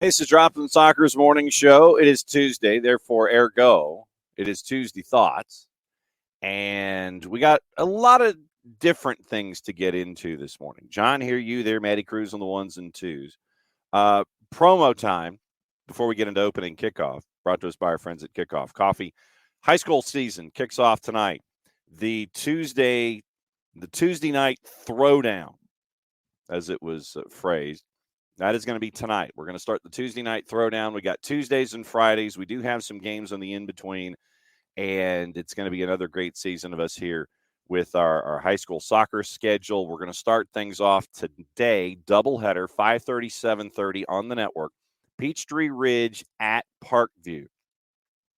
This is Dropping Soccer's morning show. It is Tuesday, therefore, ergo, it is Tuesday Thoughts. And we got a lot of different things to get into this morning. John, here, you there, Maddie Cruz on the ones and twos. Promo time before we get into opening kickoff, brought to us by our friends at Kickoff Coffee. High school season kicks off tonight. The Tuesday night throwdown, as it was phrased. That is going to be tonight. We're going to start the Tuesday night throwdown. We got Tuesdays and Fridays. We do have some games on the in-between, and it's going to be another great season of us here with our high school soccer schedule. We're going to start things off today, doubleheader, 5:30, 7:30 on the network. Peachtree Ridge at Parkview.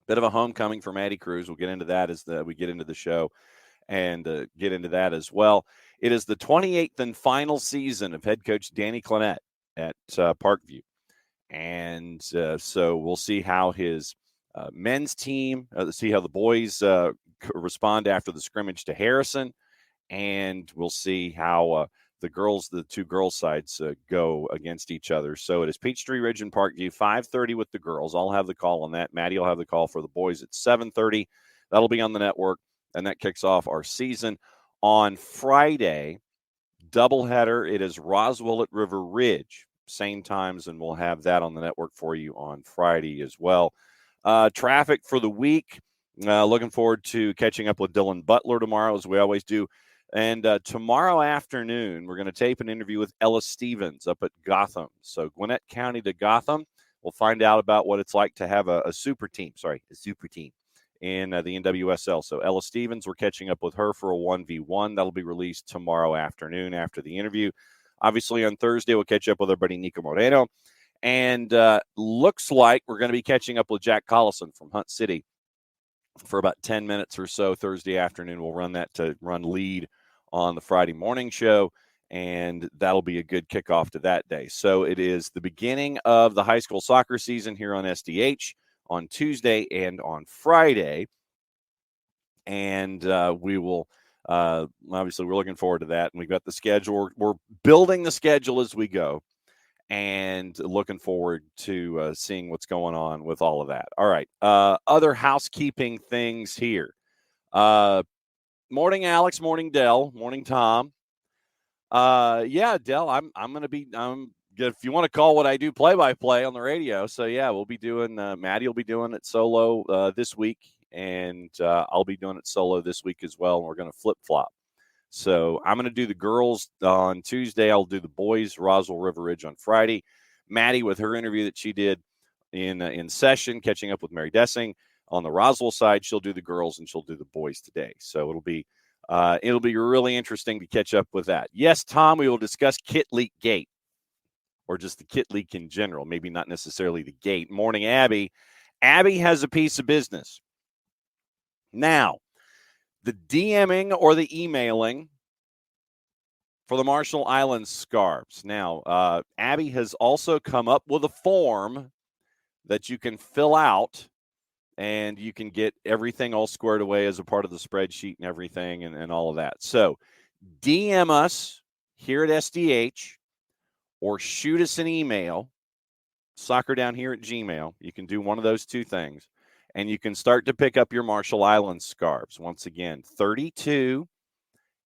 Bit of a homecoming for Maddie Cruz. We'll get into that as we get into the show and get into that as well. It is the 28th and final season of head coach Danny Clinette at Parkview. And so we'll see how his men's team, see how the boys respond after the scrimmage to Harrison. And we'll see how the two girls sides go against each other. So it is Peachtree Ridge and Parkview, 5:30 with the girls. I'll have the call on that. Maddie will have the call for the boys at 7:30. That'll be on the network. And that kicks off our season. On Friday, doubleheader, it is Roswell at River Ridge, same times, and we'll have that on the network for you on Friday as well. Traffic for the week, looking forward to catching up with Dylan Butler tomorrow, as we always do. And tomorrow afternoon, we're going to tape an interview with Ella Stevens up at Gotham. So Gwinnett County to Gotham. We'll find out about what it's like to have a super team in the NWSL. So Ella Stevens, we're catching up with her for a 1v1. That'll be released tomorrow afternoon after the interview. Obviously, on Thursday, we'll catch up with our buddy Nico Moreno. And looks like we're going to be catching up with Jack Collison from Hunt City for about 10 minutes or so Thursday afternoon. We'll run that to run lead on the Friday morning show, and that'll be a good kickoff to that day. So it is the beginning of the high school soccer season here on SDH on Tuesday and on Friday. And we will obviously, we're looking forward to that. And we've got the schedule. We're building the schedule as we go and looking forward to seeing what's going on with all of that. All right. Other housekeeping things here. Morning, Alex. Morning, Dell. Morning, Tom. Yeah, Dell, I'm going to be, if you want to call what I do play-by-play on the radio. So, yeah, we'll be doing, Maddie will be doing it solo this week, and I'll be doing it solo this week as well, and we're going to flip-flop. So I'm going to do the girls on Tuesday. I'll do the boys, Roswell River Ridge on Friday. Maddie with her interview that she did in session, catching up with Mary Dessing. On the Roswell side, she'll do the girls, and she'll do the boys today. So it'll be really interesting to catch up with that. Yes, Tom, we will discuss Kit Leak Gate, or just the Kit Leak in general, maybe not necessarily the gate. Morning, Abby. Abby has a piece of business. Now, the DMing or the emailing for the Marshall Islands scarves. Now, Abby has also come up with a form that you can fill out, and you can get everything all squared away as a part of the spreadsheet and everything and all of that. So DM us here at SDH or shoot us an email, soccerdownhere@gmail. You can do one of those two things, and you can start to pick up your Marshall Islands scarves. Once again, 32.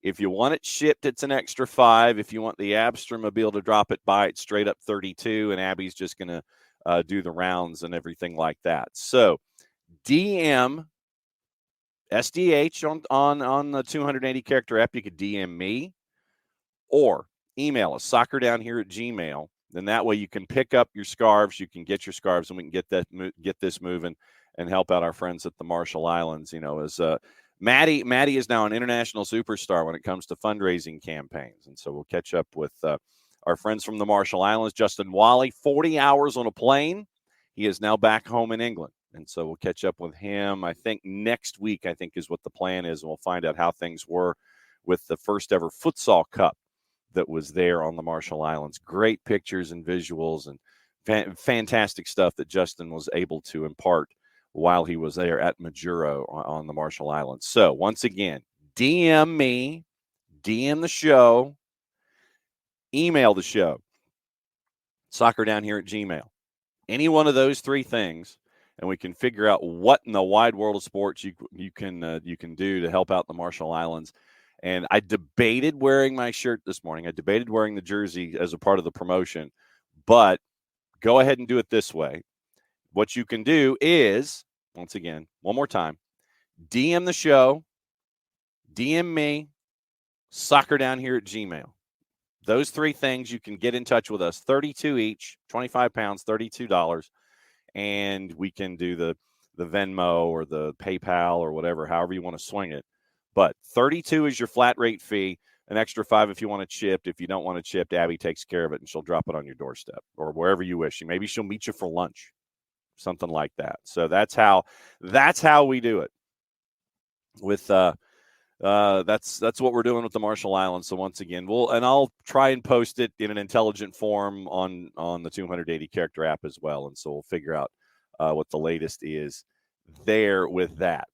If you want it shipped, it's an extra 5. If you want the Abstermobile to drop it by, it's straight up 32, and Abby's just going to do the rounds and everything like that. So DM SDH on the 280 character app. You could DM me or email us soccerdownhere@gmail. Then that way you can pick up your scarves. You can get your scarves, and we can get this moving and help out our friends at the Marshall Islands. You know, as Maddie is now an international superstar when it comes to fundraising campaigns, and so we'll catch up with our friends from the Marshall Islands. Justin Wally, 40 hours on a plane. He is now back home in England. And so we'll catch up with him. I think next week, is what the plan is. And we'll find out how things were with the first ever futsal cup that was there on the Marshall Islands. Great pictures and visuals and fantastic stuff that Justin was able to impart while he was there at Majuro on the Marshall Islands. So once again, DM me, DM the show, email the show, soccerdownhere@gmail. Any one of those three things, and we can figure out what in the wide world of sports you can do to help out the Marshall Islands. And I debated wearing my shirt this morning. I debated wearing the jersey as a part of the promotion, but go ahead and do it this way. What you can do is, once again, one more time, DM the show, DM me, soccerdownhere@gmail. Those three things, you can get in touch with us. 32 each, 25 pounds, $32. And we can do the Venmo or the PayPal or whatever, however you want to swing it. But 32 is your flat rate fee. An extra $5 if you want it chipped. If you don't want it chipped, Abby takes care of it, and she'll drop it on your doorstep or wherever you wish. Maybe she'll meet you for lunch, something like that. So that's how we do it. With that's what we're doing with the Marshall Islands. So once again, I'll try and post it in an intelligent form on the 280 character app as well. And so we'll figure out what the latest is there with that.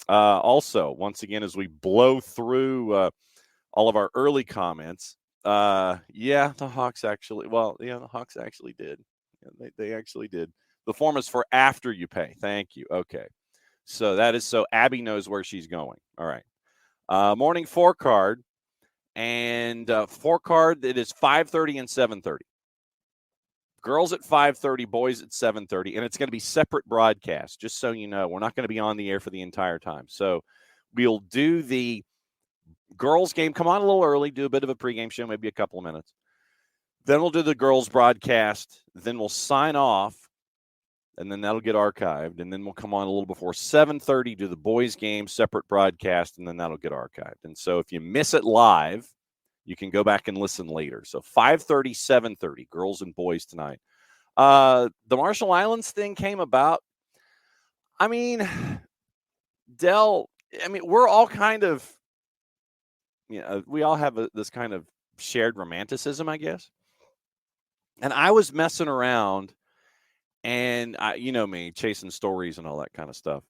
Also, once again, as we blow through all of our early comments, the Hawks actually did. Yeah, they actually did. The form is for after you pay. Thank you. Okay. So that is so Abby knows where she's going. All right. Morning 4 card. And 4 card, it is 5:30 and 7:30. Girls at 5:30, boys at 7:30. And it's going to be separate broadcasts, just so you know. We're not going to be on the air for the entire time. So we'll do the girls game. Come on a little early, do a bit of a pregame show, maybe a couple of minutes. Then we'll do the girls broadcast. Then we'll sign off. And then that'll get archived. And then we'll come on a little before 7:30, do the boys game, separate broadcast, and then that'll get archived. And so if you miss it live, you can go back and listen later. So 5:30, 7:30, girls and boys tonight. The Marshall Islands thing came about. I mean, we're all kind of, we all have this kind of shared romanticism, I guess. And I was messing around. And me, chasing stories and all that kind of stuff,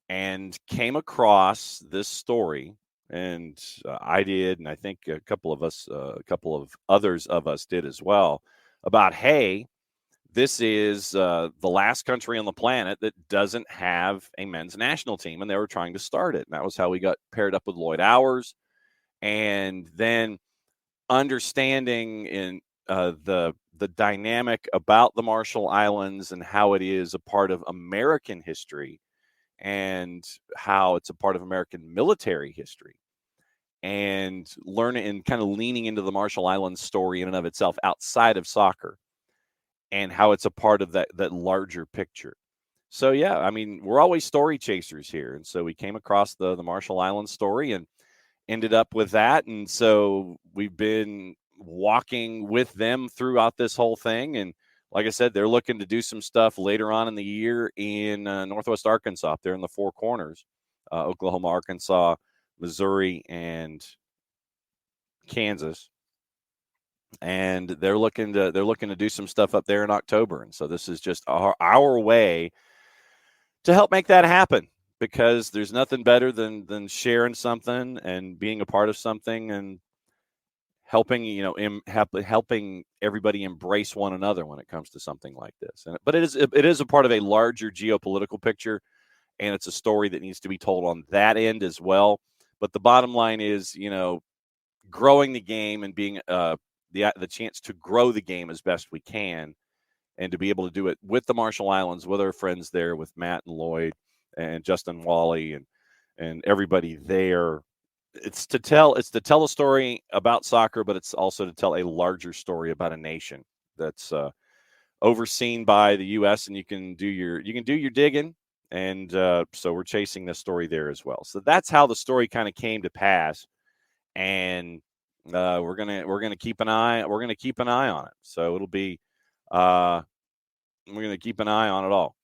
and came across this story. And I did, and I think a couple of others of us did as well, about, hey, this is the last country on the planet that doesn't have a men's national team, and they were trying to start it. And that was how we got paired up with Lloyd Hours. And then understanding in the dynamic about the Marshall Islands and how it is a part of American history and how it's a part of American military history, and learning and kind of leaning into the Marshall Islands story in and of itself outside of soccer and how it's a part of that larger picture. So, we're always story chasers here. And so we came across the Marshall Islands story and ended up with that. And so we've been walking with them throughout this whole thing. And like I said, they're looking to do some stuff later on in the year in Northwest Arkansas, up there in the Four Corners, Oklahoma, Arkansas, Missouri, and Kansas. And they're looking to do some stuff up there in October. And so this is just our way to help make that happen, because there's nothing better than sharing something and being a part of something and helping, helping everybody embrace one another when it comes to something like this. But it is a part of a larger geopolitical picture, and it's a story that needs to be told on that end as well. But the bottom line is, growing the game and being the chance to grow the game as best we can, and to be able to do it with the Marshall Islands, with our friends there, with Matt and Lloyd and Justin Wally and everybody there. It's to tell a story about soccer, but it's also to tell a larger story about a nation that's overseen by the U.S. And you can do your digging, and so we're chasing this story there as well. So that's how the story kind of came to pass, and we're gonna keep an eye on it. So it'll be we're gonna keep an eye on it all.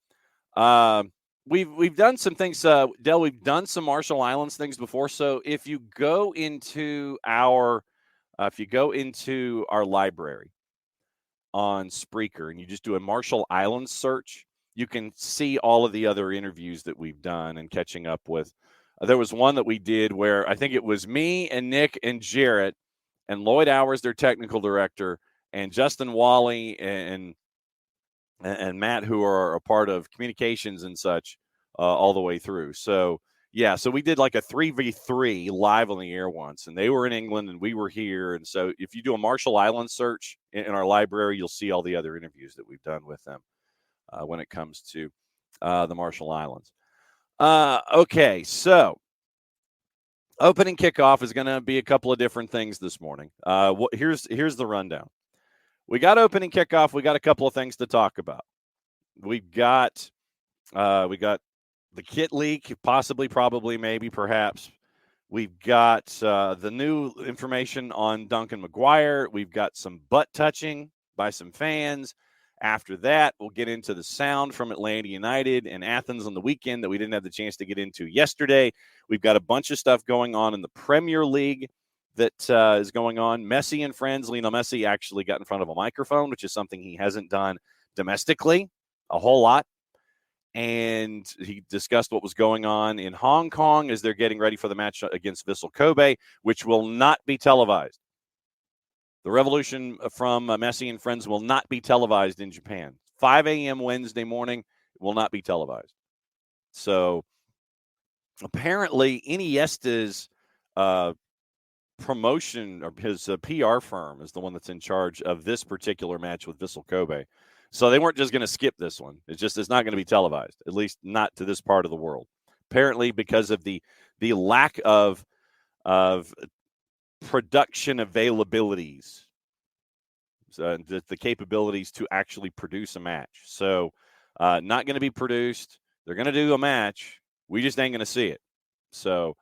we've done some things, Del. We've done some Marshall Islands things before. So if you go into our library on Spreaker and you just do a Marshall Islands search, you can see all of the other interviews that we've done and catching up with. There was one that we did where I think it was me and Nick and Jarrett and Lloyd Hours, their technical director, and Justin Wally and Matt, who are a part of communications and such, all the way through. So yeah, so we did like a 3v3 live on the air once, and they were in England and we were here. And so if you do a Marshall Islands search in our library, you'll see all the other interviews that we've done with them when it comes to the Marshall Islands. Okay, so opening kickoff is going to be a couple of different things this morning. Here's the rundown. We got opening kickoff. We got a couple of things to talk about. We got the kit leak, possibly, probably, maybe, perhaps. We've got the new information on Duncan McGuire. We've got some butt touching by some fans. After that, we'll get into the sound from Atlanta United and Athens on the weekend that we didn't have the chance to get into yesterday. We've got a bunch of stuff going on in the Premier League that is going on. Messi and Friends. Lionel Messi actually got in front of a microphone, which is something he hasn't done domestically a whole lot. And he discussed what was going on in Hong Kong as they're getting ready for the match against Vissel Kobe, which will not be televised. The revolution from Messi and Friends will not be televised in Japan. 5 a.m. Wednesday morning will not be televised. So apparently Iniesta's promotion, or his PR firm, is the one that's in charge of this particular match with Vissel Kobe. So they weren't just going to skip this one. It's not going to be televised, at least not to this part of the world. Apparently, because of the lack of production availabilities, the capabilities to actually produce a match. So not going to be produced. They're going to do a match. We just ain't going to see it. So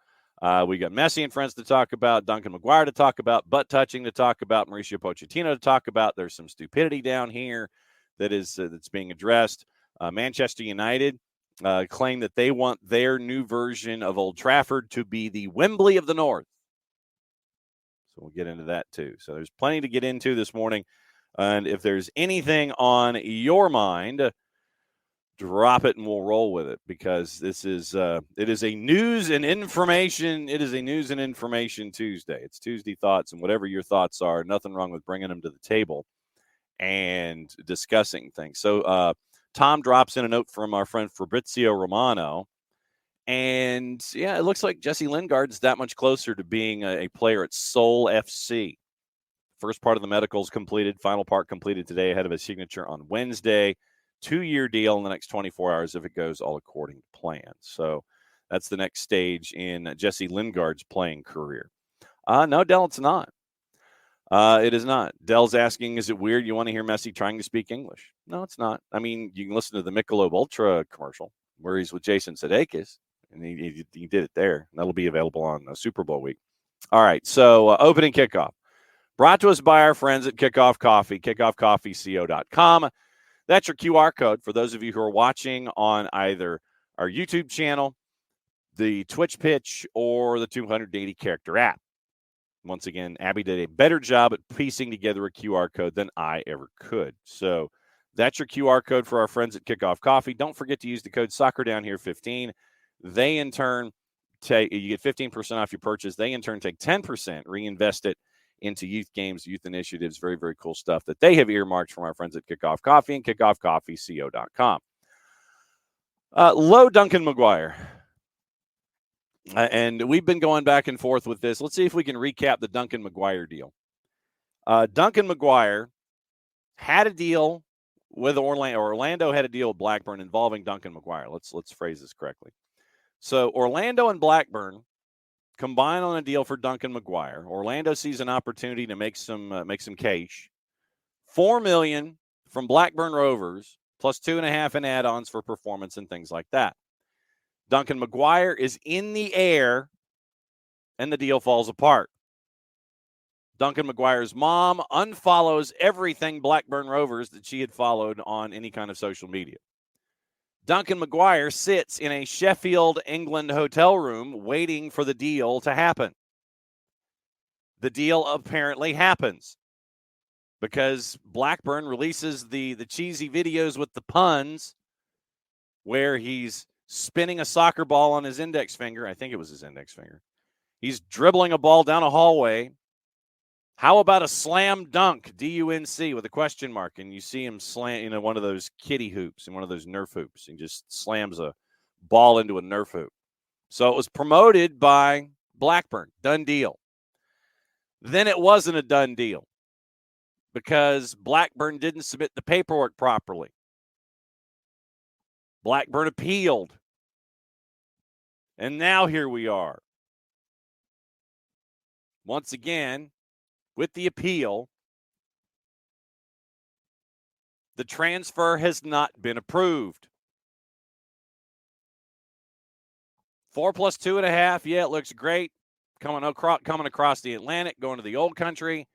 we got Messi and Friends to talk about, Duncan McGuire to talk about, butt touching to talk about, Mauricio Pochettino to talk about. There's some stupidity down here that's being addressed. Manchester United claim that they want their new version of Old Trafford to be the Wembley of the North. So we'll get into that too. So there's plenty to get into this morning. And if there's anything on your mind, drop it and we'll roll with it, because it is a news and information Tuesday. It's Tuesday thoughts, and whatever your thoughts are, nothing wrong with bringing them to the table and discussing things. So Tom drops in a note from our friend Fabrizio Romano, and yeah, it looks like Jesse Lingard's that much closer to being a player at Seoul FC. First part of the medicals completed, final part completed today ahead of his signature on Wednesday. 2-year deal in the next 24 hours if it goes all according to plan. So that's the next stage in Jesse Lingard's playing career. No, Del, it's not. It is not. Dell's asking, is it weird you want to hear Messi trying to speak English? No, it's not. I mean, you can listen to the Michelob Ultra commercial where he's with Jason Sudeikis, and he did it there. That'll be available on Super Bowl week. All right, so opening kickoff. Brought to us by our friends at Kickoff Coffee, kickoffcoffeeco.com. That's your QR code for those of you who are watching on either our YouTube channel, the Twitch pitch, or the 280 character app. Once again, Abby did a better job at piecing together a QR code than I ever could. So that's your QR code for our friends at Kickoff Coffee. Don't forget to use the code SoccerDownHere15. They, in turn, you get 15% off your purchase. They, in turn, take 10%, reinvest it into youth games, youth initiatives, very, very cool stuff that they have earmarked from our friends at Kickoff Coffee and kickoffcoffeeco.com. Low Duncan McGuire. And we've been going back and forth with this. Let's see if we can recap the Duncan McGuire deal. Duncan McGuire had a deal with Orlando. Orlando had a deal with Blackburn involving Duncan McGuire. Let's phrase this correctly. So Orlando and Blackburn combine on a deal for Duncan McGuire. Orlando sees an opportunity to make some cash. $4 million from Blackburn Rovers plus $2.5 million in add-ons for performance and things like that. Duncan McGuire is in the air, and the deal falls apart. Duncan McGuire's mom unfollows everything Blackburn Rovers that she had followed on any kind of social media. Duncan McGuire sits in a Sheffield, England hotel room waiting for the deal to happen. The deal apparently happens because Blackburn releases the cheesy videos with the puns where he's spinning a soccer ball on his index finger. I think it was his index finger. He's dribbling a ball down a hallway. How about a slam dunk, D-U-N-C, with a question mark, and you see him slam, one of those kiddie hoops and one of those Nerf hoops. He just slams a ball into a Nerf hoop. So it was promoted by Blackburn. Done deal. Then it wasn't a done deal because Blackburn didn't submit the paperwork properly. Blackburn appealed. And now here we are. Once again, with the appeal, the transfer has not been approved. 4 + 2.5, yeah, it looks great. Coming across the Atlantic, going to the old country.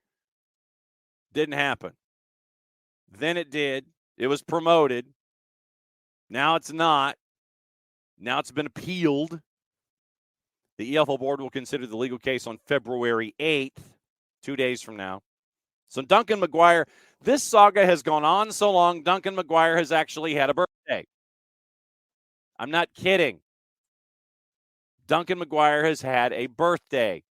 Didn't happen. Then it did. It was promoted. Now it's not. Now it's been appealed. The EFL board will consider the legal case on February 8th, 2 days from now. So Duncan McGuire, this saga has gone on so long, Duncan McGuire has actually had a birthday. I'm not kidding. Duncan McGuire has had a birthday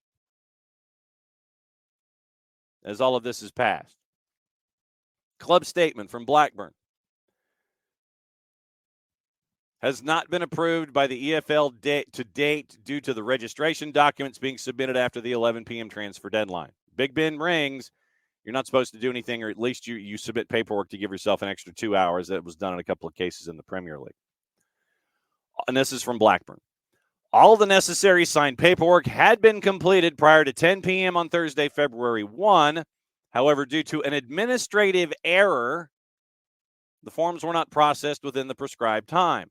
as all of this has passed. Club statement from Blackburn. Has not been approved by the EFL to date due to the registration documents being submitted after the 11 p.m. transfer deadline. Big Ben rings. You're not supposed to do anything, or at least you submit paperwork to give yourself an extra 2 hours. That was done in a couple of cases in the Premier League. And this is from Blackburn. All the necessary signed paperwork had been completed prior to 10 p.m. on Thursday, February 1. However, due to an administrative error, the forms were not processed within the prescribed time.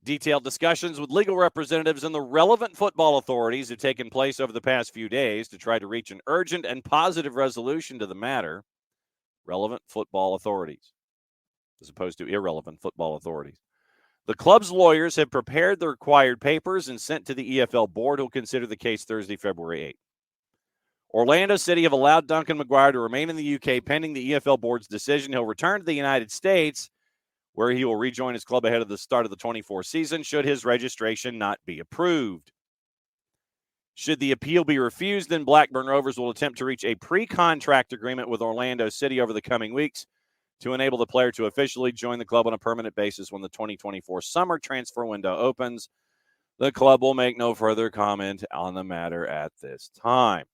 Detailed discussions with legal representatives and the relevant football authorities have taken place over the past few days to try to reach an urgent and positive resolution to the matter. Relevant football authorities, as opposed to irrelevant football authorities. The club's lawyers have prepared the required papers and sent to the EFL board, who will consider the case Thursday, February 8th. Orlando City have allowed Duncan McGuire to remain in the UK pending the EFL board's decision. He'll return to the United States, where he will rejoin his club ahead of the start of the 24 season should his registration not be approved. Should the appeal be refused, then Blackburn Rovers will attempt to reach a pre-contract agreement with Orlando City over the coming weeks to enable the player to officially join the club on a permanent basis when the 2024 summer transfer window opens. The club will make no further comment on the matter at this time.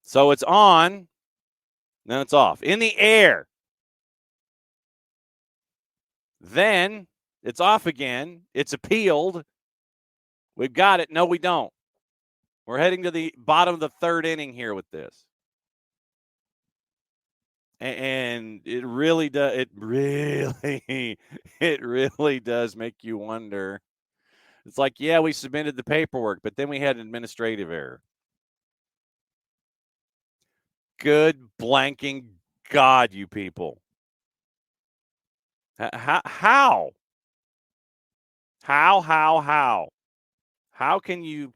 So it's on. Then it's off. In the air. Then it's off again. It's appealed. We've got it. No, we don't. We're heading to the bottom of the third inning here with this. And it really does. It really does make you wonder. It's like, yeah, we submitted the paperwork, but then we had an administrative error. Good blanking God, you people. How? How can you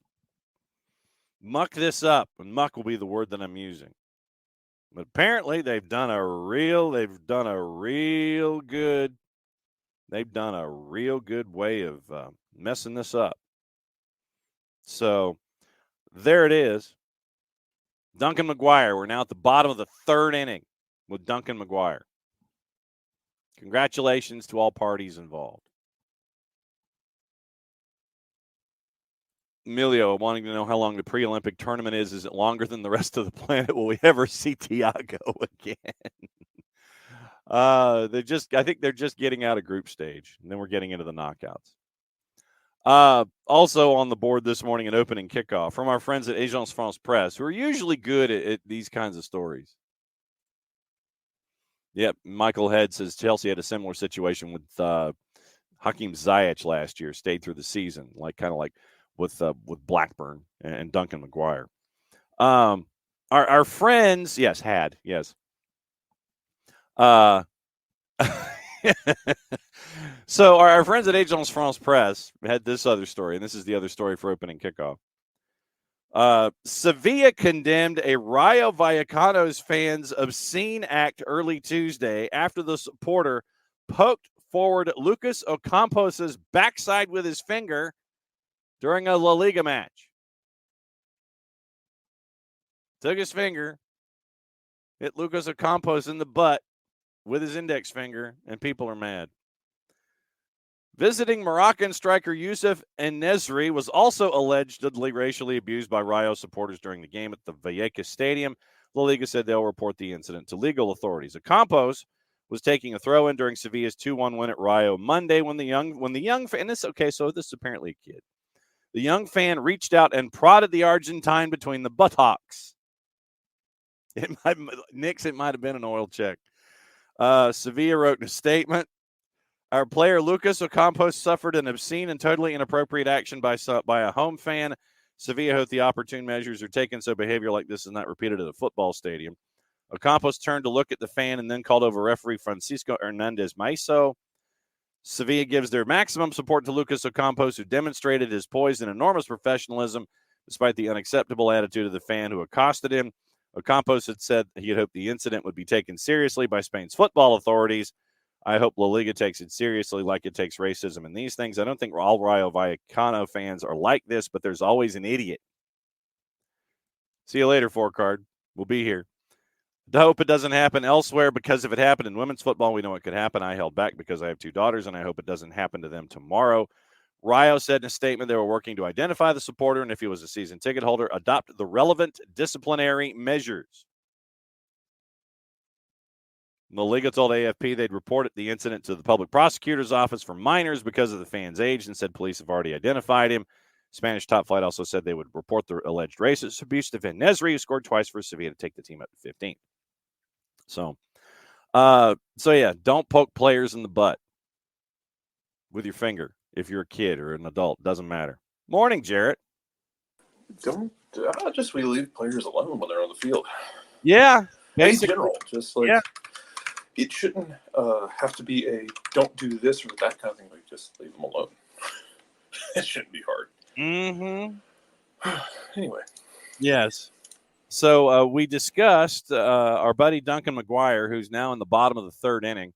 muck this up? And muck will be the word that I'm using. But apparently they've done a real good way of messing this up. So there it is. Duncan McGuire. We're now at the bottom of the third inning with Duncan McGuire. Congratulations to all parties involved. Emilio wanting to know how long the pre-Olympic tournament is. Is it longer than the rest of the planet? Will we ever see Tiago again? I think they're just getting out of group stage, and then we're getting into the knockouts. Also on the board this morning, an opening kickoff from our friends at Agence France Presse, who are usually good at these kinds of stories. Yep, Michael Head says Chelsea had a similar situation with Hakim Ziyech last year, stayed through the season, kind of like with Blackburn and Duncan McGuire. Our friends, yes. So our friends at ATLUTD France Press had this other story, and this is the other story for opening kickoff. Sevilla condemned a Rayo Vallecano's fans' obscene act early Tuesday after the supporter poked forward Lucas Ocampos's backside with his finger during a La Liga match. Took his finger, hit Lucas Ocampos in the butt with his index finger, and people are mad. Visiting Moroccan striker Youssef En-Nesyri was also allegedly racially abused by Rayo supporters during the game at the Vallecas Stadium. La Liga said they'll report the incident to legal authorities. Ocampos was taking a throw-in during Sevilla's 2-1 win at Rayo Monday when the young fan, this is apparently a kid. The young fan reached out and prodded the Argentine between the buttocks. It might have been an oil check. Sevilla wrote in a statement, our player Lucas Ocampos suffered an obscene and totally inappropriate action by a home fan. Sevilla hopes the opportune measures are taken so behavior like this is not repeated at a football stadium. Ocampos turned to look at the fan and then called over referee Francisco Hernandez Maiso. Sevilla gives their maximum support to Lucas Ocampos, who demonstrated his poise and enormous professionalism despite the unacceptable attitude of the fan who accosted him. Ocampos had said he had hoped the incident would be taken seriously by Spain's football authorities. I hope La Liga takes it seriously like it takes racism and these things. I don't think all Rayo Vallecano fans are like this, but there's always an idiot. See you later, 4-card. We'll be here. I hope it doesn't happen elsewhere, because if it happened in women's football, we know it could happen. I held back because I have 2 daughters, and I hope it doesn't happen to them tomorrow. Rayo said in a statement they were working to identify the supporter, and if he was a season ticket holder, adopt the relevant disciplinary measures. La Liga told AFP they'd reported the incident to the public prosecutor's office for minors because of the fan's age and said police have already identified him. Spanish Top Flight also said they would report the alleged racist abuse to En-Nesyri, who scored twice for Sevilla to take the team up to 15. So yeah, don't poke players in the butt with your finger if you're a kid or an adult. Doesn't matter. Morning, Jarrett. Don't just we leave players alone when they're on the field. Yeah, basically. In general, just like it shouldn't have to be a don't do this or that kind of thing. Like just leave them alone. It shouldn't be hard. Mm-hmm. Anyway. Yes. So we discussed our buddy Duncan McGuire, who's now in the bottom of the 3rd inning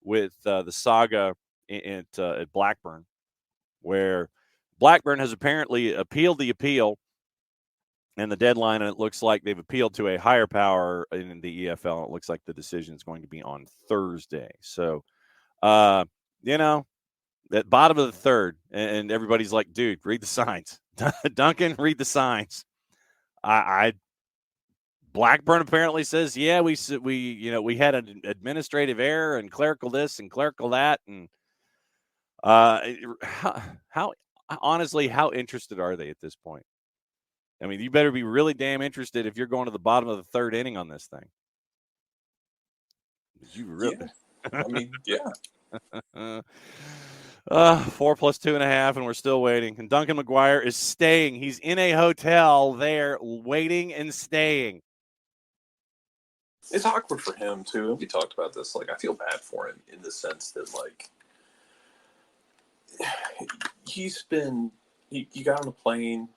with the saga at Blackburn, where Blackburn has apparently appealed the appeal and the deadline, and it looks like they've appealed to a higher power in the EFL, and it looks like the decision is going to be on Thursday. So, at bottom of the 3rd, and everybody's like, dude, read the signs. Duncan, read the signs. Blackburn apparently says, yeah, we had an administrative error and clerical this and clerical that, and how honestly, how interested are they at this point? I mean, you better be really damn interested if you're going to the bottom of the 3rd inning on this thing. You really? Yeah. I mean, yeah. 4 plus 2.5, and we're still waiting. And Duncan McGuire is staying. He's in a hotel there, waiting and staying. It's awkward for him too. And we talked about this. Like, I feel bad for him in the sense that, like, he got on the plane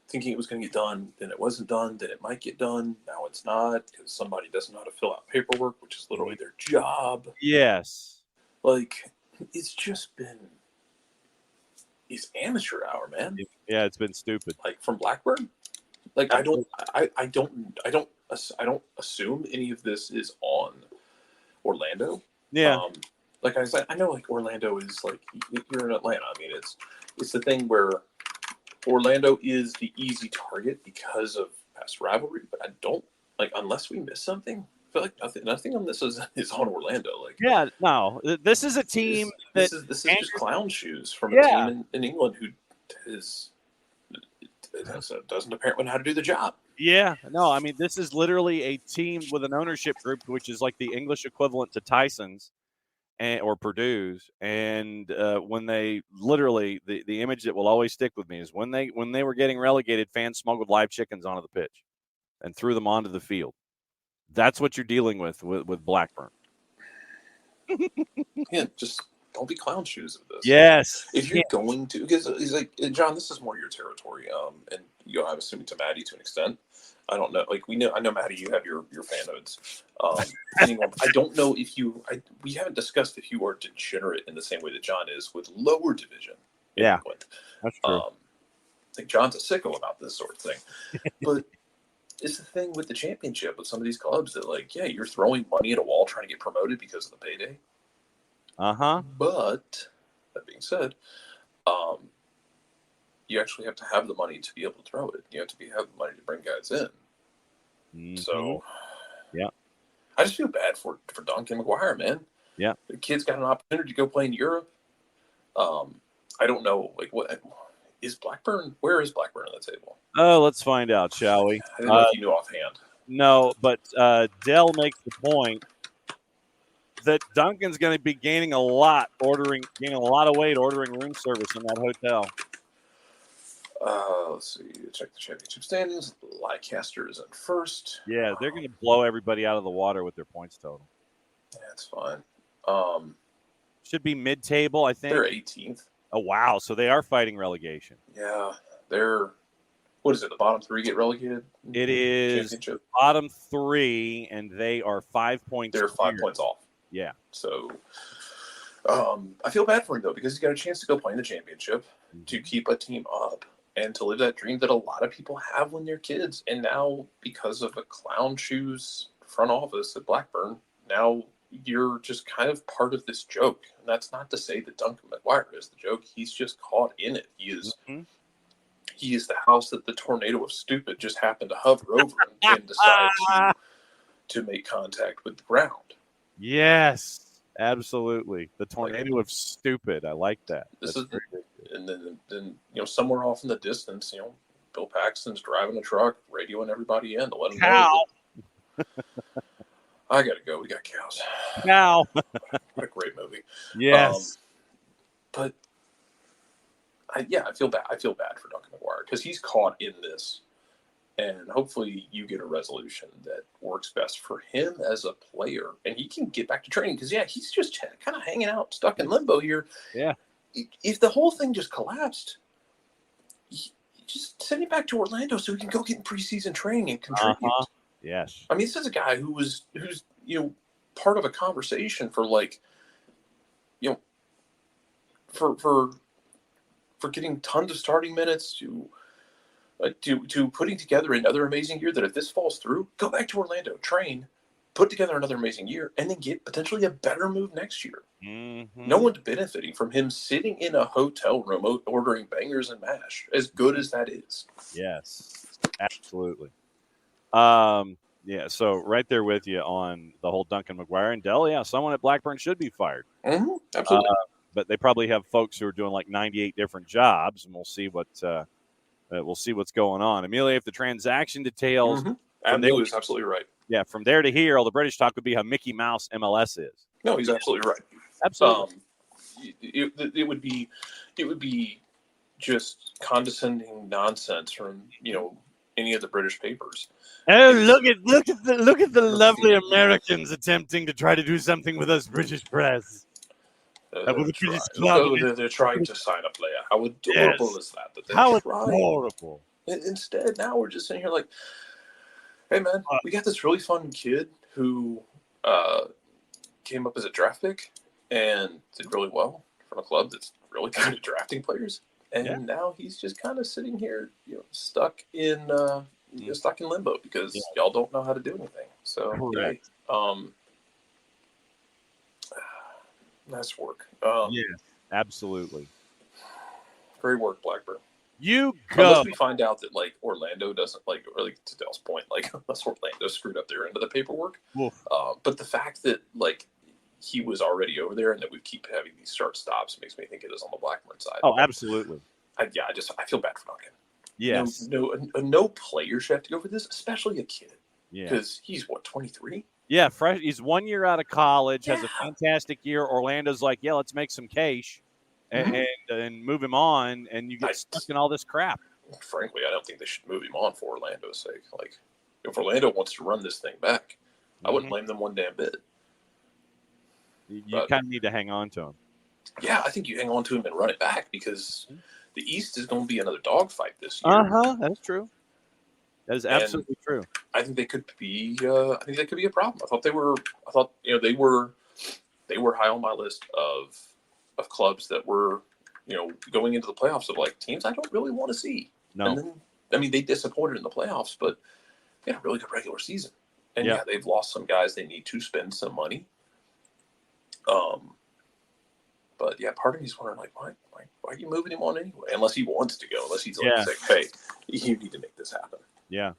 thinking it was going to get done. Then it wasn't done. Then it might get done. Now it's not because somebody doesn't know how to fill out paperwork, which is literally their job. Yes. Like, it's just been amateur hour, man. Yeah, it's been stupid. Like, from Blackburn. Like, I don't assume any of this is on Orlando. Yeah. Like I said, I know like Orlando is like, you're in Atlanta. I mean, it's the thing where Orlando is the easy target because of past rivalry, but I don't like, unless we miss something, I feel like nothing on this is on Orlando. Like, yeah, no, this is a team this is just clown shoes from a team in England who doesn't apparently know how to do the job. Yeah, no, I mean, this is literally a team with an ownership group, which is like the English equivalent to Tyson's or Purdue's. And when they literally, the image that will always stick with me is when they were getting relegated, fans smuggled live chickens onto the pitch and threw them onto the field. That's what you're dealing with Blackburn. Man, just don't be clown shoes of this. Yes. If you're going to, because he's like, John, this is more your territory. And I'm assuming to Maddie to an extent. I don't know. Like I know Maddie, you have your fanhods. I don't know if we haven't discussed if you are degenerate in the same way that John is with lower division in England. That's true. I think John's a sicko about this sort of thing. But it's the thing with the championship with some of these clubs that, like, yeah, you're throwing money at a wall trying to get promoted because of the payday. But that being said, you actually have to have the money to be able to throw it. You have to have the money to bring guys in. Mm-hmm. So, yeah, I just feel bad for Duncan McGuire, man. Yeah, the kid's got an opportunity to go play in Europe. I don't know, like, what is Blackburn? Where is Blackburn on the table? Oh, let's find out, shall we? I didn't know if you knew offhand. No, but Dell makes the point that Duncan's going to be gaining a lot of weight ordering room service in that hotel. Let's see. Check the championship standings. Leicester is in first. Yeah, they're going to blow everybody out of the water with their points total. That's fine. Should be mid-table, I think. They're 18th. Oh, wow. So they are fighting relegation. Yeah. They're, what is it, the bottom three get relegated? It is bottom three, and they are 5 points. They're 5 points off. Yeah. So I feel bad for him, though, because he's got a chance to go play in the championship, to keep a team up, and to live that dream that a lot of people have when they're kids. And now, because of a clown shoes front office at Blackburn, now you're just kind of part of this joke. And that's not to say that Duncan McGuire is the joke. He's just caught in it. He is the house that the tornado of stupid just happened to hover over and decide to make contact with the ground. Yes, absolutely. The tornado of stupid. I like that. And then somewhere off in the distance, Bill Paxton's driving a truck, radioing everybody in to let them know. I gotta go. We got cows. Cow. What a great movie. Yes. But I feel bad. I feel bad for Duncan McGuire because he's caught in this, and hopefully you get a resolution that works best for him as a player, and he can get back to training. Because he's just kind of hanging out, stuck in limbo here. Yeah. If the whole thing just collapsed, just send him back to Orlando so he can go get in preseason training and contribute. Yes. I mean, this is a guy who's part of a conversation for, like, for getting tons of starting minutes to putting together another amazing year. That if this falls through, go back to Orlando, train, put together another amazing year, and then get potentially a better move next year. Mm-hmm. No one's benefiting from him sitting in a hotel room ordering bangers and mash, as good as that is. Yes, absolutely. So right there with you on the whole Duncan McGuire and Dell. Yeah, someone at Blackburn should be fired. Mm-hmm. Absolutely. But they probably have folks who are doing like 98 different jobs, and we'll see what's going on. Amelia, if the transaction details, Abdu is absolutely right. Yeah, from there to here, all the British talk would be how Mickey Mouse MLS is. No, he's absolutely right. Absolutely. It would be just condescending nonsense from any of the British papers. Oh, look at the lovely Americans attempting to try to do something with us British press. They're trying to sign a player. How adorable is that? How adorable. Instead, now we're just sitting here like, hey, man, we got this really fun kid who came up as a draft pick and did really well from a club that's really kind of drafting players. And now he's just kind of sitting here, stuck in limbo because y'all don't know how to do anything. So, nice work. Yes, absolutely. Great work, Blackburn. You go. Unless we find out that, like, Orlando doesn't, like, or like to Dell's point, like, unless Orlando screwed up their end of the paperwork. But the fact that, like, he was already over there and that we keep having these start-stops makes me think it is on the Blackburn side. Oh, absolutely. I feel bad for Duncan. Yes. No player should have to go for this, especially a kid. Yeah. Because he's, 23? Yeah, fresh. He's 1 year out of college, has a fantastic year. Orlando's like, let's make some cash and move him on, and you get stuck in all this crap. Frankly, I don't think they should move him on for Orlando's sake. Like, if Orlando wants to run this thing back, I wouldn't blame them one damn bit. You kind of need to hang on to him. Yeah, I think you hang on to him and run it back because the East is going to be another dogfight this year. That's true. That is And absolutely true. I think they could be. I think that could be a problem. I thought they were. I thought they were high on my list of clubs that were going into the playoffs of like teams I don't really want to see. No, and then I mean they disappointed in the playoffs, but they had a really good regular season. And yeah, they've lost some guys. They need to spend some money. But yeah, part of me is wondering like, why are you moving him on anyway? Unless he wants to go, unless he's like saying, hey, you need to make this happen. Yeah.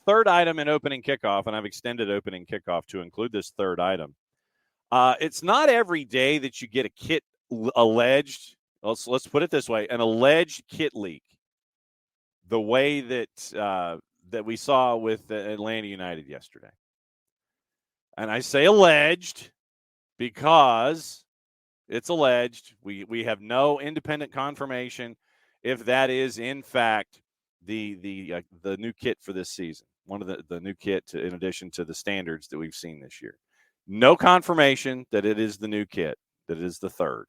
Third item in opening kickoff, and I've extended opening kickoff to include this third item. It's not every day that you get a kit alleged. Let's put it this way: an alleged kit leak. The way that we saw with Atlanta United yesterday, and I say alleged because it's alleged. We have no independent confirmation if that is in fact the new kit for this season. One of the new kit in addition to the standards that we've seen this year. No confirmation that it is the new kit, that it is the third.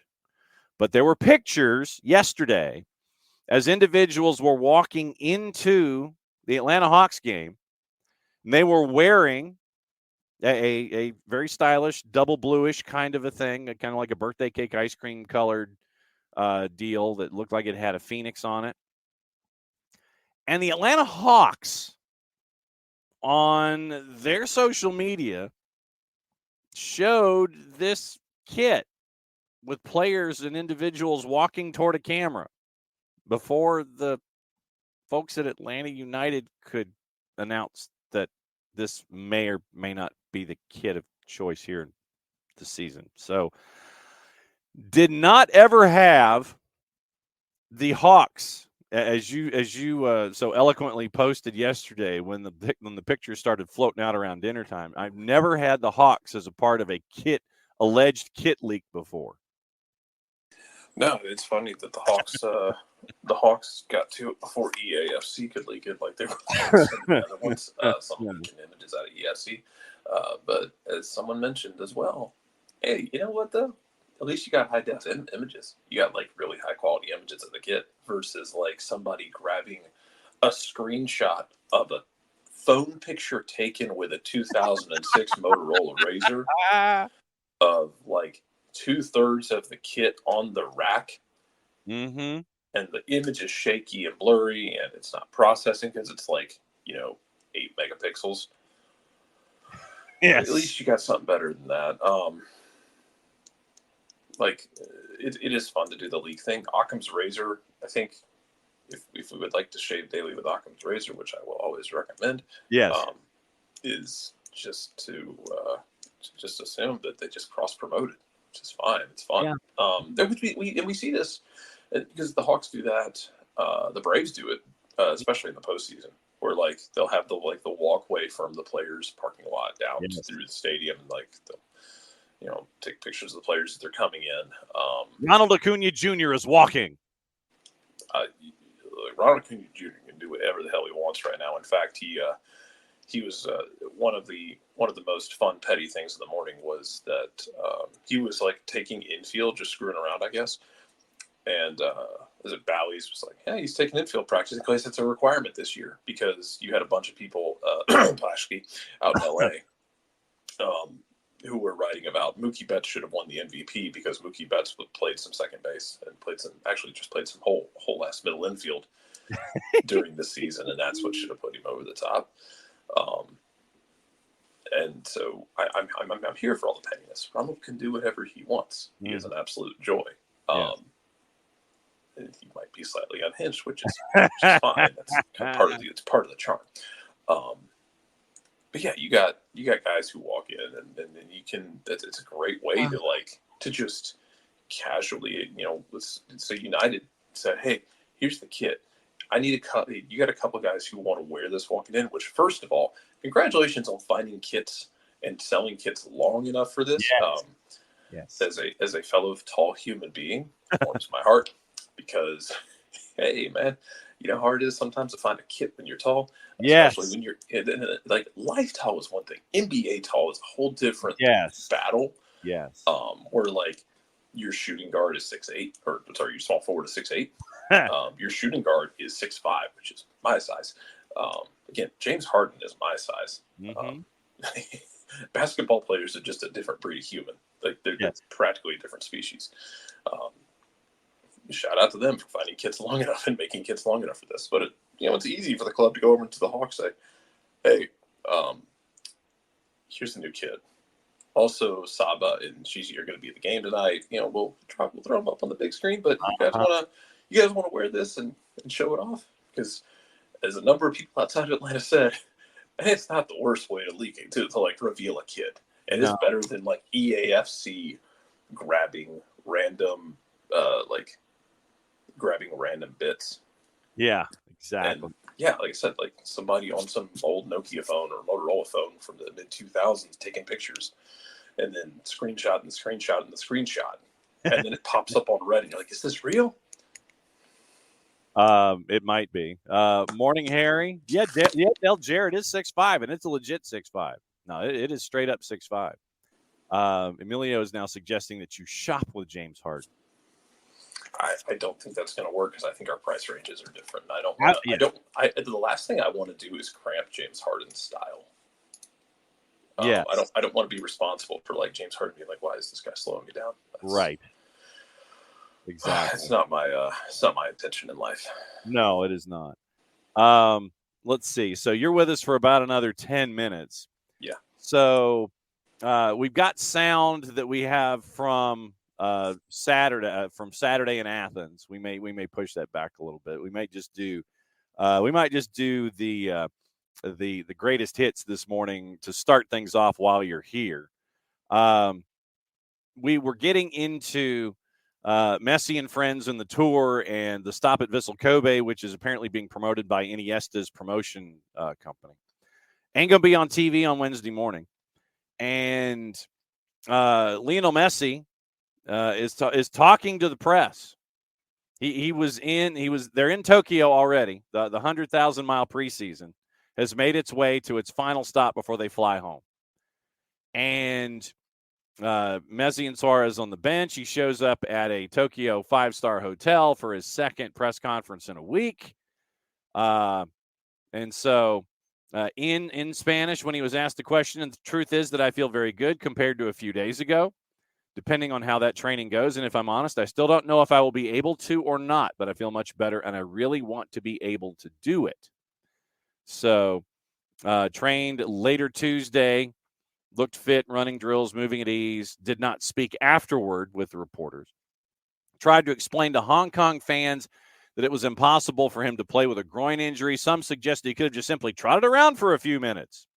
But there were pictures yesterday as individuals were walking into the Atlanta Hawks game, and they were wearing a very stylish double bluish kind of a thing, kind of like a birthday cake ice cream colored deal that looked like it had a phoenix on it. And the Atlanta Hawks on their social media showed this kit with players and individuals walking toward a camera before the folks at Atlanta United could announce that this may or may not be the kit of choice here this season. So did not ever have the Hawks, as you so eloquently posted yesterday when the pictures started floating out around dinner time. I've never had the Hawks as a part of a alleged kit leak before. No, it's funny that the Hawks got to it before EAFC could leak it. Like they were some of the other ones, some leaking images out of EFC. But as someone mentioned as well, hey, you know what though? At least you got high def images. You got like really high quality images of the kit versus like somebody grabbing a screenshot of a phone picture taken with a 2006 Motorola Razr of like 2/3 of the kit on the rack. Mm-hmm. And the image is shaky and blurry and it's not processing because it's like, 8 megapixels. Yes. At least you got something better than that. It is fun to do the leak thing. Occam's razor, I think, if we would like to shave daily with Occam's razor, which I will always recommend, is just to just assume that they just cross promoted, which is fine. It's fun. Yeah. We see this because the Hawks do that. The Braves do it, especially in the postseason, where like they'll have the walkway from the players' parking lot down through the stadium, and like they'll take pictures of the players as they're coming in. Ronald Acuna Jr. is walking. Ronald Acuna Jr. can do whatever the hell he wants right now. In fact, he was one of the most fun petty things in the morning was that he was like taking infield, just screwing around, I guess. And is it Bally's was like, hey, he's taking infield practice because it's a requirement this year because you had a bunch of people out in LA who were writing about Mookie Betts should have won the MVP because Mookie Betts played some second base and played some whole ass middle infield during the season, and that's what should have put him over the top. And so I'm here for all the pettiness. Ronald can do whatever he wants. He is an absolute joy. And he might be slightly unhinged, which is fine. That's it's part of the charm. But yeah, you got guys who walk in and you can. It's a great way to just casually, let's say United said, hey, here's the kit. I need you got a couple of guys who want to wear this walking in. Which, first of all, congratulations on finding kits and selling kits long enough for this. Yes. As a fellow tall human being, warms my heart because, hey man, You know how hard it is sometimes to find a kit when you're tall, Yes. especially when you're like life tall is one thing. NBA tall is a whole different Yes. battle. Yes. Where like your shooting guard is 6'8", or sorry, your small forward is 6'8". Your shooting guard is 6'5", which is my size. Again, James Harden is my size. Mm-hmm. Basketball players are just a different breed of human. Like they're practically a different species. Shout out to them for finding kits long enough and making kits long enough for this. But it's easy for the club to go over to the Hawks and say, "Hey, here's the new kid. Also, Saba and Shishi are going to be at the game tonight. We'll throw them up on the big screen. But you guys want to wear this and show it off? Because as a number of people outside of Atlanta said, it's not the worst way to leak it to like reveal a kid. And it's better than like EAFC grabbing random bits. Yeah, exactly. And yeah, like I said, like somebody on some old Nokia phone or Motorola phone from the mid 2000s taking pictures, and then screenshot and screenshot and the screenshot, and then it pops up on Reddit. And you're like, is this real? It might be. Morning, Harry. Yeah, Jared is 6'5", and it's a legit 6'5". No, it is straight up 6'5". Emilio is now suggesting that you shop with James Harden. I don't think that's going to work because I think our price ranges are different. I don't want to. The last thing I want to do is cramp James Harden's style. Yeah, I don't want to be responsible for like James Harden being like, why is this guy slowing me down? Right. Exactly. It's not my intention in life. No, it is not. Let's see. So you're with us for about another 10 minutes. Yeah. So we've got sound that we have from Saturday in Athens. We may push that back a little bit. We might just do the greatest hits this morning to start things off while you're here. We were getting into Messi and Friends and the tour and the stop at Vissel Kobe, which is apparently being promoted by Iniesta's promotion company. Ain't going to be on TV on Wednesday morning. And Lionel Messi is talking to the press. They're in Tokyo already. The 100,000-mile preseason has made its way to its final stop before they fly home. And Messi and Suarez on the bench. He shows up at a Tokyo 5-star hotel for his second press conference in a week. And so in Spanish, when he was asked the question, and the truth is that I feel very good compared to a few days ago, depending on how that training goes. And if I'm honest, I still don't know if I will be able to or not, but I feel much better, and I really want to be able to do it. So trained later Tuesday, looked fit, running drills, moving at ease, did not speak afterward with the reporters. Tried to explain to Hong Kong fans that it was impossible for him to play with a groin injury. Some suggested he could have just simply trotted around for a few minutes,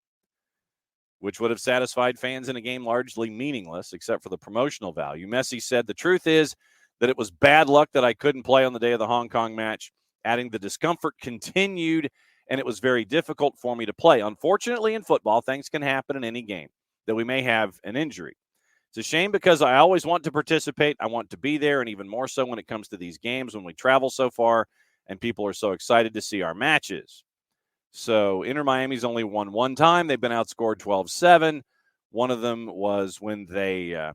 which would have satisfied fans in a game largely meaningless, except for the promotional value. Messi said, the truth is that it was bad luck that I couldn't play on the day of the Hong Kong match, adding the discomfort continued, and it was very difficult for me to play. Unfortunately, in football, things can happen in any game, that we may have an injury. It's a shame because I always want to participate. I want to be there, and even more so when it comes to these games when we travel so far and people are so excited to see our matches. So Inter Miami's only won one time. They've been outscored 12-7. One of them was when they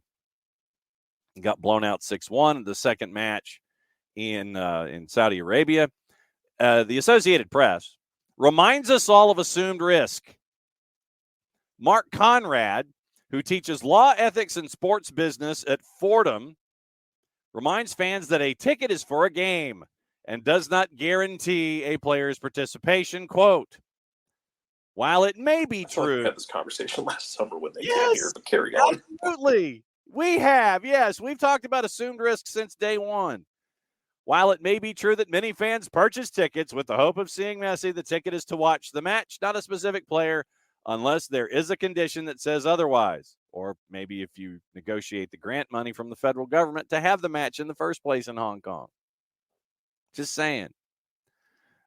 got blown out 6-1, the second match in Saudi Arabia. The Associated Press reminds us all of assumed risk. Mark Conrad, who teaches law, ethics, and sports business at Fordham, reminds fans that a ticket is for a game and does not guarantee a player's participation. Quote, while it may be true. We had this conversation last summer when they came here, but carry on. Absolutely. We have, yes. We've talked about assumed risk since day one. While it may be true that many fans purchase tickets with the hope of seeing Messi, the ticket is to watch the match, not a specific player, unless there is a condition that says otherwise. Or maybe if you negotiate the grant money from the federal government to have the match in the first place in Hong Kong. Just saying.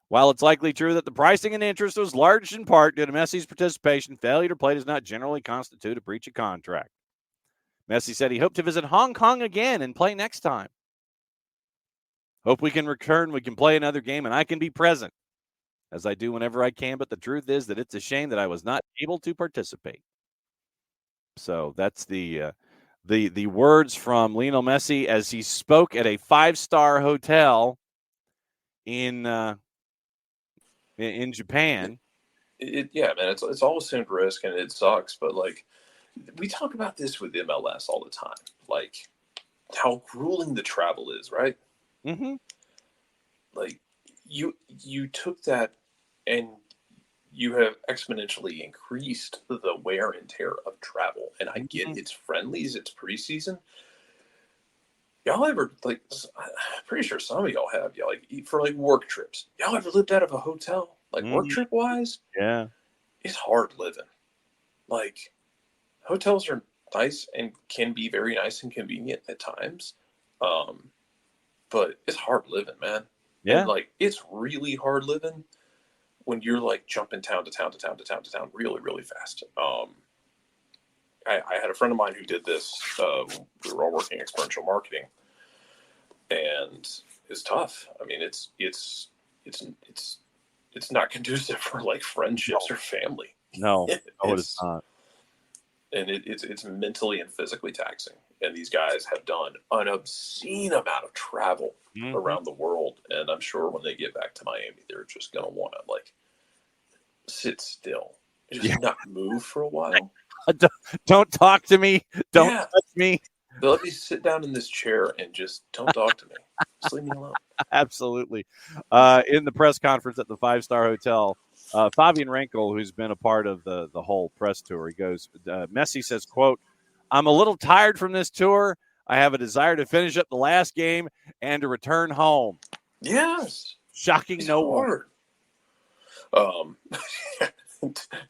While it's likely true that the pricing and interest was large in part due to Messi's participation, failure to play does not generally constitute a breach of contract. Messi said he hoped to visit Hong Kong again and play next time. Hope we can return. We can play another game, and I can be present, as I do whenever I can. But the truth is that it's a shame that I was not able to participate. So that's the words from Lionel Messi as he spoke at a 5-star hotel in Japan. Yeah, man, it's all assumed risk, and it sucks. But like, we talk about this with MLS all the time, like how grueling the travel is, right? Mm-hmm. Like, you took that and you have exponentially increased the wear and tear of travel. And I get it's friendlies, it's preseason. Y'all ever, like, I'm pretty sure some of y'all have, y'all, like, for like work trips. Y'all ever lived out of a hotel, like work trip wise? Yeah, it's hard living. Like, hotels are nice and can be very nice and convenient at times, but it's hard living, man. yeah. And like, it's really hard living when you're like jumping town to town to town to town to town really, really fast. I had a friend of mine who did this. We were all working experiential marketing, and it's tough. I mean, it's not conducive for like friendships or family. No, it's not. And it's mentally and physically taxing. And these guys have done an obscene amount of travel around the world. And I'm sure when they get back to Miami, they're just going to want to like sit still, just not move for a while. Don't talk to me. Don't touch me. Let me sit down in this chair and just don't talk to me. Just leave me alone. Absolutely. In the press conference at the 5-star hotel, Fabian Renkel, who's been a part of the whole press tour, he goes, Messi says, quote, "I'm a little tired from this tour. I have a desire to finish up the last game and to return home." Yes. Shocking it's no hard. One.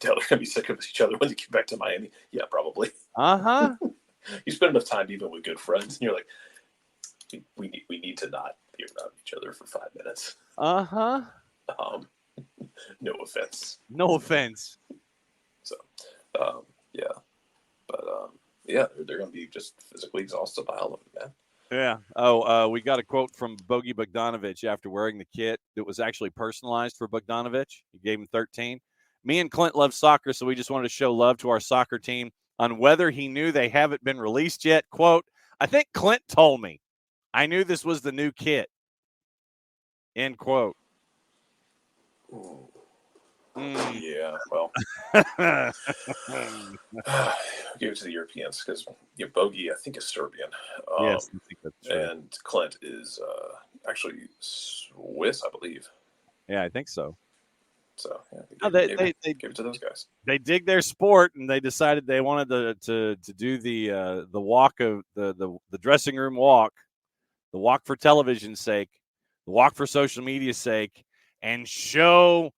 They're going to be sick of each other when they get back to Miami. Yeah, probably. Uh-huh. You spend enough time even with good friends, and you're like, we need to not be around each other for 5 minutes. Uh-huh. No offense. No offense. So, yeah. But, yeah, they're going to be just physically exhausted by all of it, man. Yeah. Oh, we got a quote from Bogey Bogdanovic after wearing the kit that was actually personalized for Bogdanovic. He gave him 13. "Me and Clint love soccer, so we just wanted to show love to our soccer team on whether he knew they haven't been released yet." Quote, "I think Clint told me. I knew this was the new kit." End quote. Yeah, well. Give it to the Europeans because Bogey, I think, is Serbian. Yes, I think that's true. And Clint is actually Swiss, I believe. Yeah, I think so. So they give it to those guys. They dig their sport, and they decided they wanted to do the walk of the dressing room walk, the walk for television's sake, the walk for social media's sake, and show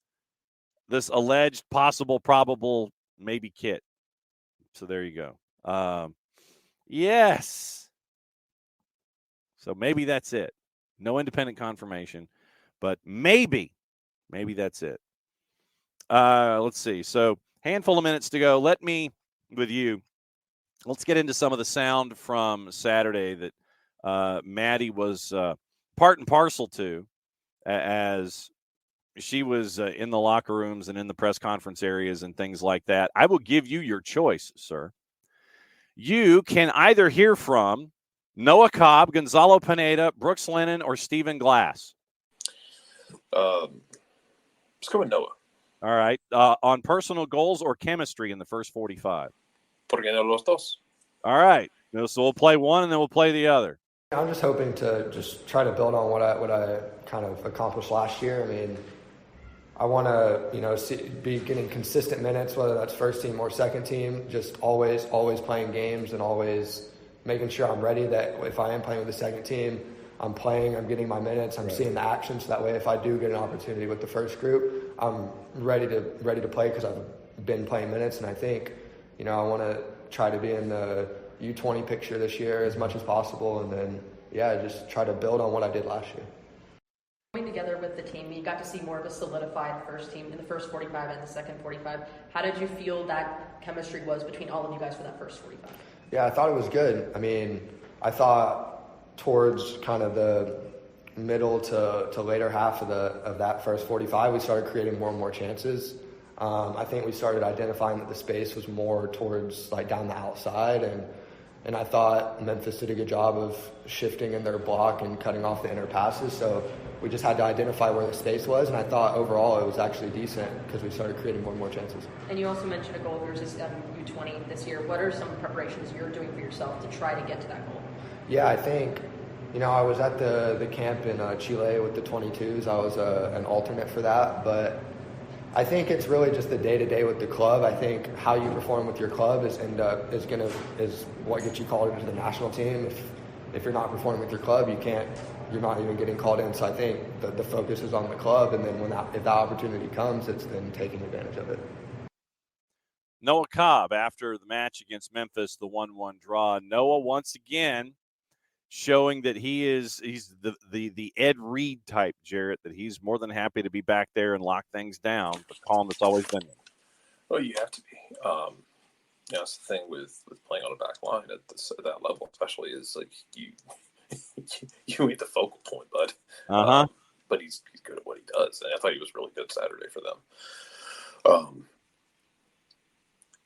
this alleged possible, probable, maybe kit. So there you go. Yes. So maybe that's it. No independent confirmation, but maybe that's it. Let's see. So handful of minutes to go. Let me, with you, let's get into some of the sound from Saturday that Maddie was part and parcel to as she was in the locker rooms and in the press conference areas and things like that. I will give you your choice, sir. You can either hear from Noah Cobb, Gonzalo Pineda, Brooks Lennon, or Stephen Glass. Let's go with Noah. All right. On personal goals or chemistry in the first 45? ¿Por qué no los dos? All right. So we'll play one and then we'll play the other. I'm just hoping to just try to build on what I kind of accomplished last year. I mean, I want to, be getting consistent minutes, whether that's first team or second team, just always playing games and always making sure I'm ready that if I am playing with the second team, I'm playing, I'm getting my minutes, I'm seeing the action, so that way if I do get an opportunity with the first group, I'm ready to play because I've been playing minutes, and I think, I want to try to be in the U20 picture this year as much as possible, and then, just try to build on what I did last year. Coming together with the team, you got to see more of a solidified first team in the first 45 and the second 45. How did you feel that chemistry was between all of you guys for that first 45? Yeah, I thought it was good. I mean, I thought towards kind of the middle to later half of that first 45, we started creating more and more chances. I think we started identifying that the space was more towards like down the outside, and I thought Memphis did a good job of shifting in their block and cutting off the inner passes. So we just had to identify where the space was, and I thought overall it was actually decent because we started creating more and more chances. And you also mentioned a goal of yours is U20 this year. What are some preparations you're doing for yourself to try to get to that goal? Yeah, I think, I was at the camp in Chile with the 22s. I was an alternate for that, but I think it's really just the day-to-day with the club. I think how you perform with your club is what gets you called into the national team. If you're not performing with your club, you're not even getting called in. So I think the focus is on the club, and then if that opportunity comes, it's then taking advantage of it. Noah Cobb, after the match against Memphis, the 1-1 draw. Noah once again showing that he's the Ed Reed type, Jarrett, that he's more than happy to be back there and lock things down. The calm that's always been there. Well, you have to be. It's the thing with playing on a back line at that level, especially, is like you ain't the focal point, bud. But he's good at what he does, and I thought he was really good Saturday for them.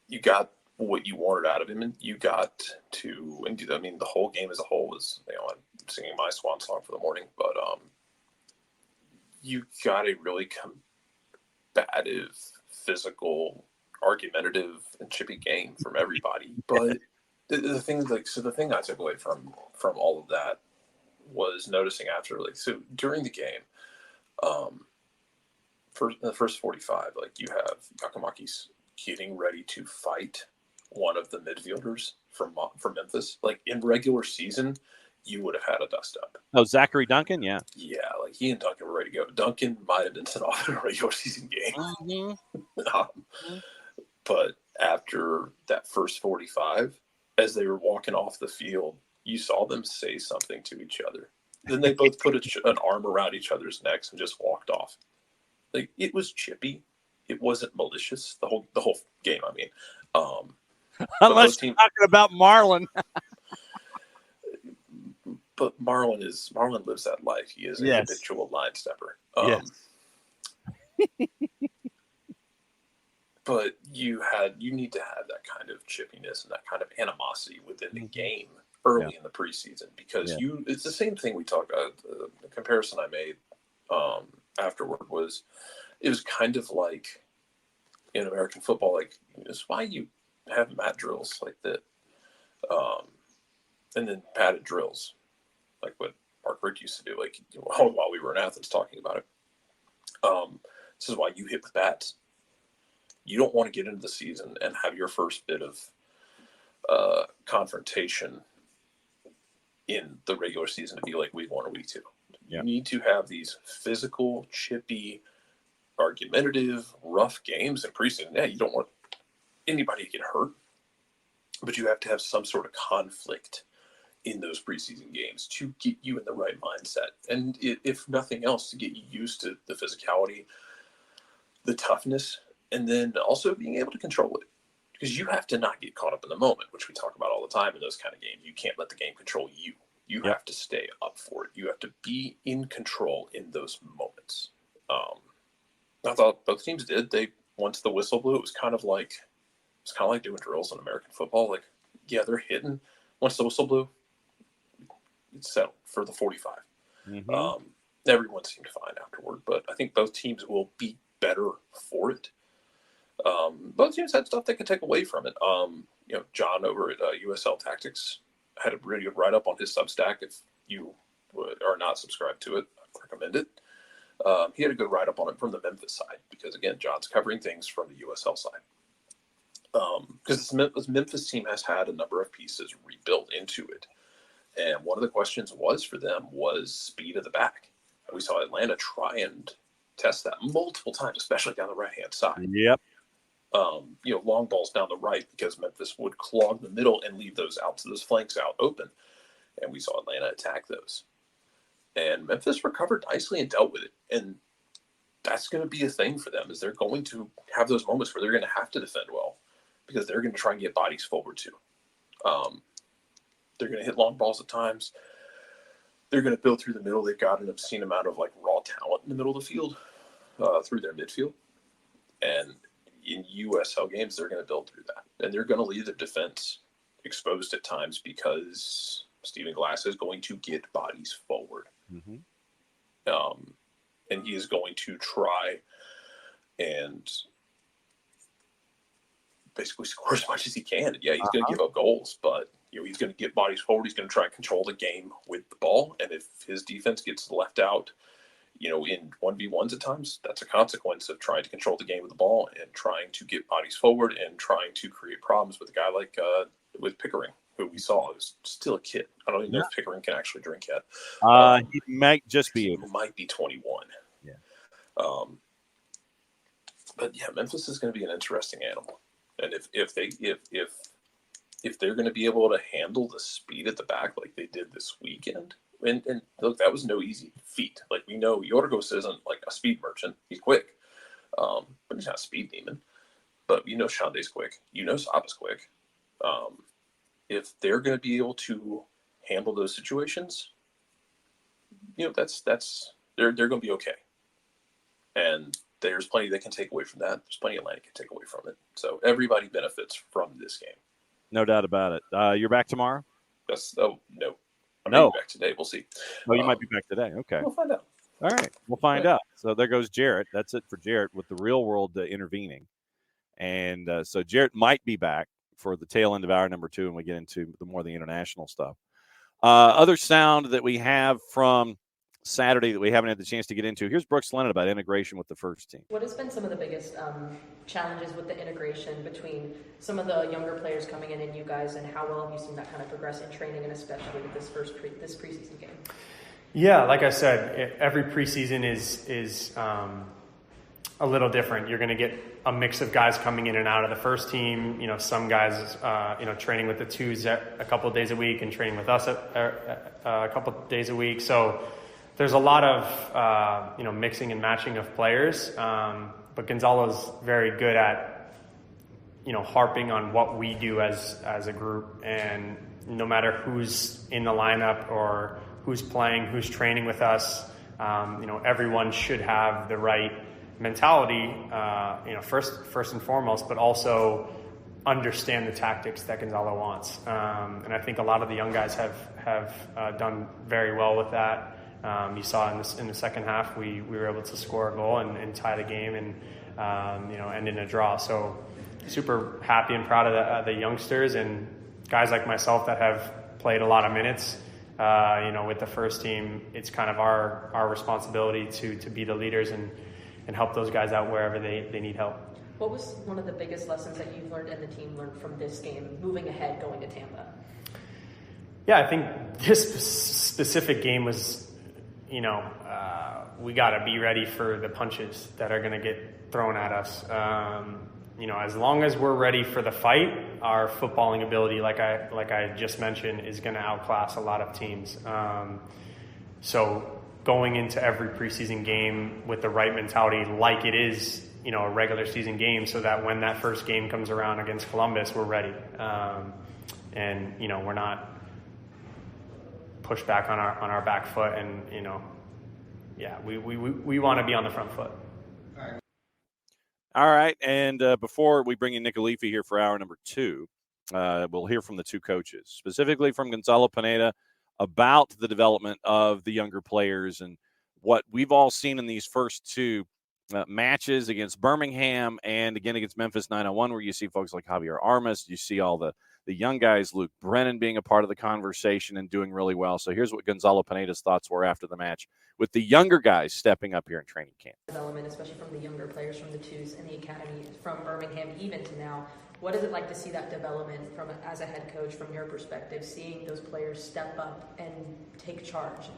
You got what you wanted out of him, and you got to, and I mean, the whole game as a whole was, I'm singing my swan song for the morning, but you got a really combative, physical, argumentative, and chippy game from everybody. But the thing I took away from all of that was noticing after, so during the game, for the first 45, you have Yakamaki's getting ready to fight one of the midfielders from Memphis. In regular season, you would have had a dust up. Oh, Zachary Duncan? Yeah. Yeah, he and Duncan were ready to go. Duncan might have been sent off in a regular season game. Mm-hmm. But after that first 45, as they were walking off the field, you saw them say something to each other. Then they both put an arm around each other's necks and just walked off. It was chippy. It wasn't malicious. The whole game, I mean. Unless you're talking about Marlon. But Marlon lives that life. He is a habitual line stepper. Yes. But you need to have that kind of chippiness and that kind of animosity within the game early in the preseason, because it's the same thing we talked about. The comparison I made afterward was, it was kind of like in American football, it's why you have mat drills like that, and then padded drills, like what Mark Rick used to do, while we were in Athens talking about it. This is why you hit with bats. You don't want to get into the season and have your first bit of confrontation in the regular season to be like week 1 or week 2. You need to have these physical, chippy, argumentative, rough games in preseason. Yeah, you don't want anybody to get hurt, but you have to have some sort of conflict in those preseason games to get you in the right mindset. And if nothing else, to get you used to the physicality, the toughness, and then also being able to control it. Because you have to not get caught up in the moment, which we talk about all the time in those kind of games. You can't let the game control you. You have to stay up for it. You have to be in control in those moments. I thought both teams did. Once the whistle blew, it was kind of like doing drills in American football. They're hitting. Once the whistle blew, it's settled for the 45. Mm-hmm. Everyone seemed fine afterward, but I think both teams will be better for it. Both teams had stuff they could take away from it. John over at USL Tactics had a really good write-up on his Substack. If you are not subscribed to it, I recommend it. He had a good write-up on it from the Memphis side, because, again, John's covering things from the USL side. Because this Memphis team has had a number of pieces rebuilt into it. And one of the questions for them was speed of the back. And we saw Atlanta try and test that multiple times, especially down the right-hand side. Yep. Long balls down the right, because Memphis would clog the middle and leave those flanks out open. And we saw Atlanta attack those. And Memphis recovered nicely and dealt with it. And that's going to be a thing for them, is they're going to have those moments where they're going to have to defend well, because they're going to try and get bodies forward too. They're going to hit long balls at times. they're going to build through the middle. They've got an obscene amount of like raw talent in the middle of the field through their midfield. And in USL games, they're going to build through that. And they're going to leave the defense exposed at times because Stephen Glass is going to get bodies forward. Mm-hmm. And he is going to try and basically score as much as he can. And yeah, he's going to give up goals, but he's going to get bodies forward. He's going to try and control the game with the ball. And if his defense gets left out, in 1v1s at times, that's a consequence of trying to control the game with the ball and trying to get bodies forward and trying to create problems with a guy like with Pickering, who we saw is still a kid. I don't even know if Pickering can actually drink yet. He might just be able. He might be 21. Yeah. But yeah, Memphis is going to be an interesting animal, and if they're going to be able to handle the speed at the back like they did this weekend, and look, that was no easy feat. Like, we know Yorgos isn't like a speed merchant; he's quick, but he's not a speed demon. But Shande's quick. Saba's quick. If they're going to be able to handle those situations, that's they're going to be okay. And there's plenty they can take away from that. There's plenty Atlanta can take away from it. So everybody benefits from this game. No doubt about it. You're back tomorrow? No. I'm back today. We'll see. Oh, you might be back today. Okay. We'll find out. All right. We'll find out. So there goes Jarrett. That's it for Jarrett with the real world intervening. And so Jarrett might be back for the tail end of hour number 2, and we get into the international stuff. Other sound that we have from Saturday that we haven't had the chance to get into. Here's Brooks Lennon about integration with the first team. What has been some of the biggest challenges with the integration between some of the younger players coming in and you guys, and how well have you seen that kind of progress in training, and especially with this this preseason game? Yeah, like I said, every preseason is a little different. You're going to get a mix of guys coming in and out of the first team. Some guys, training with the twos a couple of days a week and training with us a couple of days a week. So there's a lot of, mixing and matching of players. But Gonzalo's very good at, harping on what we do as a group. And no matter who's in the lineup or who's playing, who's training with us, everyone should have the right mentality, first and foremost, but also understand the tactics that Gonzalo wants. And I think a lot of the young guys have done very well with that. You saw in the second half, we were able to score a goal and tie the game and end in a draw. So super happy and proud of the youngsters and guys like myself that have played a lot of minutes. With the first team, it's kind of our responsibility to be the leaders and help those guys out wherever they need help. What was one of the biggest lessons that you've learned and the team learned from this game, moving ahead, going to Tampa? Yeah, I think this specific game was, we got to be ready for the punches that are going to get thrown at us. As long as we're ready for the fight, our footballing ability, like I just mentioned, is going to outclass a lot of teams. So going into every preseason game with the right mentality, like it is, a regular season game, so that when that first game comes around against Columbus, we're ready. We're not pushed back on our back foot, and we want to be on the front foot. All right, and before we bring in Nick Alifi here for hour number 2, we'll hear from the two coaches, specifically from Gonzalo Pineda, about the development of the younger players and what we've all seen in these first 2 matches against Birmingham and again against Memphis 901, where you see folks like Javier Armas, you see all the young guys, Luke Brennan being a part of the conversation and doing really well. So here's what Gonzalo Pineda's thoughts were after the match with the younger guys stepping up here in training camp. Development, especially from the younger players from the twos and the academy, from Birmingham even to now. What is it like to see that development from as a head coach, from your perspective, seeing those players step up and take charge?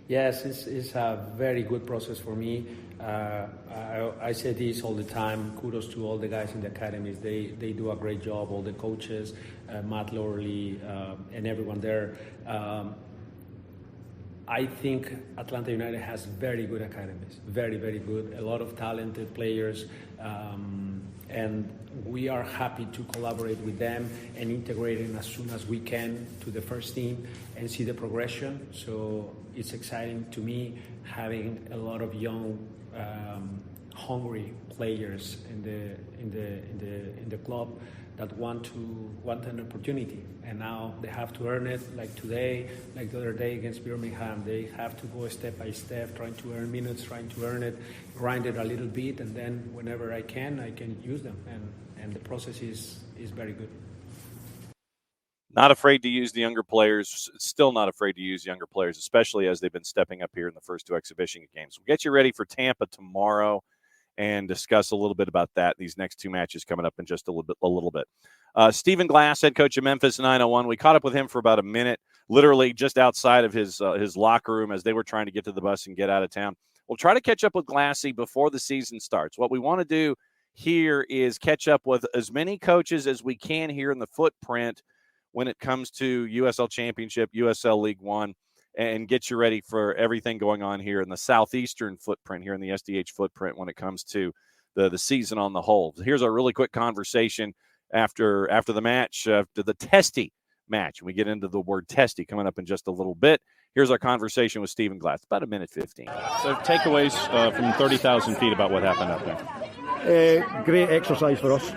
Yes, it's a very good process for me. I say this all the time. Kudos to all the guys in the academies. They do a great job, all the coaches, Matt Lorley, and everyone there. I think Atlanta United has very good academies, very, very good, a lot of talented players, and we are happy to collaborate with them and integrate them as soon as we can to the first team and see the progression. So it's exciting to me having a lot of young, hungry players in the club that want an opportunity, and now they have to earn it. Like today, like the other day against Birmingham, they have to go step by step, trying to earn minutes, trying to earn it, grind it a little bit, and then whenever I can use them, and the process is very good. Not afraid to use the younger players, still not afraid to use younger players, especially as they've been stepping up here in the first two exhibition games. We'll get you ready for Tampa tomorrow and discuss a little bit about that. These next two matches coming up in just a little bit. Stephen Glass, head coach of Memphis 901. We caught up with him for about a minute, literally just outside of his locker room as they were trying to get to the bus and get out of town. We'll try to catch up with Glassy before the season starts. What we want to do here is catch up with as many coaches as we can here in the footprint when it comes to USL Championship, USL League One, and get you ready for everything going on here in the southeastern footprint, here in the SDH footprint when it comes to the season on the whole. Here's a really quick conversation after the match, after the Testy match. We get into the word Testy coming up in just a little bit. Here's our conversation with Stephen Glass, about a minute 15. So takeaways from 30,000 feet about what happened up there. Great exercise for us,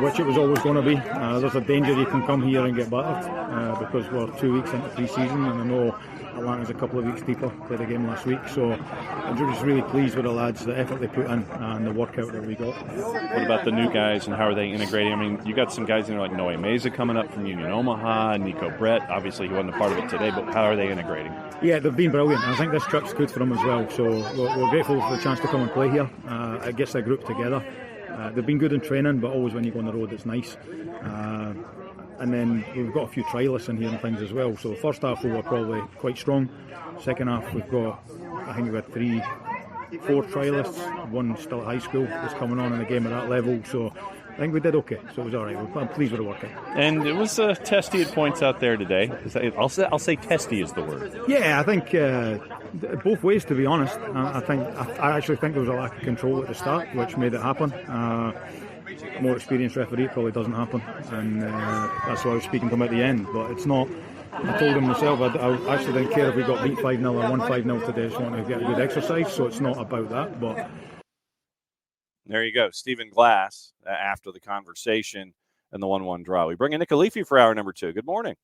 which it was always going to be. There's a danger you can come here and get battered because we're 2 weeks into pre-season, and I know Atlanta's a couple of weeks deeper, played a game last week, so I'm just really pleased with the lads, the effort they put in and the workout that we got. What about the new guys and how are they integrating? I mean, you got some guys in there like Noe Meza coming up from Union Omaha, Nico Brett, obviously he wasn't a part of it today, but how are they integrating? Yeah, they've been brilliant. I think this trip's good for them as well, so we're grateful for the chance to come and play here. It gets the group together. They've been good in training, but always when you go on the road it's nice. And then we've got a few trialists in here and things as well. So first half we were probably quite strong. Second half we've got, I think we've got 4 trialists. One still at high school that's coming on in a game at that level. So I think we did okay. So it was all right. I'm pleased with the workout. And it was testy at points out there today. I'll say testy is the word. Yeah, I think both ways, to be honest. I actually think there was a lack of control at the start, which made it happen. A more experienced referee, it probably doesn't happen, and that's why I was speaking to him at the end. But it's not. I told him myself I actually didn't care if we got beat 5-0 or won 5-0 today. I just wanted to get a good exercise, so it's not about that. But there you go, Stephen Glass after the conversation and the 1-1 draw. We bring in Nick Alifi for hour number 2. Good morning.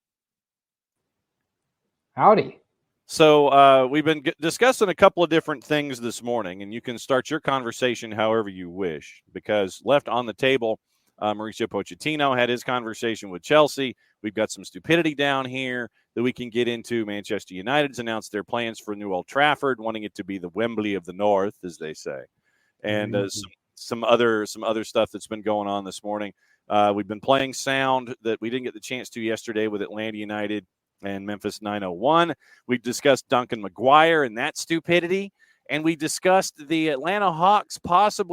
Howdy. So we've been discussing a couple of different things this morning, and you can start your conversation however you wish, because left on the table, Mauricio Pochettino had his conversation with Chelsea. We've got some stupidity down here that we can get into. Manchester United's announced their plans for New Old Trafford, wanting it to be the Wembley of the North, as they say, and some other stuff that's been going on this morning. We've been playing sound that we didn't get the chance to yesterday with Atlanta United and Memphis 901. We discussed Duncan McGuire and that stupidity. And we discussed the Atlanta Hawks perhaps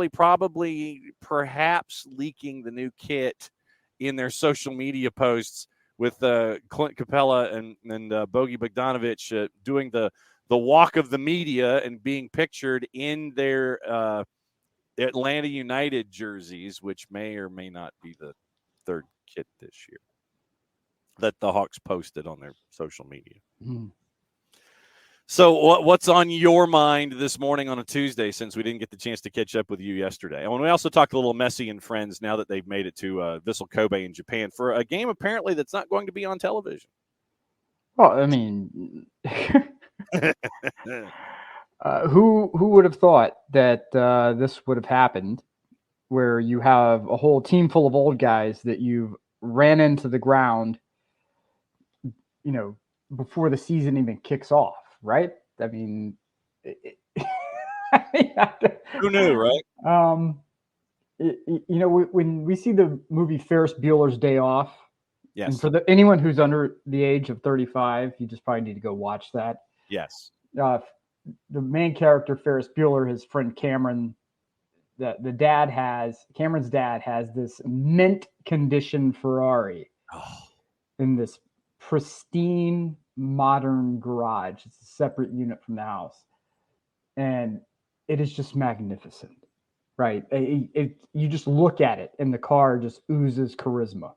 leaking the new kit in their social media posts with Clint Capella and Bogi Bogdanovic doing the walk of the media and being pictured in their Atlanta United jerseys, which may or may not be the third kit this year that the Hawks posted on their social media. So what's on your mind this morning on a Tuesday, since we didn't get the chance to catch up with you yesterday? And we also talked a little Messi and Friends now that they've made it to Vissel Kobe in Japan for a game apparently that's not going to be on television. Well, I mean, who would have thought that this would have happened, where you have a whole team full of old guys that you've ran into the ground, before the season even kicks off, right? I mean, who knew, right? When we see the movie Ferris Bueller's Day Off, yes. And for anyone who's under the age of 35, you just probably need to go watch that. Yes. The main character, Ferris Bueller, his friend Cameron, Cameron's dad has this mint condition Ferrari in this pristine modern garage. It's a separate unit from the house. And it is just magnificent, right? You just look at it and the car just oozes charisma.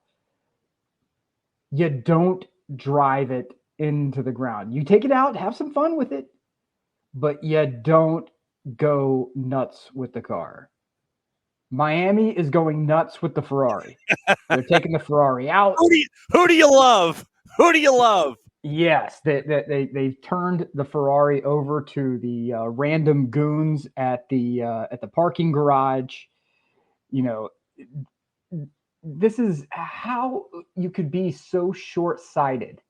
You don't drive it into the ground. You take it out, have some fun with it, but you don't go nuts with the car. Miami is going nuts with the Ferrari. They're taking the Ferrari out. Who do you love? Who do you love? Yes, they've turned the Ferrari over to the random goons at the parking garage. You know, this is how you could be so short-sighted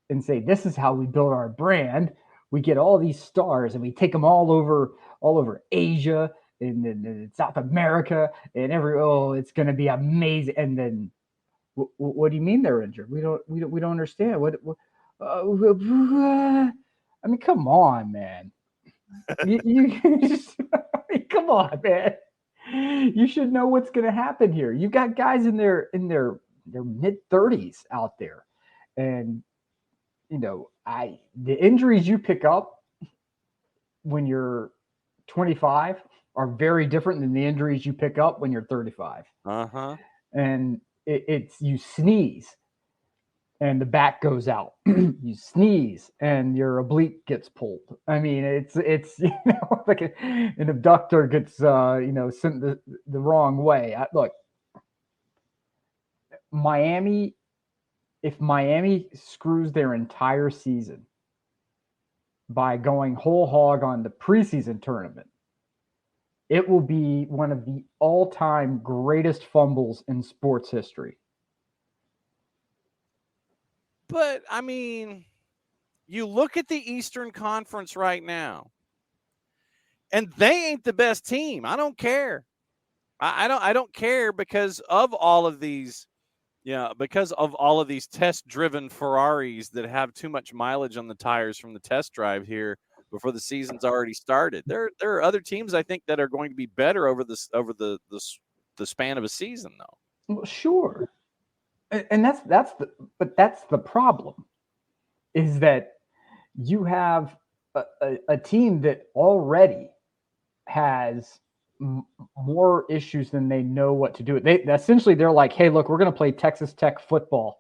and say, this is how we build our brand. We get all these stars and we take them all over Asia and South America and it's going to be amazing. And then what do you mean they're injured? We don't understand. What I mean, come on, man. You just, come on, man. You should know what's going to happen here. You got guys in their mid-30s out there, and the injuries you pick up when you're 25 are very different than the injuries you pick up when you're 35. And it's you sneeze and the back goes out. You sneeze and your oblique gets pulled. I mean, it's like an abductor gets sent the wrong way. Look, Miami, if Miami screws their entire season by going whole hog on the preseason tournament, it will be one of the all-time greatest fumbles in sports history. But, I mean, you look at the Eastern Conference right now, and they ain't the best team. I don't care. I don't care because of all of these, because of all of these test-driven Ferraris that have too much mileage on the tires from the test drive here before the season's already started. There are other teams I think that are going to be better over the span of a season, though. Well, sure. And that's the problem, is that you have a team that already has more issues than they know what to do. They're like, hey, look, we're going to play Texas Tech football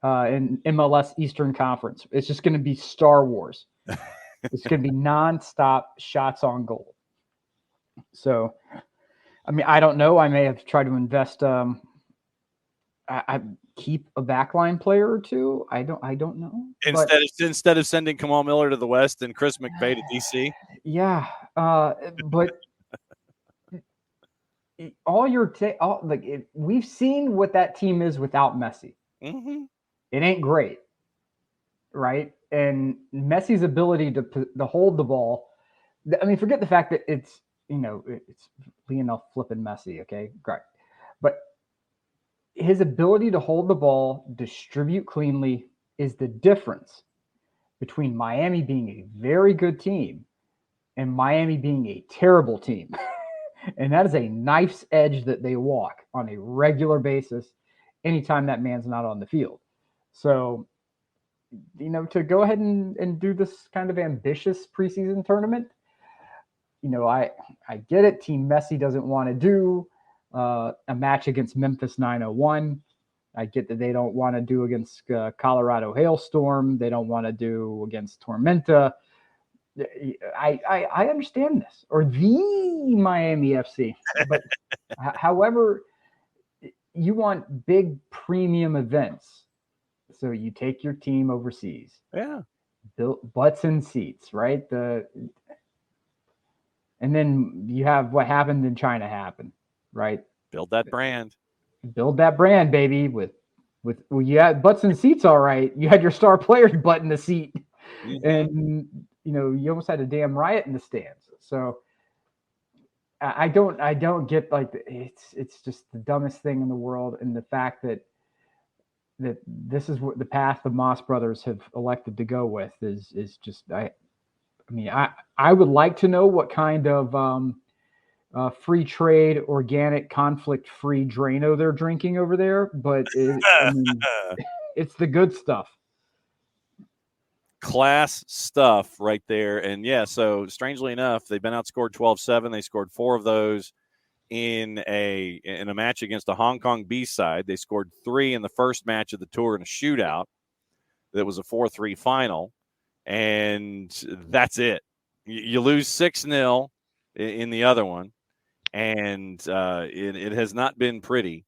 in MLS Eastern Conference. It's just going to be Star Wars. It's going to be nonstop shots on goal. So, I mean, I don't know. I may have tried to invest. I keep a backline player or two. I don't know. Instead of sending Kamal Miller to the West and Chris McVay to DC. Yeah, but we've seen what that team is without Messi. Mm-hmm. It ain't great, right? And Messi's ability to hold the ball. I mean, forget the fact that it's Lionel flipping Messi. Okay, great, but his ability to hold the ball, distribute cleanly, is the difference between Miami being a very good team and Miami being a terrible team. And that is a knife's edge that they walk on a regular basis anytime that man's not on the field. So, to go ahead and do this kind of ambitious preseason tournament, I get it. Team Messi doesn't want to do a match against Memphis 901. I get that they don't want to do against Colorado Hailstorm. They don't want to do against Tormenta. I understand this, or the Miami FC. But however, you want big premium events. So you take your team overseas. Yeah. Build butts and seats, right? And then you have what happened in China happen, right? Build that brand. Build that brand, baby. You had butts and seats, all right. You had your star players butt in the seat. Mm-hmm. And you almost had a damn riot in the stands. So I don't get, like, it's just the dumbest thing in the world. And the fact that this is what the path the Moss brothers have elected to go with is just, I would like to know what kind of free trade, organic, conflict-free Drano they're drinking over there, but it's the good stuff. class stuff right there. And yeah, so strangely enough, they've been outscored 12-7. They scored 4 of those in a match against the Hong Kong B side. They scored 3 in the first match of the tour in a shootout that was a 4-3 final. And that's it. You lose 6-0 in the other one. And it has not been pretty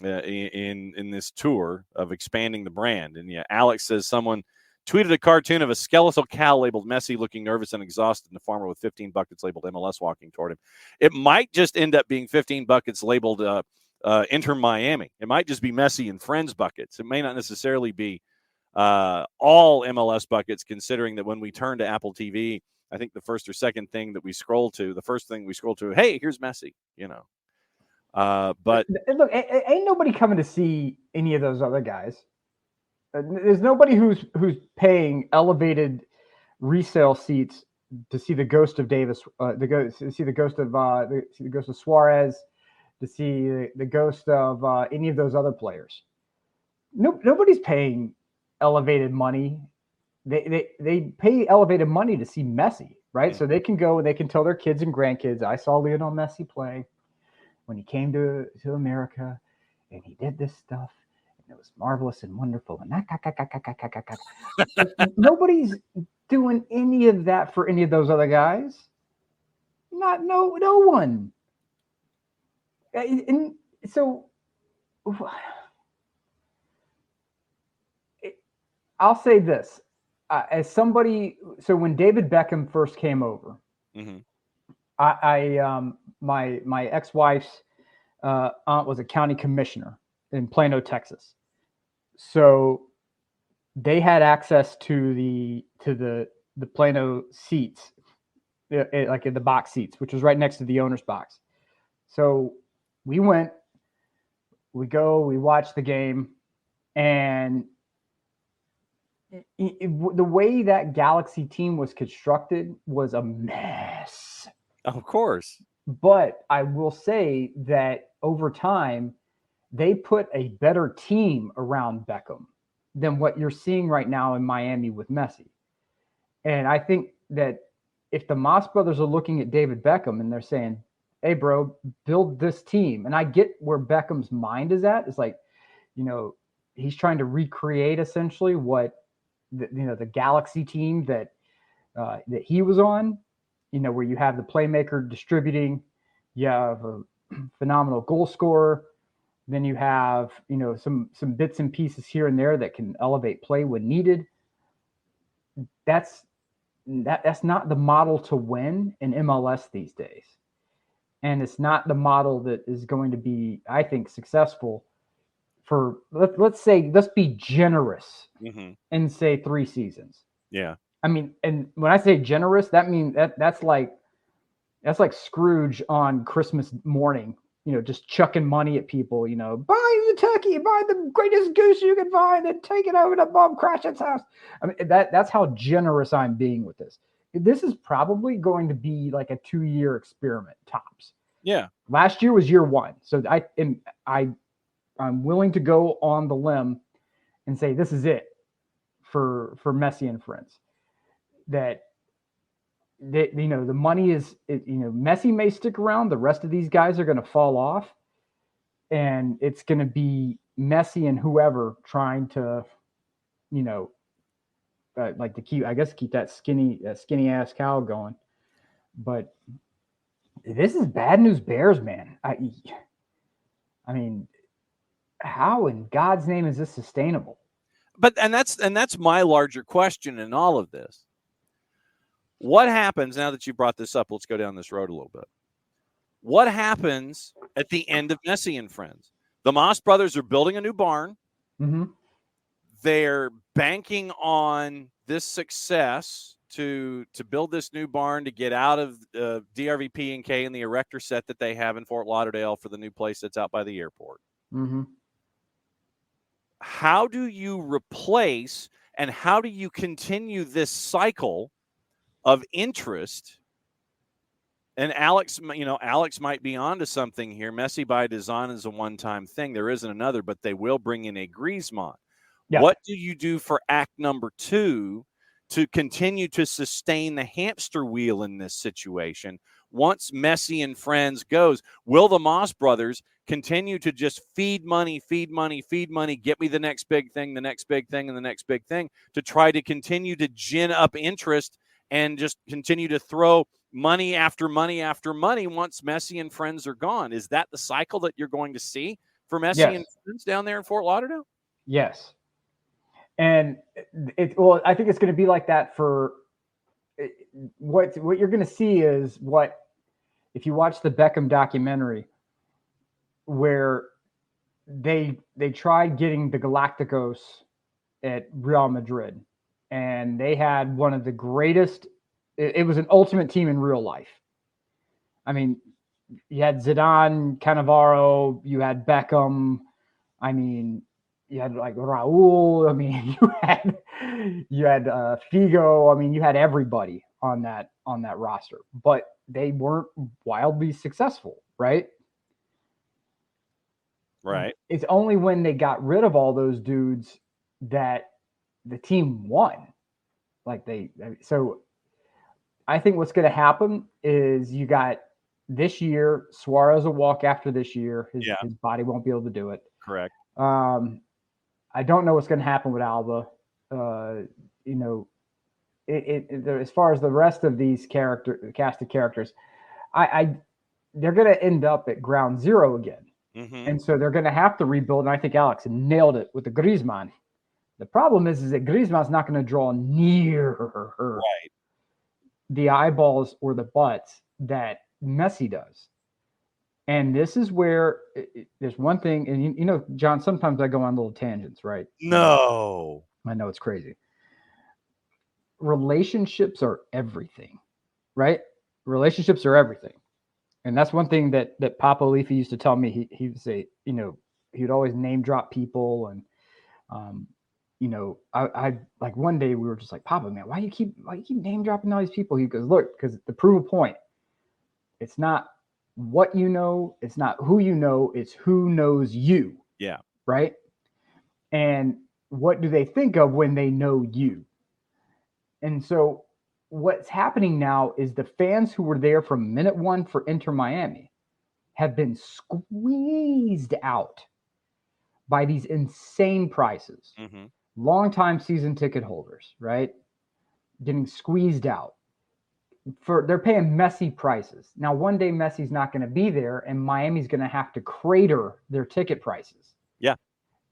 in this tour of expanding the brand. And yeah, Alex says someone tweeted a cartoon of a skeletal cow labeled Messi looking nervous and exhausted, and the farmer with 15 buckets labeled MLS walking toward him. It might just end up being 15 buckets labeled Inter Miami. It might just be Messi and Friends buckets. It may not necessarily be all MLS buckets, considering that when we turn to Apple TV, I think the first or second thing that we scroll to, hey, here's Messi, but look, ain't nobody coming to see any of those other guys. There's nobody who's paying elevated resale seats to see the ghost of Davis, to see the ghost of Suarez, to see the ghost of any of those other players. Nobody's paying elevated money. They pay elevated money to see Messi, right? Mm-hmm. So they can go and they can tell their kids and grandkids, I saw Lionel Messi play when he came to America, and he did this stuff, and it was marvelous and wonderful. And nobody's doing any of that for any of those other guys. No one. And so I'll say this. As somebody, so when David Beckham first came over, mm-hmm. My ex-wife's aunt was a county commissioner in Plano, Texas. So they had access to the Plano seats, like in the box seats, which was right next to the owner's box. So we went, we watched the game, and the way that Galaxy team was constructed was a mess. Of course. But I will say that over time, they put a better team around Beckham than what you're seeing right now in Miami with Messi. And I think that if the Moss brothers are looking at David Beckham and they're saying, hey, bro, build this team. And I get where Beckham's mind is at. It's like, he's trying to recreate essentially what the Galaxy team that he was on, where you have the playmaker distributing, you have a phenomenal goal scorer, then you have, some bits and pieces here and there that can elevate play when needed. That's not the model to win in MLS these days. And it's not the model that is going to be, I think, successful for, let's be generous mm-hmm. and say 3 seasons. Yeah. I mean, and when I say generous, that means that's like Scrooge on Christmas morning, just chucking money at people, buy the turkey, buy the greatest goose you can find and take it over to Bob Cratchit's house. I mean, that's how generous I'm being with this. This is probably going to be like a 2-year experiment tops. Yeah. Last year was year 1. So I'm willing to go on the limb and say this is it for Messi and Friends. That the money is, Messi may stick around. The rest of these guys are going to fall off, and it's going to be Messi and whoever trying to, like to keep that skinny ass cow going. But this is bad news bears, man. I mean, how in God's name is this sustainable? But that's my larger question in all of this. What happens now that you brought this up? Let's go down this road a little bit. What happens at the end of Messi and Friends? The Moss brothers are building a new barn. Mm-hmm. They're banking on this success to build this new barn to get out of DRV P&K and the erector set that they have in Fort Lauderdale for the new place that's out by the airport. Mm-hmm. How do you replace and how do you continue this cycle of interest? And Alex might be onto something here. Messi by design is a one-time thing. There isn't another, but they will bring in a Griezmann. Yeah. What do you do for act number 2 to continue to sustain the hamster wheel in this situation. Once Messi and Friends goes, will the Moss brothers continue to just feed money, get me the next big thing, and the next big thing, to try to continue to gin up interest and just continue to throw money after money after money once Messi and Friends are gone? Is that the cycle that you're going to see for Messi and Friends down there in Fort Lauderdale? Yes. And well, I think it's going to be like that for what you're going to see is what, if you watch the Beckham documentary, where they tried getting the Galacticos at Real Madrid, and they had one of the greatest. It was an ultimate team in real life. I mean, you had Zidane, Cannavaro, you had Beckham. I mean, you had like Raul. I mean, you had Figo. I mean, you had everybody on that roster, but they weren't wildly successful, right? Right. It's only when they got rid of all those dudes that the team won. So I think what's going to happen is you got this year, Suarez will walk after this year. His body won't be able to do it. Correct. I don't know what's going to happen with Alba. As far as the rest of these cast of characters, they're going to end up at ground zero again. Mm-hmm. And so they're going to have to rebuild. And I think Alex nailed it with the Griezmann. The problem is that Griezmann's not going to draw near the eyeballs or the butts that Messi does. And this is where there's one thing, and John, sometimes I go on little tangents, right? No. I know it's crazy. Relationships are everything, right? Relationships are everything. And that's one thing that Papa Leafy used to tell me. He would say, he'd always name drop people. And, I like one day we were just like, Papa, man, why you keep name dropping all these people? He goes, look, because to prove a point, it's not what you know, it's not who you know, it's who knows you. Yeah. Right. And what do they think of when they know you? And so what's happening now is the fans who were there from minute one for Inter Miami have been squeezed out by these insane prices. Mm-hmm. Longtime season ticket holders, right? Getting squeezed out. They're paying Messi prices. Now, one day Messi's not going to be there, and Miami's going to have to crater their ticket prices. Yeah.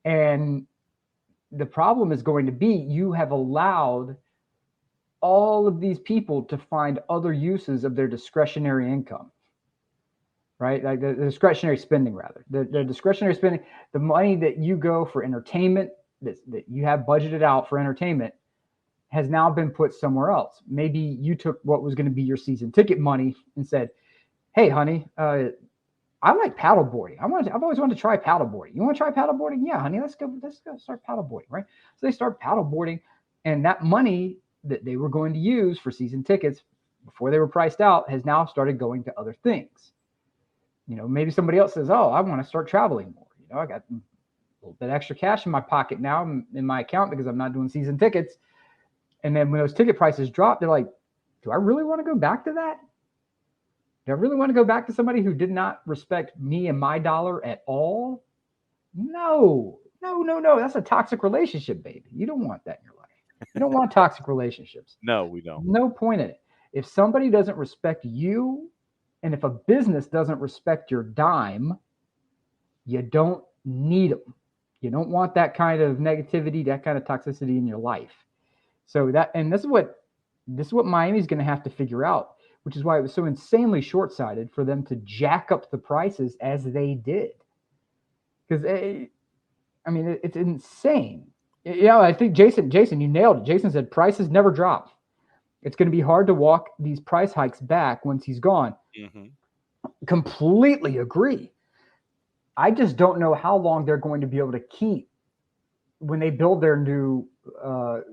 And the problem is going to be you have allowed all of these people to find other uses of their discretionary income, right? Like the discretionary spending, rather. The discretionary spending, the money that you go for entertainment, that you have budgeted out for entertainment, has now been put somewhere else. Maybe you took what was going to be your season ticket money and said, hey, honey, I like paddleboarding. I've always wanted to try paddleboarding. You want to try paddleboarding? Yeah, honey, let's go start paddleboarding, right? So they start paddleboarding, and that money that they were going to use for season tickets before they were priced out has now started going to other things. Maybe somebody else says, oh, I want to start traveling more. I got a little bit extra cash in my pocket now in my account because I'm not doing season tickets. And then when those ticket prices drop, they're like, do I really want to go back to that? Do I really want to go back to somebody who did not respect me and my dollar at all? No. That's a toxic relationship, baby. You don't want that in your life. You don't want toxic relationships. No, we don't. No point in it. If somebody doesn't respect you, and if a business doesn't respect your dime, you don't need them. You don't want that kind of negativity, that kind of toxicity in your life. So this is what Miami's going to have to figure out, which is why it was so insanely short-sighted for them to jack up the prices as they did. Because it's insane. I think Jason, you nailed it. Jason said prices never drop. It's going to be hard to walk these price hikes back once he's gone. Mm-hmm. Completely agree. I just don't know how long they're going to be able to keep when they build their new, the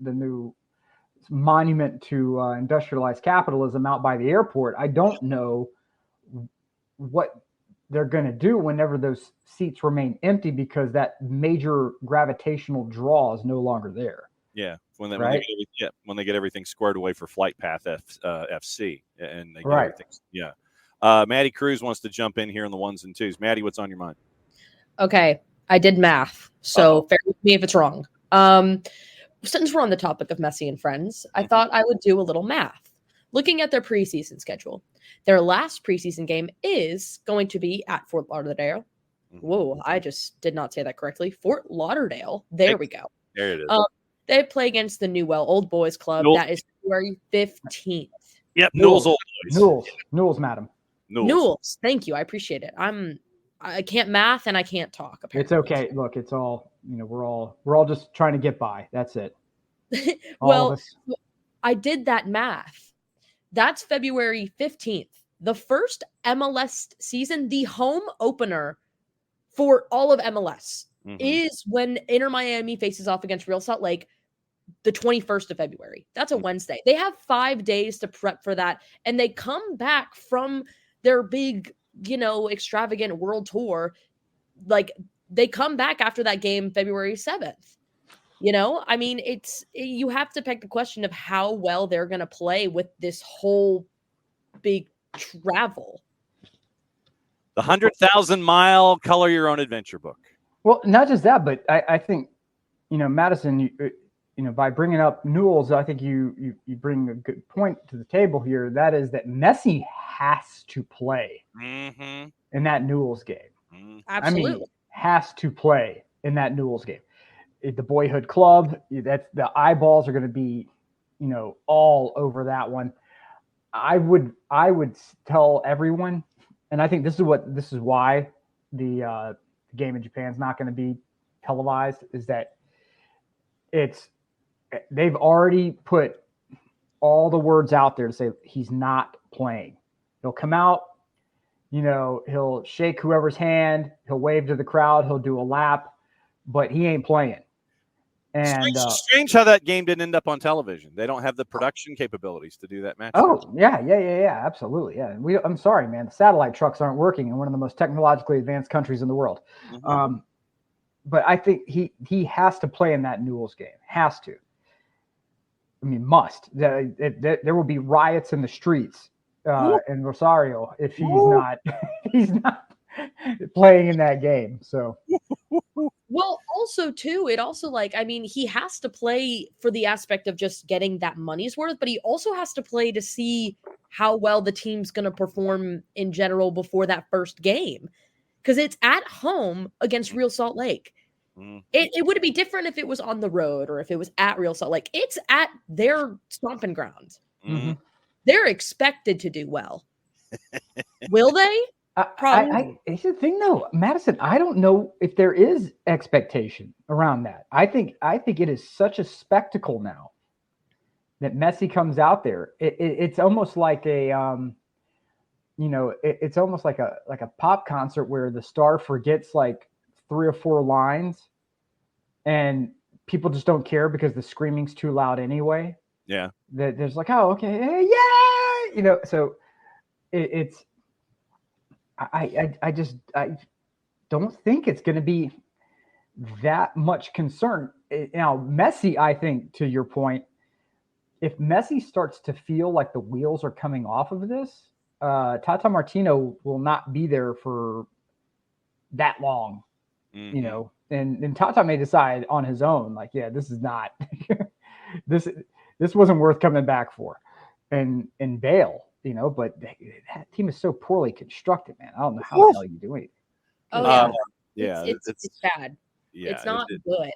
new monument to industrialized capitalism out by the airport. I don't know what they're going to do whenever those seats remain empty because that major gravitational draw is no longer there. Yeah. when they Right. when they get everything squared away for Flight Path FC and they get Right. everything. Yeah. Maddie Cruz wants to jump in here on the ones and twos. Maddie, what's on your mind? Okay, I did math, so bear with me if it's wrong. Since we're on the topic of Messi and Friends, I thought I would do a little math. Looking at their preseason schedule, their last preseason game is going to be at Fort Lauderdale. Whoa, I just did not say that correctly. Fort Lauderdale. There we go. There it is. They play against the Newell Old Boys Club. Nope. That is February 15th. Yep, Newell's Old Boys. Newell's, madam. Newell's. Thank you. I appreciate it. I can't math and I can't talk. Apparently. It's okay. Look, it's all, we're all just trying to get by. That's it. Well, I did that math. That's February 15th. The first MLS season, the home opener for all of MLS is when Inter Miami faces off against Real Salt Lake the 21st of February. That's a Wednesday. They have 5 days to prep for that. And they come back from their big, extravagant world tour. Like they come back after that game, February 7th. You have to pick the question of how well they're going to play with this whole big travel. The 100,000-mile color your own adventure book. Well, not just that, but I think, Madison, by bringing up Newell's, I think you bring a good point to the table here. That is that Messi has to play in that Newell's game. Absolutely. Has to play in that Newell's game. The boyhood club, that's the eyeballs are going to be, all over that one. I would tell everyone, and I think this is why the game in Japan is not going to be televised, is that they've already put all the words out there to say he's not playing. He'll come out, he'll shake whoever's hand, he'll wave to the crowd, he'll do a lap, but he ain't playing. And strange how that game didn't end up on television. They don't have the production capabilities to do that match. Oh, yeah, absolutely. Yeah. I'm sorry, man. The satellite trucks aren't working in one of the most technologically advanced countries in the world. But I think he has to play in that Newell's game. Has to. I mean, must. There will be riots in the streets in Rosario if he's not playing in that game. So. Well, also too, he has to play for the aspect of just getting that money's worth, but he also has to play to see how well the team's going to perform in general before that first game. Because it's at home against Real Salt Lake. It would be different if it was on the road or if it was at Real Salt Lake. It's at their stomping grounds. They're expected to do well. Will they? It's the thing though, Madison, I don't know if there is expectation around that. I think it is such a spectacle now that Messi comes out there. It's almost like it's almost like a pop concert where the star forgets like 3 or 4 lines and people just don't care because the screaming's too loud anyway. Yeah. That there's like, oh, okay, hey, yeah, so it's I don't think it's going to be that much concern. Now, Messi, I think, to your point, if Messi starts to feel like the wheels are coming off of this, Tata Martino will not be there for that long, and Tata may decide on his own, like, yeah, this is not, this wasn't worth coming back for, and bail. But that team is so poorly constructed, man. I don't know how the hell you do it. Oh yeah, it's bad. Yeah, it's not good.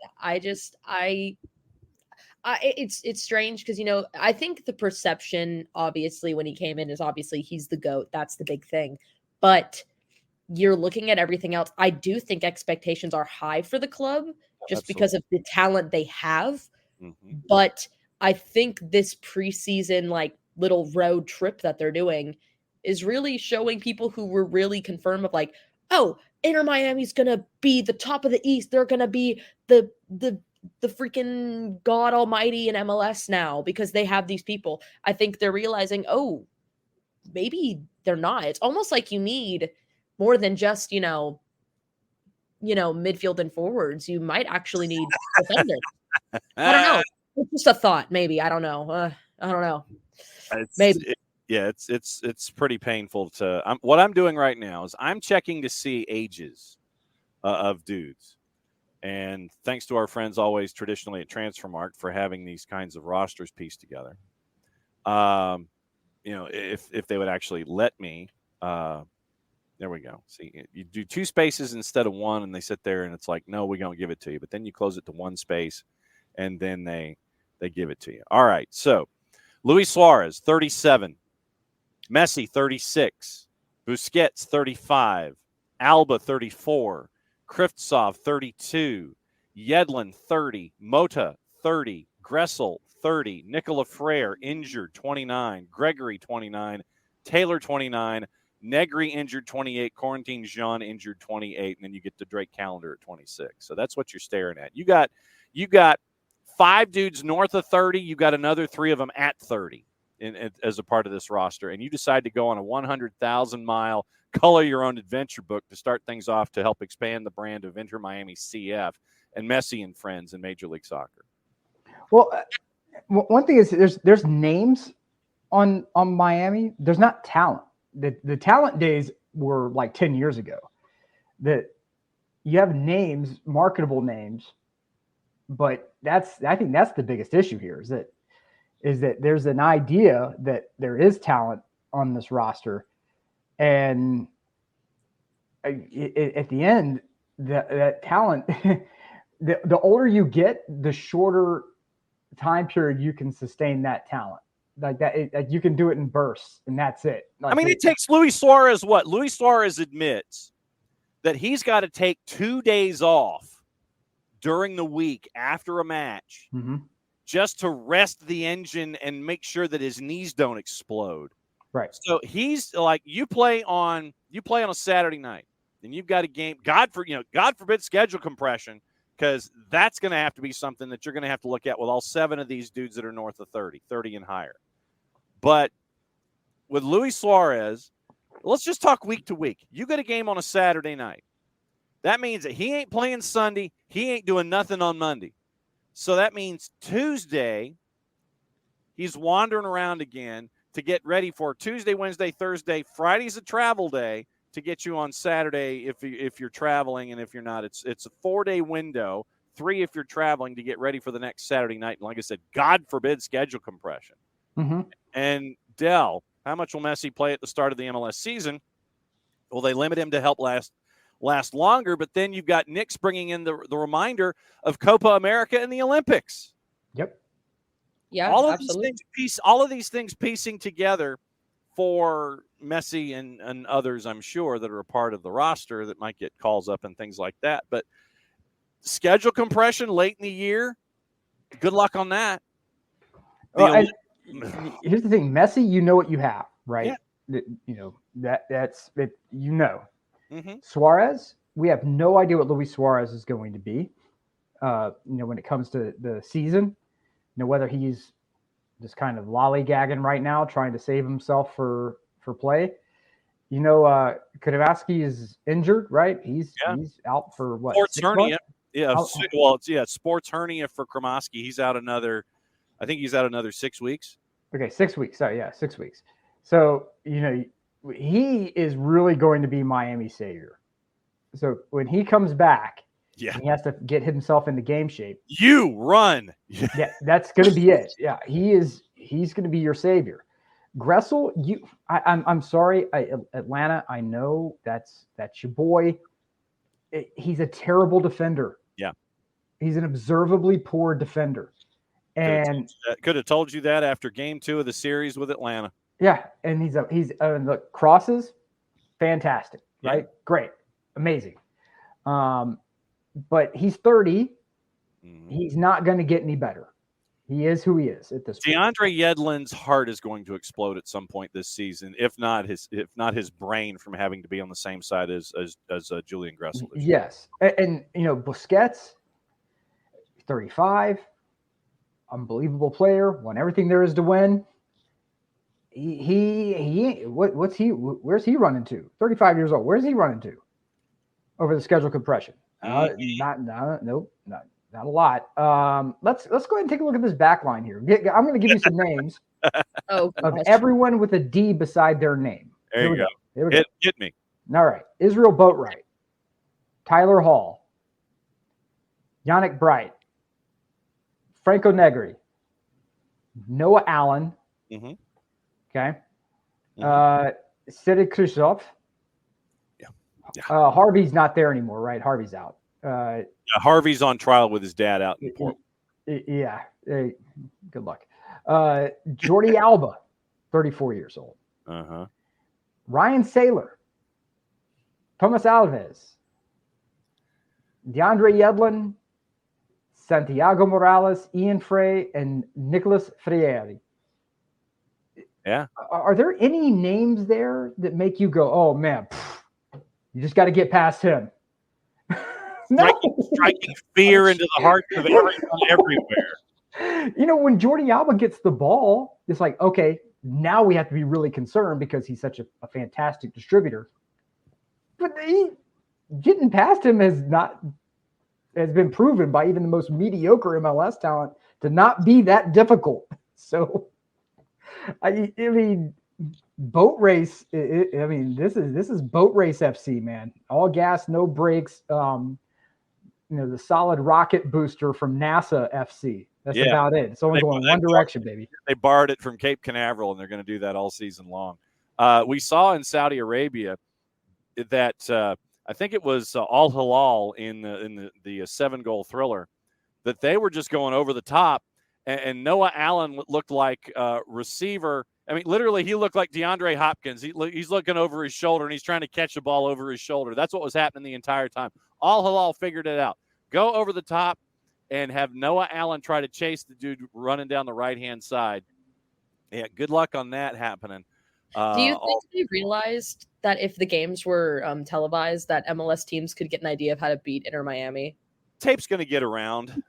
It's strange because I think the perception, obviously, when he came in, is obviously he's the GOAT. That's the big thing. But you're looking at everything else. I do think expectations are high for the club just because of the talent they have. But I think this preseason, little road trip that they're doing is really showing people who were really confirmed of Inter Miami's gonna be the top of the East. They're gonna be the freaking God Almighty in MLS now because they have these people. I think they're realizing, maybe they're not. It's almost like you need more than just midfield and forwards. You might actually need defenders. I don't know. It's just a thought, maybe. I don't know. I don't know. Maybe. It's pretty painful to. What I'm doing right now is I'm checking to see ages of dudes, and thanks to our friends always traditionally at Transfermarkt for having these kinds of rosters pieced together. If they would actually let me, there we go. See, you do 2 spaces instead of 1, and they sit there and it's like, no, we're going to give it to you. But then you close it to 1 space, and then they give it to you. All right. So Luis Suarez, 37. Messi, 36. Busquets, 35. Alba, 34. Krivtsov, 32. Yedlin, 30. Mota, 30. Gressel, 30. Nicola Frere, injured, 29. Gregory, 29. Taylor, 29. Negri, injured, 28. Quarantine Jean, injured, 28. And then you get to Drake Calendar at 26. So that's what you're staring at. You got 5 dudes north of 30. You got another 3 of them at 30 as a part of this roster. And you decide to go on a 100,000-mile color your own adventure book to start things off to help expand the brand of Inter Miami CF and Messi and Friends in Major League Soccer. Well, one thing is there's names on Miami. There's not talent. The talent days were like 10 years ago. That you have names, marketable names, but I think that's the biggest issue here is that there's an idea that there is talent on this roster, and at the end, that talent, the older you get, the shorter time period you can sustain that talent. Like that, you can do it in bursts, and that's it. Like it takes Luis Suarez what? Luis Suarez admits that he's got to take 2 days off during the week after a match just to rest the engine and make sure that his knees don't explode. Right. So he's like, you play on a Saturday night, and you've got a game. God forbid schedule compression, because that's going to have to be something that you're going to have to look at with all 7 of these dudes that are north of 30 and higher. But with Luis Suarez, let's just talk week to week. You got a game on a Saturday night. That means that he ain't playing Sunday. He ain't doing nothing on Monday. So that means Tuesday, he's wandering around again to get ready for Tuesday, Wednesday, Thursday. Friday's a travel day to get you on Saturday if you're traveling, and if you're not, it's a 4-day window, 3 if you're traveling, to get ready for the next Saturday night. And like I said, God forbid schedule compression. And Dell, how much will Messi play at the start of the MLS season? Will they limit him to help last longer? But then you've got Knicks bringing in the reminder of Copa America and the Olympics. Yep. Yeah, all of absolutely. these things piecing together for Messi and others, I'm sure, that are a part of the roster that might get calls up and things like that. But schedule compression late in the year, good luck on that. Here's the thing, Messi, you know what you have, right? Yeah. That's it. Suarez, we have no idea what Luis Suarez is going to be. When it comes to the season, whether he's just kind of lollygagging right now, trying to save himself for play. Krivtsov is injured, right? He's out for what? Sports hernia. Yeah, sports hernia for Krivtsov. He's out another 6 weeks. Okay, 6 weeks. Sorry, yeah, 6 weeks. So, he is really going to be Miami's savior. So when he comes back, he has to get himself into game shape. You run. Yeah, that's going to be it. Yeah, he's going to be your savior. Gressel, I'm sorry, Atlanta. I know that's your boy. He's a terrible defender. Yeah, he's an observably poor defender. And could have told you that after game 2 of the series with Atlanta. Yeah, and he's the crosses, fantastic, right? Great, amazing. But he's 30. He's not going to get any better. He is who he is at this point. DeAndre Yedlin's heart is going to explode at some point this season, if not his brain, from having to be on the same side as Julian Gressel. Yes, and Busquets, 35, unbelievable player, won everything there is to win. Where's he running to? 35 years old. Where's he running to? Over the schedule compression. Nope. Not Not a lot. Let's go ahead and take a look at this back line here. I'm going to give you some names Oh, of gosh. everyone with a D beside their name. There you go. Here we go. Hit me. All right. Israel Boatwright, Tyler Hall, Yannick Bright, Franco Negri, Noah Allen. Mm-hmm. Okay. Mhm. Sidney Khrushchev. Yeah. Harvey's not there anymore, right? Harvey's out. Harvey's on trial with his dad out in Portland. Yeah. Good luck. Jordi Alba, 34 years old. Uh-huh. Ryan Saylor, Thomas Alves, DeAndre Yedlin, Santiago Morales, Ian Frey, and Nicholas Frieri. Yeah. Are there any names there that make you go, oh, man, you just got to get past him? Striking fear into the hearts of everyone everywhere. You know, when Jordi Alba gets the ball, it's like, okay, now we have to be really concerned because he's such a fantastic distributor. But getting past him has been proven by even the most mediocre MLS talent to not be that difficult. So, I mean, boat race. This is boat race FC, man. All gas, no brakes. The solid rocket booster from NASA FC. That's about it. It's only going one direction, baby. They borrowed it from Cape Canaveral, and they're going to do that all season long. We saw in Saudi Arabia that I think it was Al Hilal in the 7-goal thriller that they were just going over the top, and Noah Allen looked like receiver. I mean, literally, he looked like DeAndre Hopkins. He's looking over his shoulder, and he's trying to catch the ball over his shoulder. That's what was happening the entire time. Al Hilal figured it out. Go over the top and have Noah Allen try to chase the dude running down the right-hand side. Yeah, good luck on that happening. Do you think they realized that if the games were televised, that MLS teams could get an idea of how to beat Inter Miami? Tape's going to get around.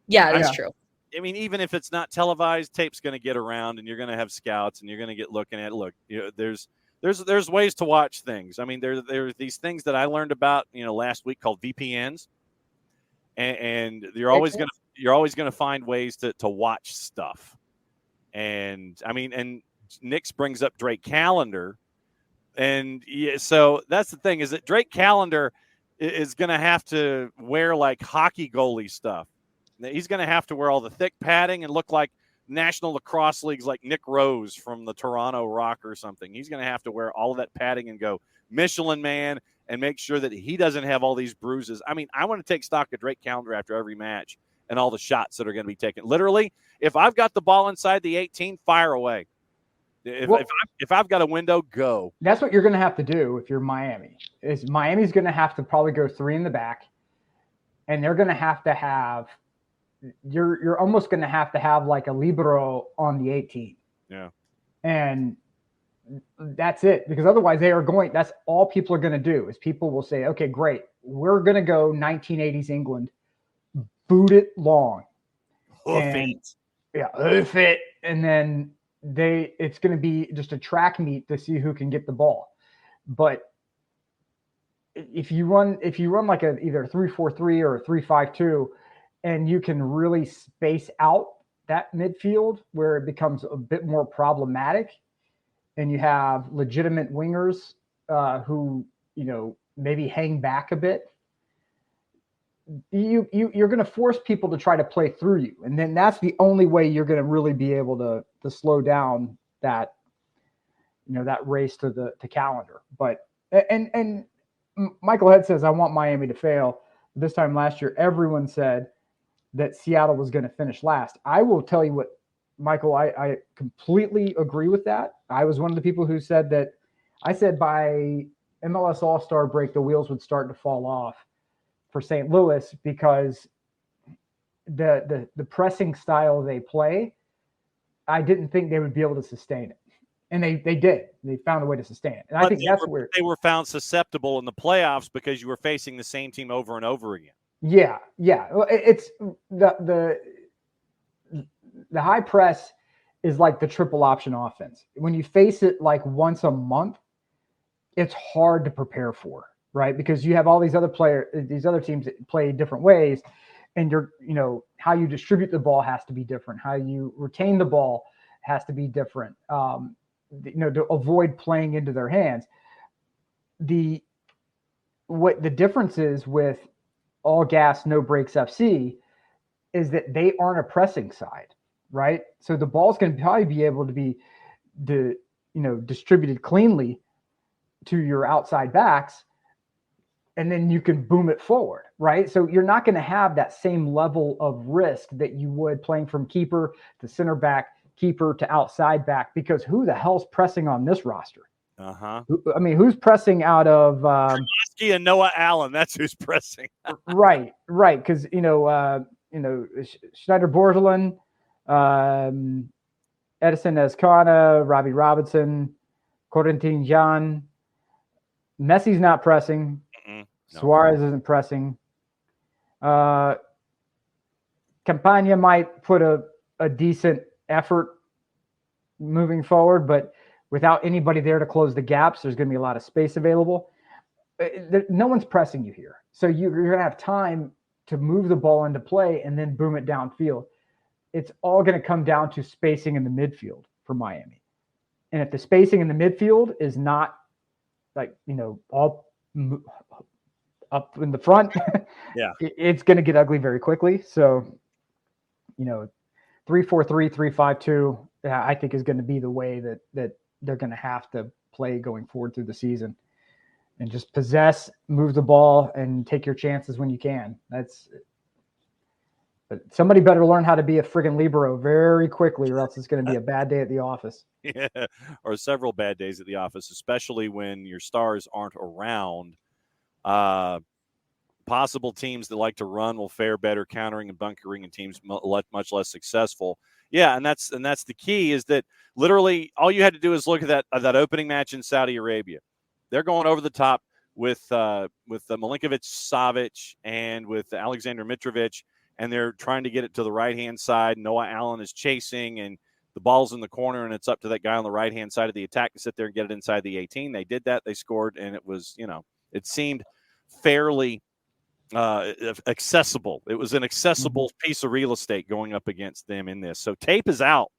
Yeah, that's true. I mean, even if it's not televised, tape's going to get around, and you're going to have scouts, and you're going to get looking at. Look, there's ways to watch things. I mean, there are these things that I learned about last week called VPNs, and you're always going to find ways to watch stuff. And I mean, and Nix brings up Drake Callender, and so that's the thing is that Drake Callender is going to have to wear like hockey goalie stuff. He's going to have to wear all the thick padding and look like National Lacrosse Leagues like Nick Rose from the Toronto Rock or something. He's going to have to wear all of that padding and go Michelin man and make sure that he doesn't have all these bruises. I mean, I want to take stock of Drake Callender after every match and all the shots that are going to be taken. Literally, if I've got the ball inside the 18, fire away. If I've got a window, go. That's what you're going to have to do if you're Miami. Miami's going to have to probably go 3 in the back, and they're going to have you're almost going to have like a libero on the 18. Yeah. And that's it, because otherwise that's all people are going to do is people will say, okay, great. We're going to go 1980s England, boot it long. Hoof it. And then it's going to be just a track meet to see who can get the ball. But if you run like either a 3-4-3 or a 3-5-2, and you can really space out that midfield where it becomes a bit more problematic, and you have legitimate wingers who maybe hang back a bit, you're going to force people to try to play through you, and then that's the only way you're going to really be able to slow down that that race to Callender. But and Michael Head says, I want Miami to fail. This time last year, everyone said that Seattle was going to finish last. I will tell you what, Michael, I completely agree with that. I was one of the people who said that. I said by MLS All-Star break, the wheels would start to fall off for St. Louis, because the pressing style they play, I didn't think they would be able to sustain it. And they did. They found a way to sustain it. And I think that's where they were found susceptible in the playoffs, because you were facing the same team over and over again. Yeah. It's the high press is like the triple option offense. When you face it like once a month, it's hard to prepare for, right? Because you have all these other teams that play different ways. and how you distribute the ball has to be different. How you retain the ball has to be different. To avoid playing into their hands. What the difference is with all gas, no brakes FC is that they aren't a pressing side, right? So the ball's going to probably be able to be distributed cleanly to your outside backs, and then you can boom it forward, right? So you're not going to have that same level of risk that you would playing from keeper to center back, keeper to outside back, because who the hell's pressing on this roster? Who's pressing out of Kromosky and Noah Allen? That's who's pressing. right. Because Schneider Bordelin, Edison Escana, Robbie Robinson, Corentin Jan. Messi's not pressing. No. Suarez isn't pressing. Campagna might put a decent effort moving forward, but without anybody there to close the gaps, there's going to be a lot of space available. No one's pressing you here. So you're going to have time to move the ball into play and then boom it downfield. It's all going to come down to spacing in the midfield for Miami. And if the spacing in the midfield is not all up in the front, yeah, it's going to get ugly very quickly. So, 3-4-3, 3-5-2, I think is going to be the way that they're going to have to play going forward through the season, and just possess, move the ball, and take your chances when you can. But somebody better learn how to be a friggin' libero very quickly, or else it's going to be a bad day at the office. Yeah, or several bad days at the office, especially when your stars aren't around. Possible teams that like to run will fare better countering and bunkering, and teams much less successful. Yeah, and that's the key, is that literally all you had to do is look at that opening match in Saudi Arabia. They're going over the top with Milinkovic-Savic and with Alexander Mitrovic, and they're trying to get it to the right-hand side. Noah Allen is chasing, and the ball's in the corner, and it's up to that guy on the right-hand side of the attack to sit there and get it inside the 18. They did that. They scored, and it was, it seemed fairly accessible. It was an accessible piece of real estate going up against them in this. So tape is out.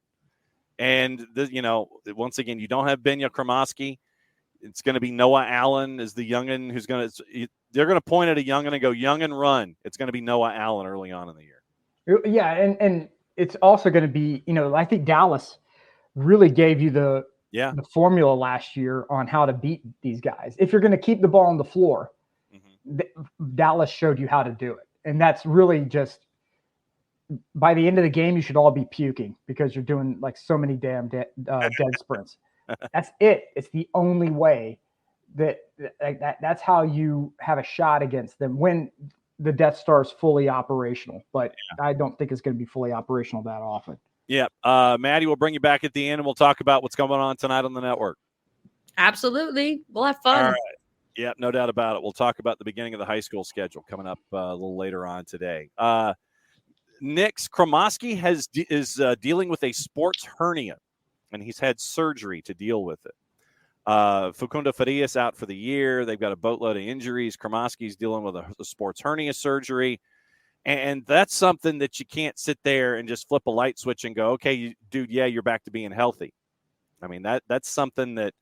And, once again, you don't have Benya Kromosky. It's going to be Noah Allen as the youngin who's going to – they're going to point at a youngin and go, youngin, run. It's going to be Noah Allen early on in the year. Yeah, and it's also going to be, I think Dallas really gave you the formula last year on how to beat these guys. If you're going to keep the ball on the floor, Dallas showed you how to do it. And that's really just – by the end of the game, you should all be puking because you're doing like so many damn dead sprints. That's it. It's the only way that's how you have a shot against them when the Death Star is fully operational. But I don't think it's going to be fully operational that often. Yeah. Maddie, we'll bring you back at the end and we'll talk about what's going on tonight on the network. Absolutely. We'll have fun. All right. Yeah, no doubt about it. We'll talk about the beginning of the high school schedule coming up a little later on today. Nick's Kromosky is dealing with a sports hernia, and he's had surgery to deal with it. Facundo Farias out for the year. They've got a boatload of injuries. Kromosky's dealing with a sports hernia surgery, and that's something that you can't sit there and just flip a light switch and go, okay, dude, yeah, you're back to being healthy. I mean, that's something that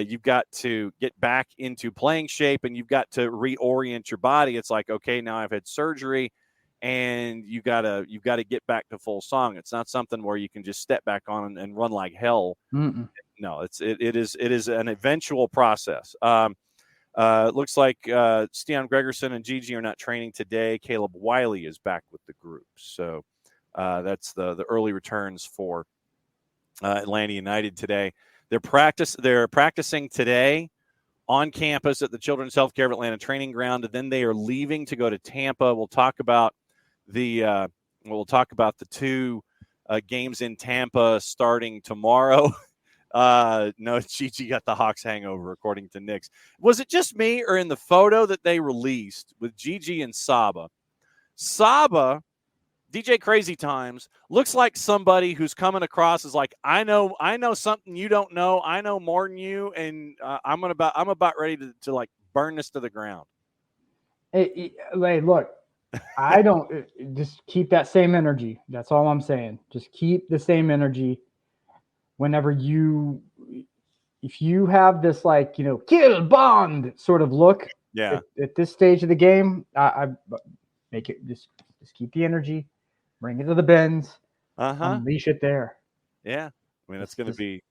you've got to get back into playing shape, and you've got to reorient your body. It's like, okay, now I've had surgery, and you've got to get back to full song. It's not something where you can just step back on and run like hell. Mm-mm. No, it is an eventual process. Looks like Stian Gregerson and Gigi are not training today. Caleb Wiley is back with the group. So that's the early returns for Atlanta United today. They're practicing today on campus at the Children's Healthcare of Atlanta training ground, and then they are leaving to go to Tampa. We'll talk about the two games in Tampa starting tomorrow. No, Gigi got the Hawks hangover, according to Nick's. Was it just me, or in the photo that they released with Gigi and Saba, DJ Crazy Times looks like somebody who's coming across as like, I know something you don't know. I know more than you, and I'm about ready to like burn this to the ground. Hey, look, I don't just keep that same energy. That's all I'm saying. Just keep the same energy whenever if you have this like, kill Bond sort of look at this stage of the game, I make it just keep the energy, bring it to the bins, unleash it there. Yeah. I mean, it's going to be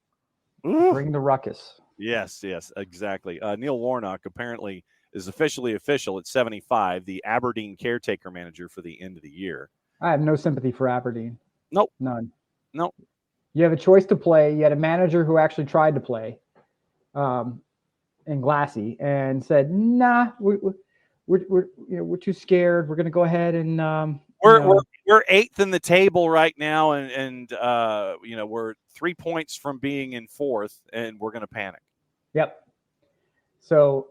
bring the ruckus. Yes, exactly. Neil Warnock apparently is officially official at 75, the Aberdeen caretaker manager for the end of the year. I have no sympathy for Aberdeen. Nope. None. Nope. You have a choice to play. You had a manager who actually tried to play in Glassy and said, nah, we're too scared. We're going to go ahead and we're eighth in the table right now, and we're 3 points from being in fourth, and we're going to panic. Yep. So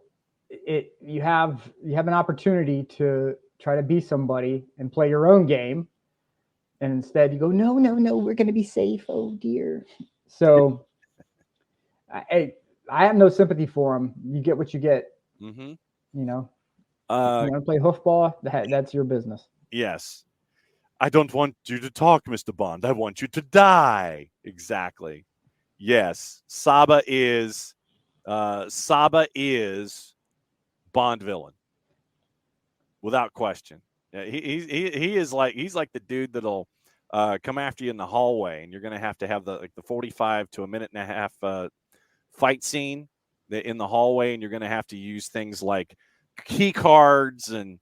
you have an opportunity to try to be somebody and play your own game, and instead you go, no, we're going to be safe. Oh dear. So I have no sympathy for him. You get what you get. Mm-hmm. If you want to play hoofball, that's your business. Yes. I don't want you to talk, Mr. Bond. I want you to die. Exactly. Yes. Saba is Bond villain. Without question. Yeah, he's like the dude that'll come after you in the hallway, and you're going to have the 45 to a minute and a half fight scene in the hallway, and you're going to have to use things like key cards and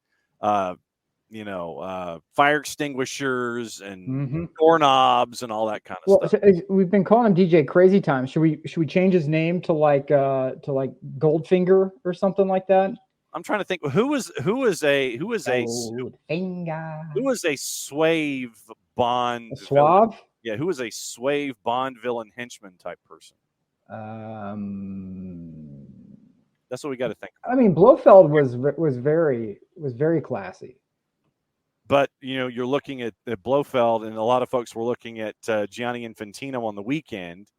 fire extinguishers and doorknobs and all that kind of stuff. So we've been calling him DJ Crazy Time. Should we change his name to like Goldfinger or something like that? I'm trying to think who is a Swave Bond a Suave? Villain? Yeah, who is a Swave Bond villain henchman type person? That's what we got to think about. I mean, Blofeld was very classy. But you're looking at Blofeld, and a lot of folks were looking at Gianni Infantino on the weekend,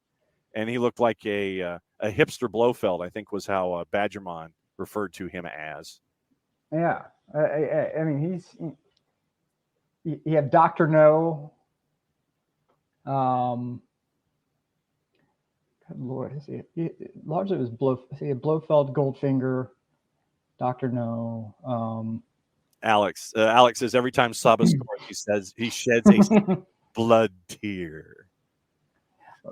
and he looked like a hipster Blofeld, I think was how Badgermon referred to him as. Yeah, I mean you have Dr. No. Good Lord, largely it was Blofeld, Goldfinger, Dr. No. Alex says every time Saba scores, he sheds a blood tear.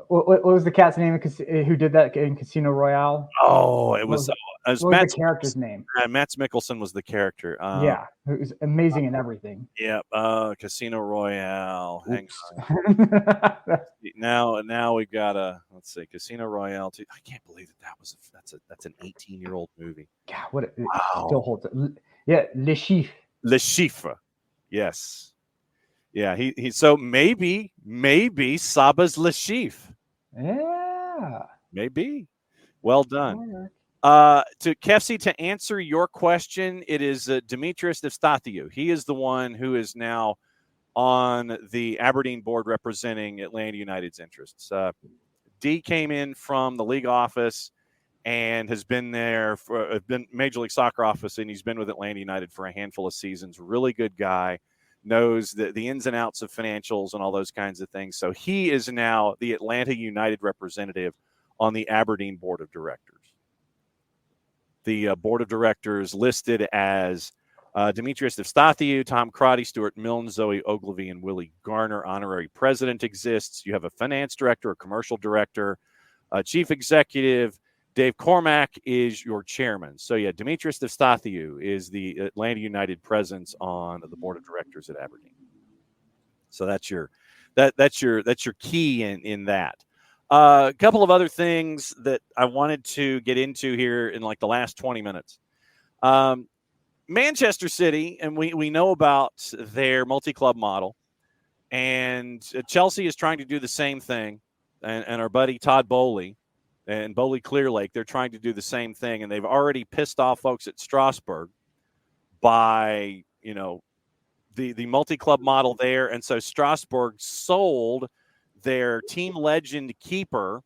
What was the cat's name who did that in Casino Royale? Oh, what was the character's name? Mads Mikkelsen was the character. Yeah, it was amazing in everything. Yeah, Casino Royale. Hang on. now we've got let's see, Casino Royale 2. I can't believe that's an 18-year-old movie. God, it still holds it. Yeah, Le Chiffre. Yes. Yeah, he so maybe Saba's Le Chiffre. Yeah. Maybe. Well done. To Kefsi, to answer your question, it is Dimitris Evstathiou. He is the one who is now on the Aberdeen board representing Atlanta United's interests. D came in from the league office and has been there been Major League Soccer office, and he's been with Atlanta United for a handful of seasons. Really good guy, knows the ins and outs of financials and all those kinds of things. So he is now the Atlanta United representative on the Aberdeen board of directors. The board of directors listed as Dimitris Evstathiou, Tom Crotty, Stuart Milne, Zoe Ogilvie, and Willie Garner. Honorary president exists. You have a finance director, a commercial director, a chief executive. Dave Cormack is your chairman. So, yeah, Dimitris Evstathiou is the Atlanta United presence on the board of directors at Aberdeen. So that's your key in that. A couple of other things that I wanted to get into here in like the last 20 minutes. Manchester City, and we know about their multi-club model, and Chelsea is trying to do the same thing, and our buddy Todd Bowley and Bowley Clear Lake, they're trying to do the same thing, and they've already pissed off folks at Strasbourg by, the multi-club model there. And so Strasbourg sold their team legend keeper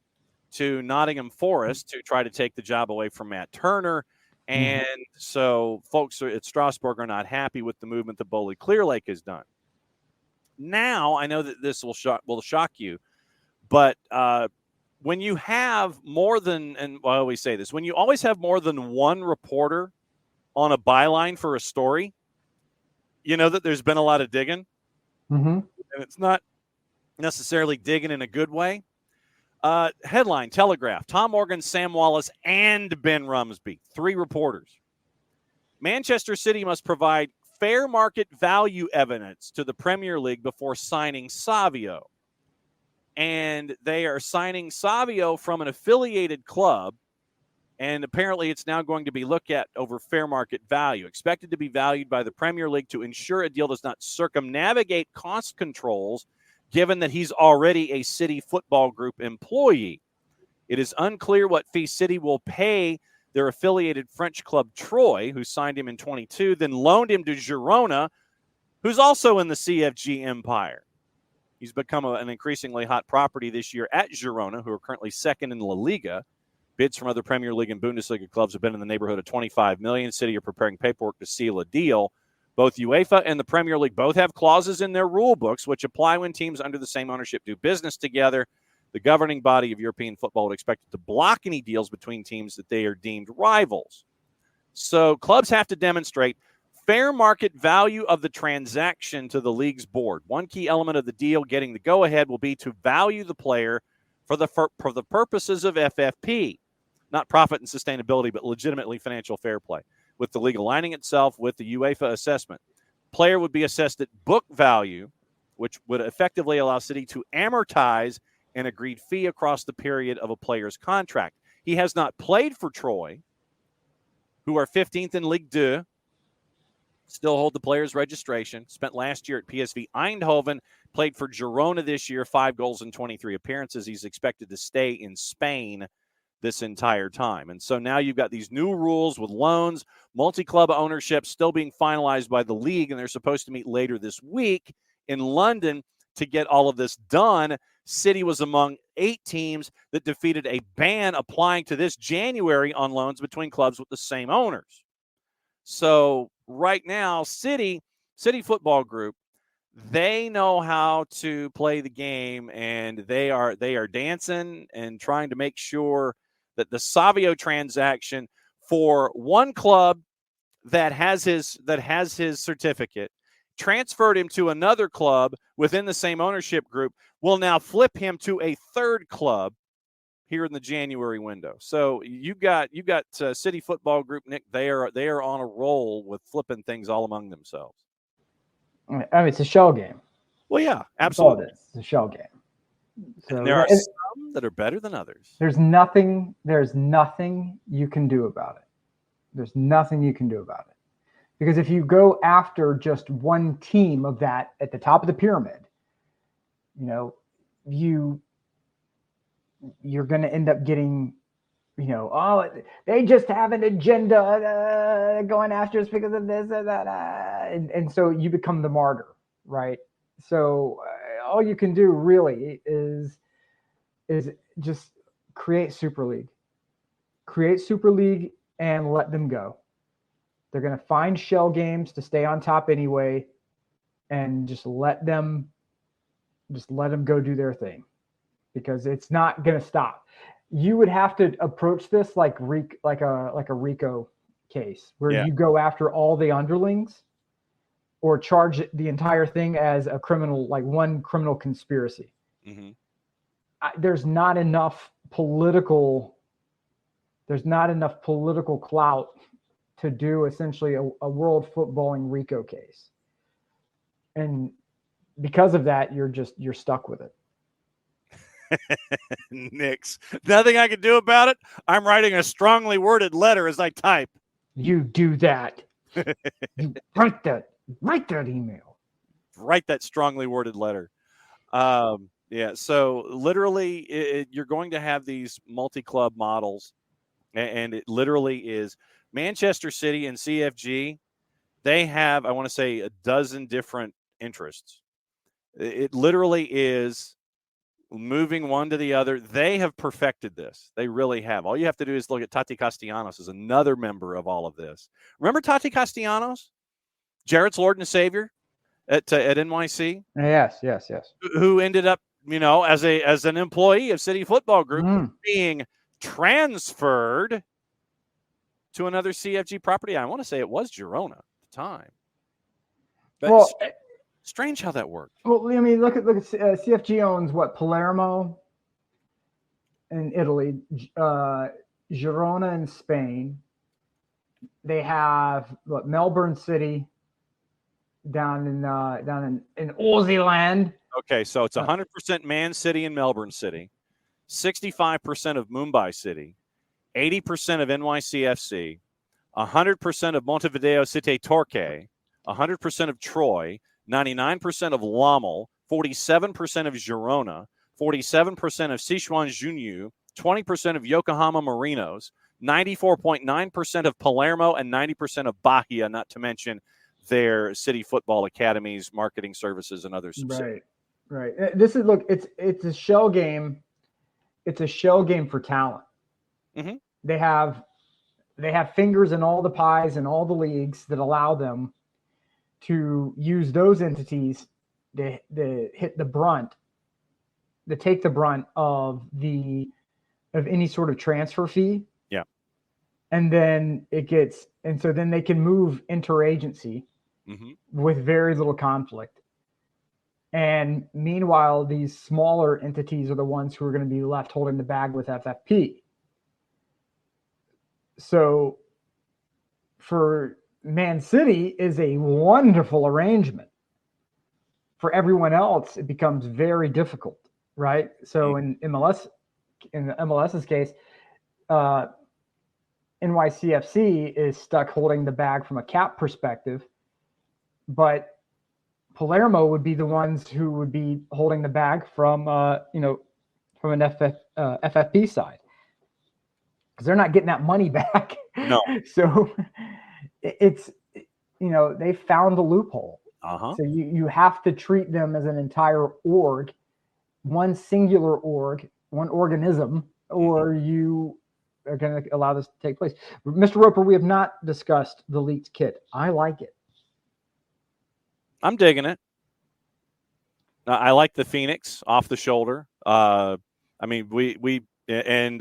to Nottingham Forest to try to take the job away from Matt Turner. And so folks at Strasbourg are not happy with the movement that Bowley Clear Lake has done. Now, I know that this will shock you, but when you have more than, and I always say this, when you always have more than one reporter on a byline for a story, you know that there's been a lot of digging. And it's not necessarily digging in a good way. Headline, Telegraph, Tom Morgan, Sam Wallace, and Ben Rumsby, 3 reporters. Manchester City must provide fair market value evidence to the Premier League before signing Savio. And they are signing Savio from an affiliated club, and apparently it's now going to be looked at over fair market value, expected to be valued by the Premier League to ensure a deal does not circumnavigate cost controls, given that he's already a City Football Group employee. It is unclear what fee City will pay their affiliated French club Troyes, who signed him in 22, then loaned him to Girona, who's also in the CFG empire. He's become an increasingly hot property this year at Girona, who are currently second in La Liga. Bids from other Premier League and Bundesliga clubs have been in the neighborhood of $25 million. City are preparing paperwork to seal a deal. Both UEFA and the Premier League both have clauses in their rule books which apply when teams under the same ownership do business together. The governing body of European football would expect it to block any deals between teams that they are deemed rivals. So clubs have to demonstrate fair market value of the transaction to the league's board. One key element of the deal getting the go-ahead will be to value the player for the purposes of FFP, not profit and sustainability, but legitimately financial fair play, with the league aligning itself with the UEFA assessment. Player would be assessed at book value, which would effectively allow City to amortize an agreed fee across the period of a player's contract. He has not played for Troyes, who are 15th in Ligue 2, still hold the player's registration, spent last year at PSV Eindhoven, played for Girona this year, 5 goals in 23 appearances. He's expected to stay in Spain this entire time. And so now you've got these new rules with loans, multi-club ownership still being finalized by the league, and they're supposed to meet later this week in London to get all of this done. City was among 8 teams that defeated a ban applying to this January on loans between clubs with the same owners. So right now, City Football Group, they know how to play the game, and they are dancing and trying to make sure that the Savio transaction for one club that has his certificate transferred him to another club within the same ownership group will now flip him to a third club here in the January window. So you got City Football Group, Nick. They are on a roll with flipping things all among themselves. I mean, it's a shell game. Well, yeah, absolutely. That's all it is. It's a shell game. So and there are some that are better than others. There's nothing you can do about it. There's nothing you can do about it. Because if you go after just one team of that at the top of the pyramid, you're going to end up getting, they just have an agenda going after us because of this or that. And so you become the martyr, right? So all you can do really is just create Super League. Create Super League and let them go. They're going to find shell games to stay on top anyway, and just let them go do their thing, because it's not going to stop. You would have to approach this like a RICO case, where you go after all the underlings, or charge the entire thing as a criminal, like one criminal conspiracy. Mm-hmm. There's not enough political clout to do essentially a world footballing RICO case. And because of that, you're stuck with it. Nix. Nothing I can do about it. I'm writing a strongly worded letter as I type. You do that. You write that email. Write that strongly worded letter. Yeah. So literally you're going to have these multi-club models, and it literally is Manchester City and CFG. They have, I want to say, a dozen different interests. It literally is moving one to the other. They have perfected this. They really have. All you have to do is look at Tati Castellanos as another member of all of this. Remember Tati Castellanos, Jarrett's Lord and Savior at NYC? Yes. Who ended up, as an employee of City Football Group, being transferred to another CFG property. I want to say it was Girona at the time. But strange how that worked. Well, I mean, look at CFG owns what? Palermo in Italy, Girona in Spain. They have Melbourne City down in Aussie land. Okay, so it's 100% Man City and Melbourne City, 65% of Mumbai City, 80% of NYCFC, 100% of Montevideo Cité Torque, 100% of Troy, 99% of Lommel, 47% of Girona, 47% of Sichuan Junyu, 20% of Yokohama Marinos, 94.9% of Palermo, and 90% of Bahia, not to mention their City Football Academies, marketing services, and other subsidiaries. Right. This is it's a shell game. It's a shell game for talent. Mm-hmm. They have fingers in all the pies and all the leagues that allow them to use those entities to hit the brunt, to take the brunt of any sort of transfer fee. Yeah. And then so then they can move interagency with very little conflict. And meanwhile, these smaller entities are the ones who are going to be left holding the bag with FFP. So for Man City is a wonderful arrangement. For everyone else, it becomes very difficult, right? So in the MLS's case, NYCFC is stuck holding the bag from a cap perspective, but Palermo would be the ones who would be holding the bag from an FFP side, because they're not getting that money back. No. So it's, they found the loophole. So you have to treat them as an entire org, one singular org, one organism, or you are going to allow this to take place. Mr. Roper, we have not discussed the leaked kit. I like it. I'm digging it. I like the Phoenix off the shoulder. And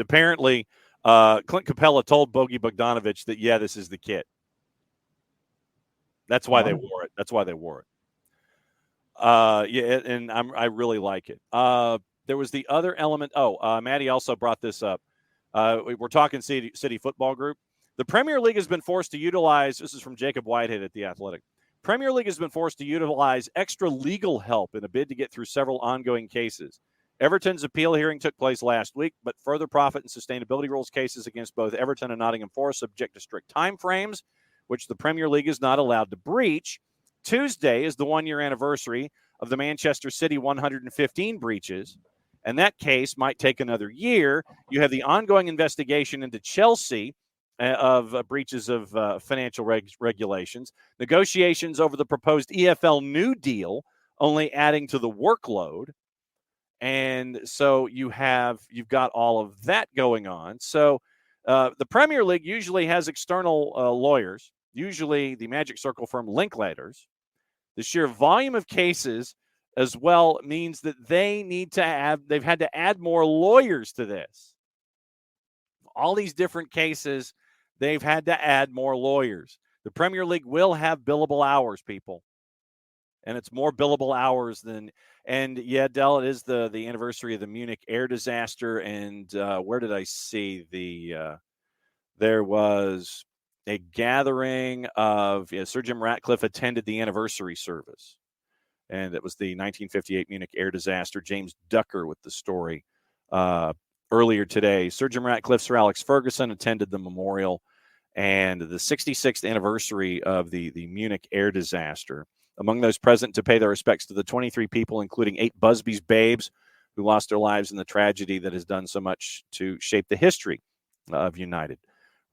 apparently Clint Capella told Bogey Bogdanovich that, this is the kit. That's why they wore it. And I really like it. There was the other element. Maddie also brought this up. We're talking City Football Group. The Premier League has been forced to utilize, this is from Jacob Whitehead at The Athletic, Premier League has been forced to utilize extra legal help in a bid to get through several ongoing cases. Everton's appeal hearing took place last week, but further profit and sustainability rules cases against both Everton and Nottingham Forest subject to strict timeframes, which the Premier League is not allowed to breach. Tuesday is the one-year anniversary of the Manchester City 115 breaches, and that case might take another year. You have the ongoing investigation into Chelsea of breaches of financial regulations, negotiations over the proposed EFL New Deal, only adding to the workload. And so you've got all of that going on. So the Premier League usually has external lawyers, usually the Magic Circle firm Linklaters. The sheer volume of cases as well means that they've had to add more lawyers to this. All these different cases, they've had to add more lawyers. The Premier League will have billable hours, people. And it's more billable hours than, Del, it is the anniversary of the Munich air disaster. And where did I see there was a gathering of, Sir Jim Ratcliffe attended the anniversary service. And it was the 1958 Munich air disaster. James Ducker with the story earlier today. Sir Jim Ratcliffe, Sir Alex Ferguson attended the memorial and the 66th anniversary of the Munich air disaster. Among those present to pay their respects to the 23 people, including 8 Busby's babes, who lost their lives in the tragedy that has done so much to shape the history of United.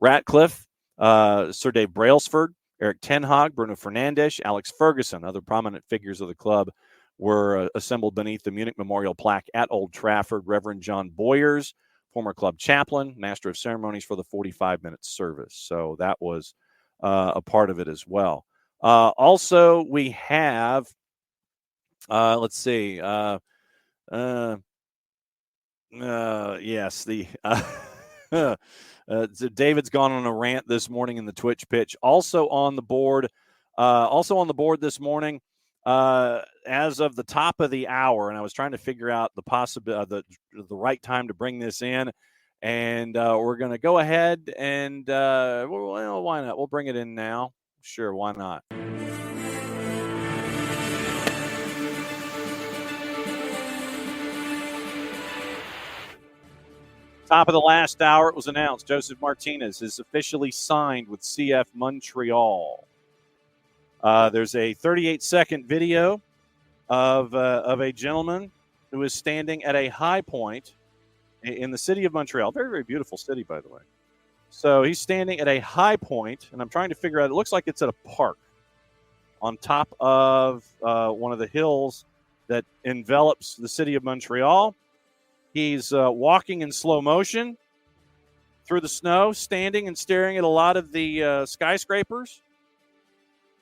Ratcliffe, Sir Dave Brailsford, Eric Ten Hag, Bruno Fernandes, Alex Ferguson, other prominent figures of the club were assembled beneath the Munich Memorial Plaque at Old Trafford. Reverend John Boyers, former club chaplain, master of ceremonies for the 45-minute service. So that was a part of it as well. Also, we have, let's see, yes, so David's gone on a rant this morning in the Twitch pitch. Also on the board this morning, as of the top of the hour, and I was trying to figure out the right time to bring this in, and we're going to go ahead and well, why not? We'll bring it in now. Sure, why not? Top of the last hour, it was announced Joseph Martinez is officially signed with CF Montreal. There's a 38-second video of a gentleman who is standing at a high point in the city of Montreal. Very, very beautiful city, by the way. So he's standing at a high point, and I'm trying to figure out, it looks like it's at a park on top of one of the hills that envelops the city of Montreal. He's walking in slow motion through the snow, standing and staring at a lot of the skyscrapers.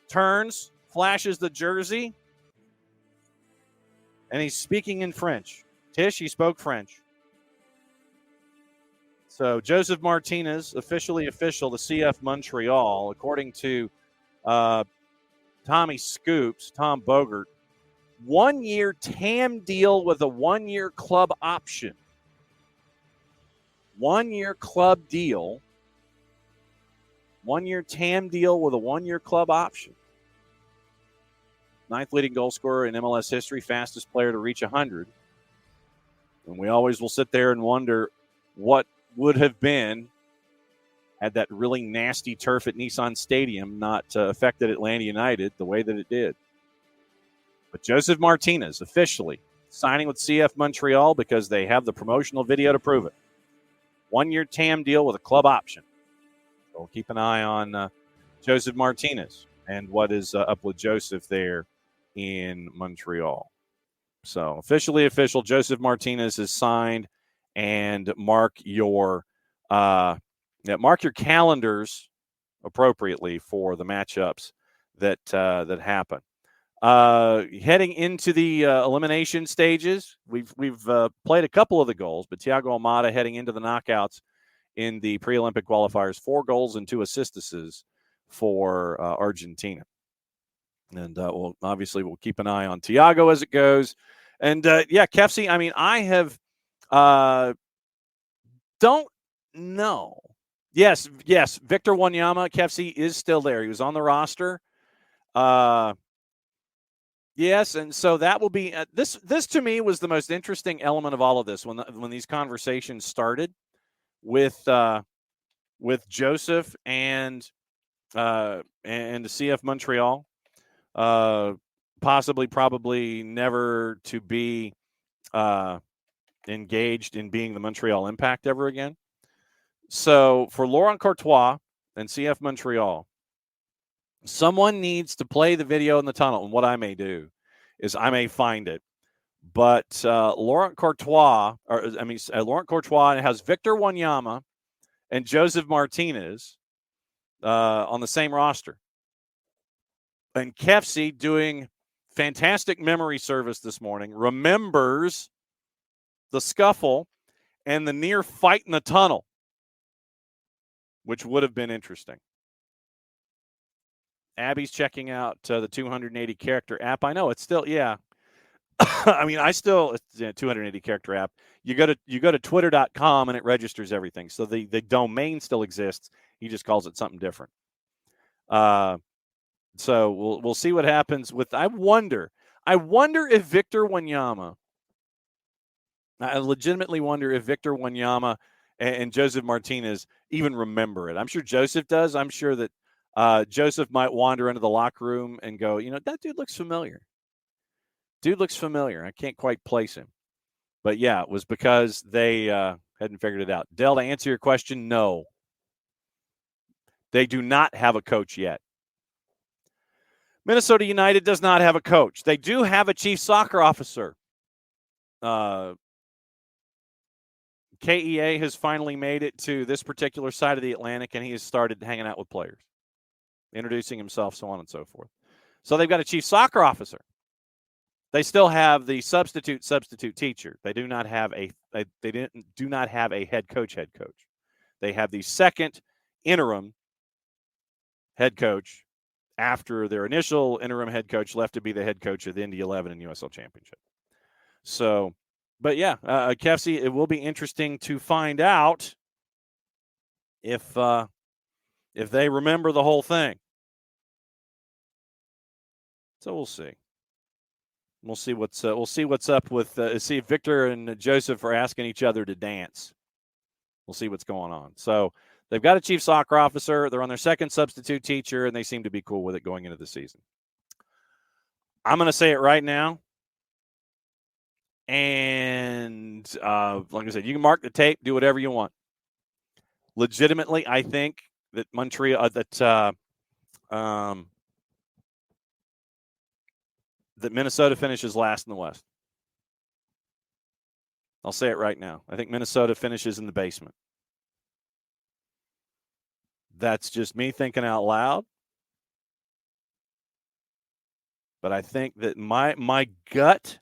Turns, flashes the jersey, and he's speaking in French. Tish, he spoke French. So Joseph Martinez, officially official to CF Montreal, according to Tommy Scoops, Tom Bogert. 1-year TAM deal with a 1-year club option. 1-year club deal. 1-year TAM deal with a 1-year club option. 9th leading goal scorer in MLS history, fastest player to reach 100. And we always will sit there and wonder what would have been had that really nasty turf at Nissan Stadium not affected Atlanta United the way that it did. But Joseph Martinez officially signing with CF Montreal because they have the promotional video to prove it. 1-year TAM deal with a club option. So we'll keep an eye on Joseph Martinez and what is up with Joseph there in Montreal. So officially official, Joseph Martinez is signed, and mark your calendars appropriately for the matchups that happen. Heading into the elimination stages, we've played a couple of the goals, but Thiago Almada heading into the knockouts in the pre-Olympic qualifiers, 4 goals and 2 assists for Argentina. And we'll keep an eye on Thiago as it goes. And Kefsi, I mean, I have don't know. Yes, Victor Wanyama, Kefsi, is still there. He was on the roster. Yes, and so that will be this to me was the most interesting element of all of this when these conversations started with Joseph and the CF Montreal, probably never to be engaged in being the Montreal Impact ever again. So for Laurent Courtois and CF Montreal, someone needs to play the video in the tunnel, and what I may do is I may find it. But Laurent Courtois has Victor Wanyama and Joseph Martinez on the same roster. And Kefsi, doing fantastic memory service this morning, remembers the scuffle and the near fight in the tunnel, which would have been interesting. Abby's checking out the 280 character app. I know it's still, yeah. I mean, it's a 280 character app. You go to twitter.com and it registers everything. So the domain still exists. He just calls it something different. So we'll see what happens with. I wonder if Victor Wanyama. I legitimately wonder if Victor Wanyama and Joseph Martinez even remember it. I'm sure Joseph does. I'm sure that Joseph might wander into the locker room and go, that dude looks familiar. I can't quite place him. But, yeah, it was because they hadn't figured it out. Dell, to answer your question, no. They do not have a coach yet. Minnesota United does not have a coach. They do have a chief soccer officer. KEA has finally made it to this particular side of the Atlantic, and he has started hanging out with players, introducing himself, so on and so forth. So they've got a chief soccer officer. They still have the substitute teacher. They do not have a head coach. They have the second interim head coach after their initial interim head coach left to be the head coach of the Indy 11 and USL Championship. So, but yeah, Kefsey, it will be interesting to find out if they remember the whole thing. So we'll see. We'll see what's up with see if Victor and Joseph are asking each other to dance. We'll see what's going on. So they've got a chief soccer officer. They're on their second substitute teacher, and they seem to be cool with it going into the season. I'm going to say it right now. And like I said, you can mark the tape, do whatever you want. Legitimately, I think that Montreal, that Minnesota finishes last in the West. I'll say it right now. I think Minnesota finishes in the basement. That's just me thinking out loud. But I think that my gut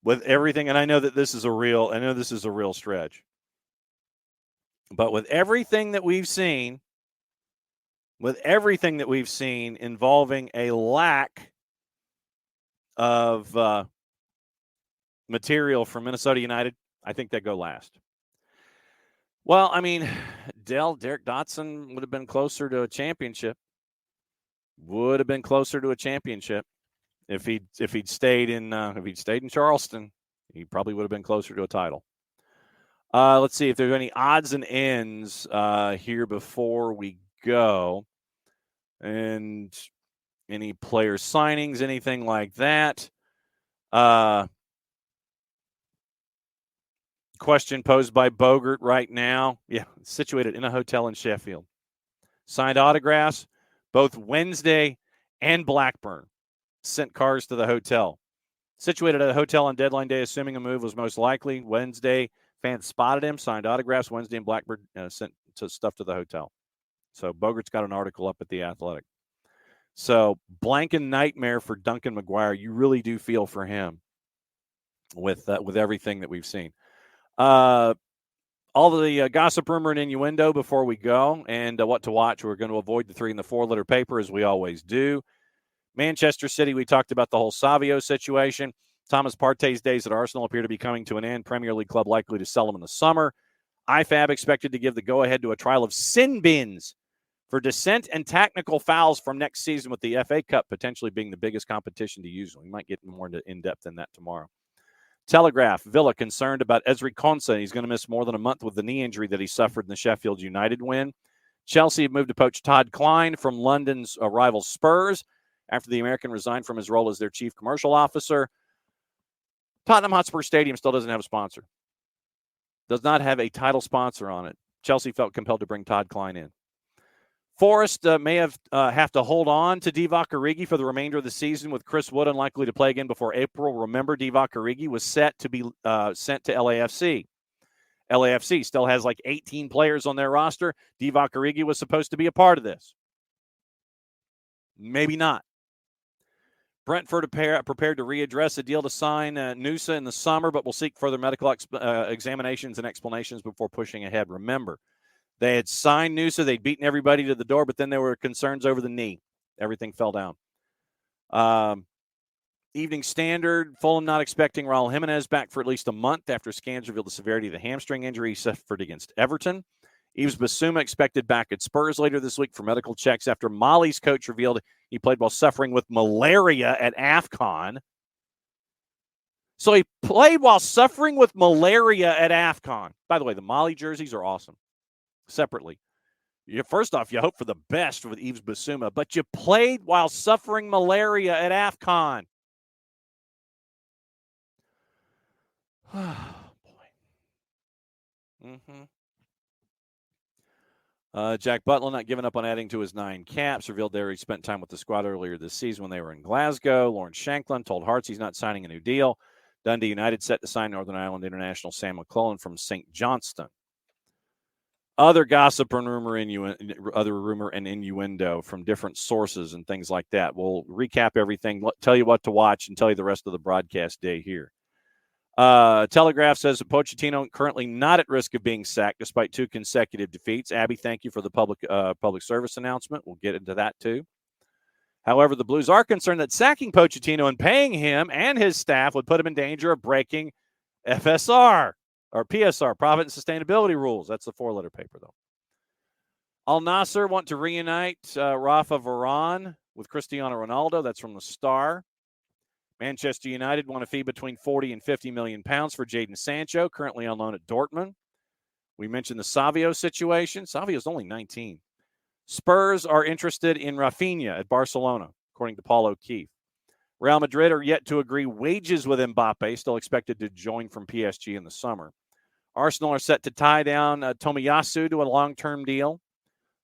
with everything, and I know this is a real stretch. But with everything that we've seen involving a lack of material from Minnesota United, I think they go last. Well, I mean, Derek Dotson would have been closer to a championship. If he'd stayed in Charleston. He probably would have been closer to a title. Let's see if there's any odds and ends here before we go, and any player signings, anything like that. Question posed by Bogert right now. Yeah, situated in a hotel in Sheffield. Signed autographs, both Wednesday and Blackburn. Sent cars to the hotel. Situated at a hotel on deadline day, assuming a move was most likely. Wednesday, fans spotted him, signed autographs. Wednesday and Blackburn sent stuff to the hotel. So Bogert's got an article up at The Athletic. So blanking nightmare for Duncan McGuire. You really do feel for him with everything that we've seen. All the gossip, rumor, and innuendo before we go, and what to watch. We're going to avoid the 3 and the 4-letter paper as we always do. Manchester City, we talked about the whole Savio situation. Thomas Partey's days at Arsenal appear to be coming to an end. Premier League club likely to sell him in the summer. IFAB expected to give the go-ahead to a trial of sin bins for dissent and technical fouls from next season, with the FA Cup potentially being the biggest competition to use. We might get more in-depth in that tomorrow. Telegraph, Villa concerned about Ezri Konsa. He's going to miss more than a month with the knee injury that he suffered in the Sheffield United win. Chelsea have moved to poach Todd Klein from London's rival Spurs after the American resigned from his role as their chief commercial officer. Tottenham Hotspur Stadium still doesn't have a sponsor. Does not have a title sponsor on it. Chelsea felt compelled to bring Todd Klein in. Forest may have to hold on to Divock Origi for the remainder of the season, with Chris Wood unlikely to play again before April. Remember, Divock Origi was set to be sent to LAFC. LAFC still has like 18 players on their roster. Divock Origi was supposed to be a part of this. Maybe not. Brentford prepared to readdress a deal to sign Noosa in the summer, but will seek further medical examinations and explanations before pushing ahead. Remember, they had signed Noosa. They'd beaten everybody to the door, but then there were concerns over the knee. Everything fell down. Evening Standard, Fulham not expecting Raul Jimenez back for at least a month after scans revealed the severity of the hamstring injury he suffered against Everton. Yves Bissouma expected back at Spurs later this week for medical checks after Mali's coach revealed he played while suffering with malaria at AFCON. So he played while suffering with malaria at AFCON. By the way, the Mali jerseys are awesome. Separately. First off, you hope for the best with Yves Bissouma, but you played while suffering malaria at AFCON. Oh, boy. Jack Butler not giving up on adding to his 9 caps. Revealed there he spent time with the squad earlier this season when they were in Glasgow. Lawrence Shanklin told Hearts he's not signing a new deal. Dundee United set to sign Northern Ireland international Sam McClellan from St. Johnston. Other gossip and rumor and innuendo from different sources and things like that. We'll recap everything, tell you what to watch, and tell you the rest of the broadcast day here. Telegraph says that Pochettino currently not at risk of being sacked despite 2 consecutive defeats. Abby, thank you for the public service announcement. We'll get into that too. However, the Blues are concerned that sacking Pochettino and paying him and his staff would put him in danger of breaking FSR or PSR, profit and sustainability rules. That's the 4-letter paper, though. Al Nassr want to reunite Rafa Varane with Cristiano Ronaldo. That's from the Star. Manchester United want a fee between 40 and 50 million pounds for Jadon Sancho, currently on loan at Dortmund. We mentioned the Savio situation. Savio's only 19. Spurs are interested in Rafinha at Barcelona, according to Paul O'Keefe. Real Madrid are yet to agree wages with Mbappe, still expected to join from PSG in the summer. Arsenal are set to tie down Tomiyasu to a long-term deal.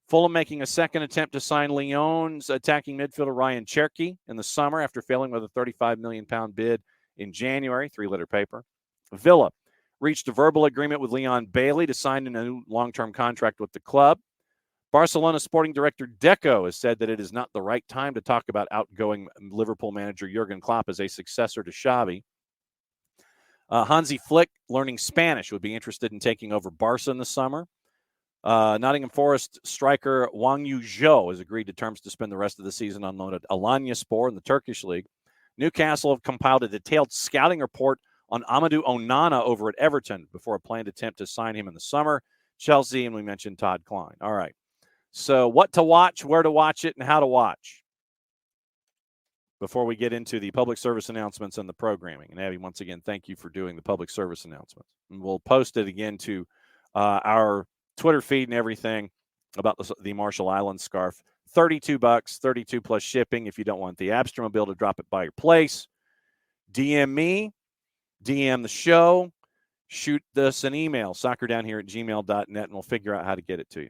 Fulham making a second attempt to sign Lyon's attacking midfielder Ryan Cherki in the summer after failing with a £35 million bid in January, 3-letter paper. Villa reached a verbal agreement with Leon Bailey to sign a new long-term contract with the club. Barcelona sporting director Deco has said that it is not the right time to talk about outgoing Liverpool manager Jurgen Klopp as a successor to Xavi. Hansi Flick, learning Spanish, would be interested in taking over Barca in the summer. Nottingham Forest striker Wang Yuzhou has agreed to terms to spend the rest of the season on loan at Alanyaspor in the Turkish league. Newcastle have compiled a detailed scouting report on Amadou Onana over at Everton before a planned attempt to sign him in the summer. Chelsea, and we mentioned Todd Klein. All right. So what to watch, where to watch it, and how to watch before we get into the public service announcements and the programming. And Abby, once again, thank you for doing the public service announcements. And we'll post it again to our Twitter feed and everything about the Marshall Islands scarf. $32, 32 plus shipping if you don't want the Abstermobile to drop it by your place. DM me, DM the show, shoot us an email, soccerdownhere@gmail.net, and we'll figure out how to get it to you.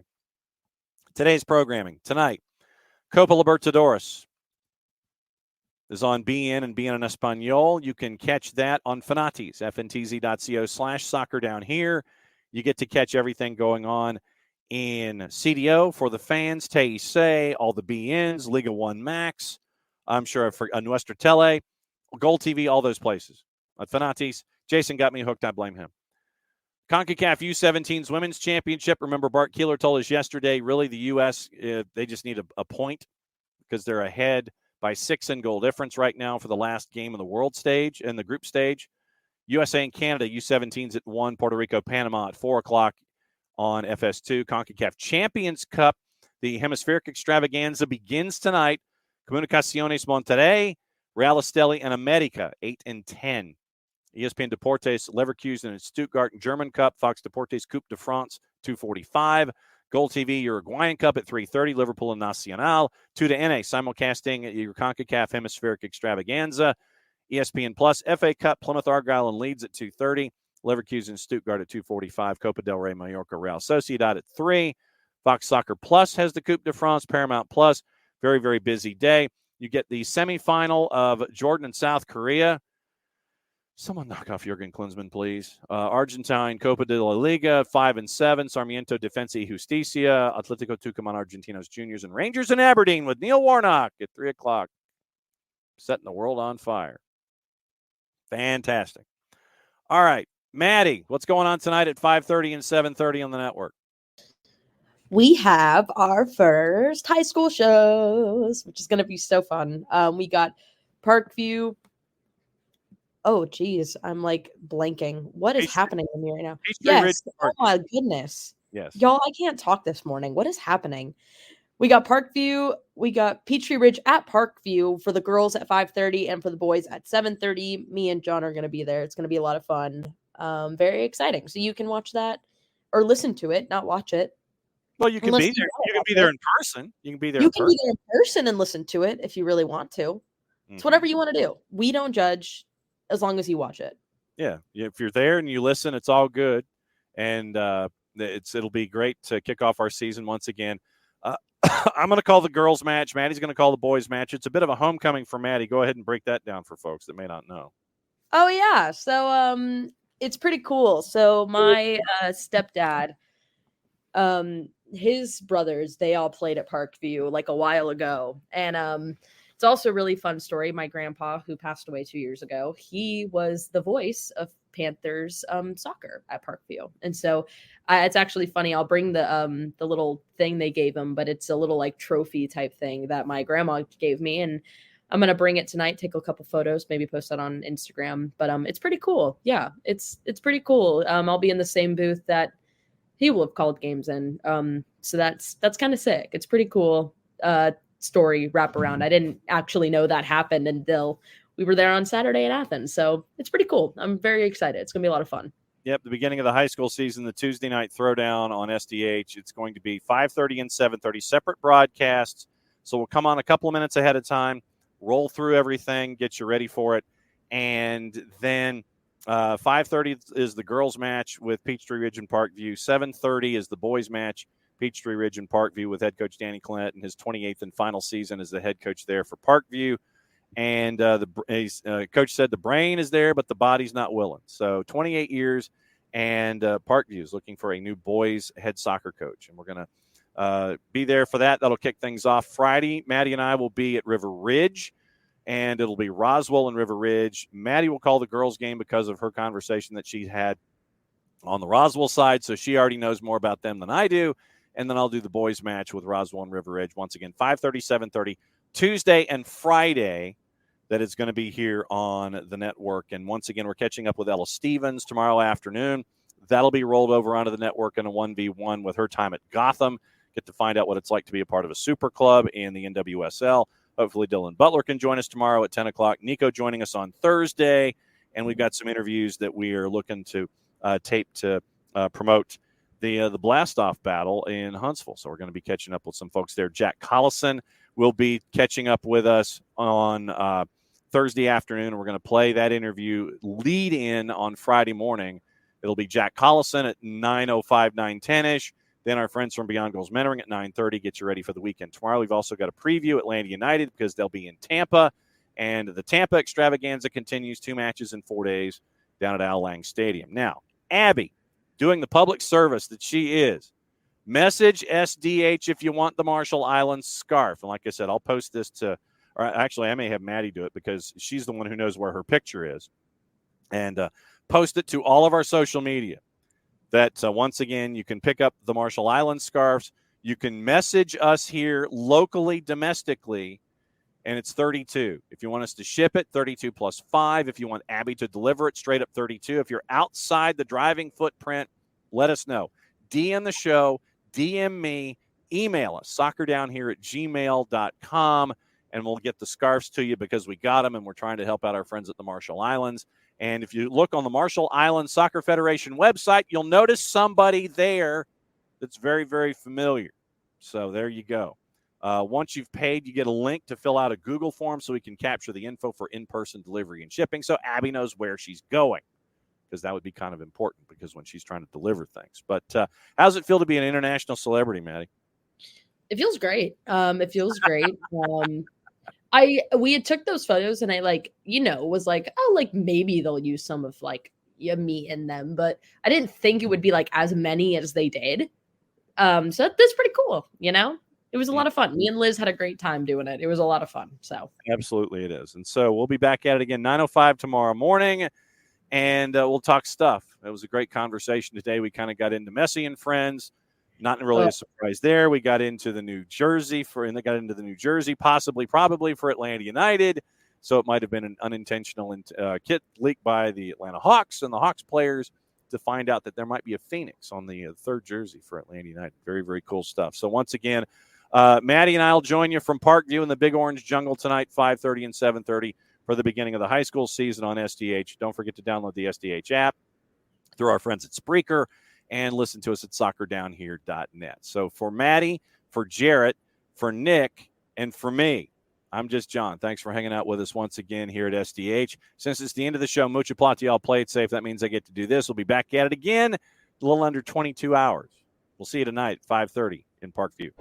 Today's programming. Tonight, Copa Libertadores is on BN and BN in Espanol. You can catch that on Fanatis, fntz.co/soccerdownhere. You get to catch everything going on in CDO for the fans, TIC, all the BNs, Liga 1 Max. I'm sure for Nuestra Tele, Gold TV, all those places. At Fanatis, Jason got me hooked. I blame him. CONCACAF U17's Women's Championship. Remember, Bart Keeler told us yesterday, really the U.S., they just need a point because they're ahead by 6 in goal difference right now for the last game of the world stage and the group stage. USA and Canada, U17's at 1, Puerto Rico, Panama at 4 o'clock on FS2. CONCACAF Champions Cup, the hemispheric extravaganza begins tonight. Comunicaciones Monterrey, Real Esteli, and America, 8 and 10. ESPN Deportes, Leverkusen, and Stuttgart German Cup, Fox Deportes Coupe de France, 2:45. Gold TV Uruguayan Cup at 3:30, Liverpool and Nacional. 2 to NA, simulcasting your CONCACAF Hemispheric Extravaganza. ESPN Plus, FA Cup, Plymouth Argyle and Leeds at 2:30. Leverkusen, Stuttgart at 2:45. Copa del Rey, Mallorca, Real Sociedad at 3. Fox Soccer Plus has the Coupe de France. Paramount Plus, very, very busy day. You get the semifinal of Jordan and South Korea. Someone knock off Jurgen Klinsmann, please. Argentine, Copa de la Liga, 5 and 7. Sarmiento, Defensa y Justicia. Atletico Tucumán, Argentinos Juniors, and Rangers in Aberdeen with Neil Warnock at 3 o'clock. Setting the world on fire. Fantastic. All right, Maddie, what's going on tonight at 5:30 and 7:30 on the network? We have our first high school shows, which is going to be so fun. We got Parkview. Oh, geez. I'm like blanking. What is happening to me right now? Yes. Oh, my goodness. Yes. Y'all, I can't talk this morning. What is happening? We got Parkview. We got Peachtree Ridge at Parkview for the girls at 5:30 and for the boys at 7:30. Me and John are going to be there. It's going to be a lot of fun. Very exciting. So you can watch that or listen to it, not watch it. Well, you can be there. You can be there in person. You can be there. You can be there in person and listen to it if you really want to. It's whatever you want to do. We don't judge as long as you watch it. Yeah. If you're there and you listen, it's all good. And It'll be great to kick off our season once again. I'm going to call the girls match. Maddie's going to call the boys match. It's a bit of a homecoming for Maddie. Go ahead and break that down for folks that may not know. Oh yeah, so it's pretty cool. So my stepdad, his brothers, they all played at Parkview like a while ago, and it's also a really fun story. My grandpa, who passed away 2 years ago, he was the voice of Panthers soccer at Parkview, and so it's actually funny. I'll bring the little thing they gave him, but it's a little like trophy type thing that my grandma gave me, and I'm gonna bring it tonight. Take a couple photos, maybe post that on Instagram. But it's pretty cool. Yeah, it's pretty cool. I'll be in the same booth that he will have called games in. So that's kind of sick. It's pretty cool. Story wraparound. I didn't actually know that happened until we were there on Saturday in Athens. So it's pretty cool. I'm very excited. It's gonna be a lot of fun. Yep, the beginning of the high school season, the Tuesday night throwdown on SDH. It's going to be 5:30 and 7:30 separate broadcasts. So we'll come on a couple of minutes ahead of time, roll through everything, get you ready for it, and then 5:30 is the girls' match with Peachtree Ridge and Parkview. 7:30 is the boys' match, Peachtree Ridge and Parkview, with head coach Danny Clint in his 28th and final season as the head coach there for Parkview. And the coach said the brain is there, but the body's not willing. So 28 years, and Parkview is looking for a new boys head soccer coach. And we're going to be there for that. That'll kick things off Friday. Maddie and I will be at River Ridge, and it'll be Roswell and River Ridge. Maddie will call the girls' game because of her conversation that she had on the Roswell side, so she already knows more about them than I do. And then I'll do the boys' match with Roswell and River Ridge once again, 5:30, 7:30, Tuesday and Friday. That is going to be here on the network. And once again, we're catching up with Ella Stevens tomorrow afternoon. That'll be rolled over onto the network in a 1v1 with her time at Gotham. Get to find out what it's like to be a part of a super club in the NWSL. Hopefully Dylan Butler can join us tomorrow at 10 o'clock. Nico joining us on Thursday. And we've got some interviews that we are looking to tape to promote the blast-off battle in Huntsville. So we're going to be catching up with some folks there. Jack Collison will be catching up with us on Thursday afternoon, and we're going to play that interview lead in on Friday morning. It'll be Jack Collison at 9:05, 9:10-ish. Then our friends from Beyond Goals Mentoring at 9:30. Get you ready for the weekend tomorrow. We've also got a preview at Atlanta United because they'll be in Tampa. And the Tampa extravaganza continues, 2 matches in 4 days down at Al Lang Stadium. Now, Abby, doing the public service that she is, message SDH if you want the Marshall Islands scarf. And like I said, I'll post this to – or actually, I may have Maddie do it because she's the one who knows where her picture is. And post it to all of our social media. That, once again, you can pick up the Marshall Islands scarves. You can message us here locally, domestically, and it's $32. If you want us to ship it, $32 plus $5. If you want Abby to deliver it, straight up $32. If you're outside the driving footprint, let us know. DM the show, DM me, email us, soccerdownhere@gmail.com. And we'll get the scarves to you because we got them, and we're trying to help out our friends at the Marshall Islands. And if you look on the Marshall Islands Soccer Federation website, you'll notice somebody there that's very, very familiar. So there you go. Once you've paid, you get a link to fill out a Google form so we can capture the info for in-person delivery and shipping so Abby knows where she's going, because that would be kind of important because when she's trying to deliver things. But how does it feel to be an international celebrity, Maddie? It feels great. It feels great. We had took those photos and I was like, oh, like maybe they'll use some of me in them, but I didn't think it would be like as many as they did. So that's pretty cool. It was a lot of fun. Me and Liz had a great time doing it. It was a lot of fun. So absolutely it is. And so we'll be back at it again 9:05 tomorrow morning, and we'll talk stuff. It was a great conversation today. We kind of got into Messi and Friends. Not really a surprise there. We got into the New Jersey possibly, probably for Atlanta United. So it might have been an unintentional kit leaked by the Atlanta Hawks and the Hawks players to find out that there might be a Phoenix on the third jersey for Atlanta United. Very, very cool stuff. So once again, Maddie and I will join you from Parkview in the Big Orange Jungle tonight, 5:30 and 7:30 for the beginning of the high school season on SDH. Don't forget to download the SDH app through our friends at Spreaker, and listen to us at soccerdownhere.net. So for Maddie, for Jarrett, for Nick, and for me, I'm just John. Thanks for hanging out with us once again here at SDH. Since it's the end of the show, mucha plati, I'll play it safe. That means I get to do this. We'll be back at it again a little under 22 hours. We'll see you tonight at 5:30 in Parkview.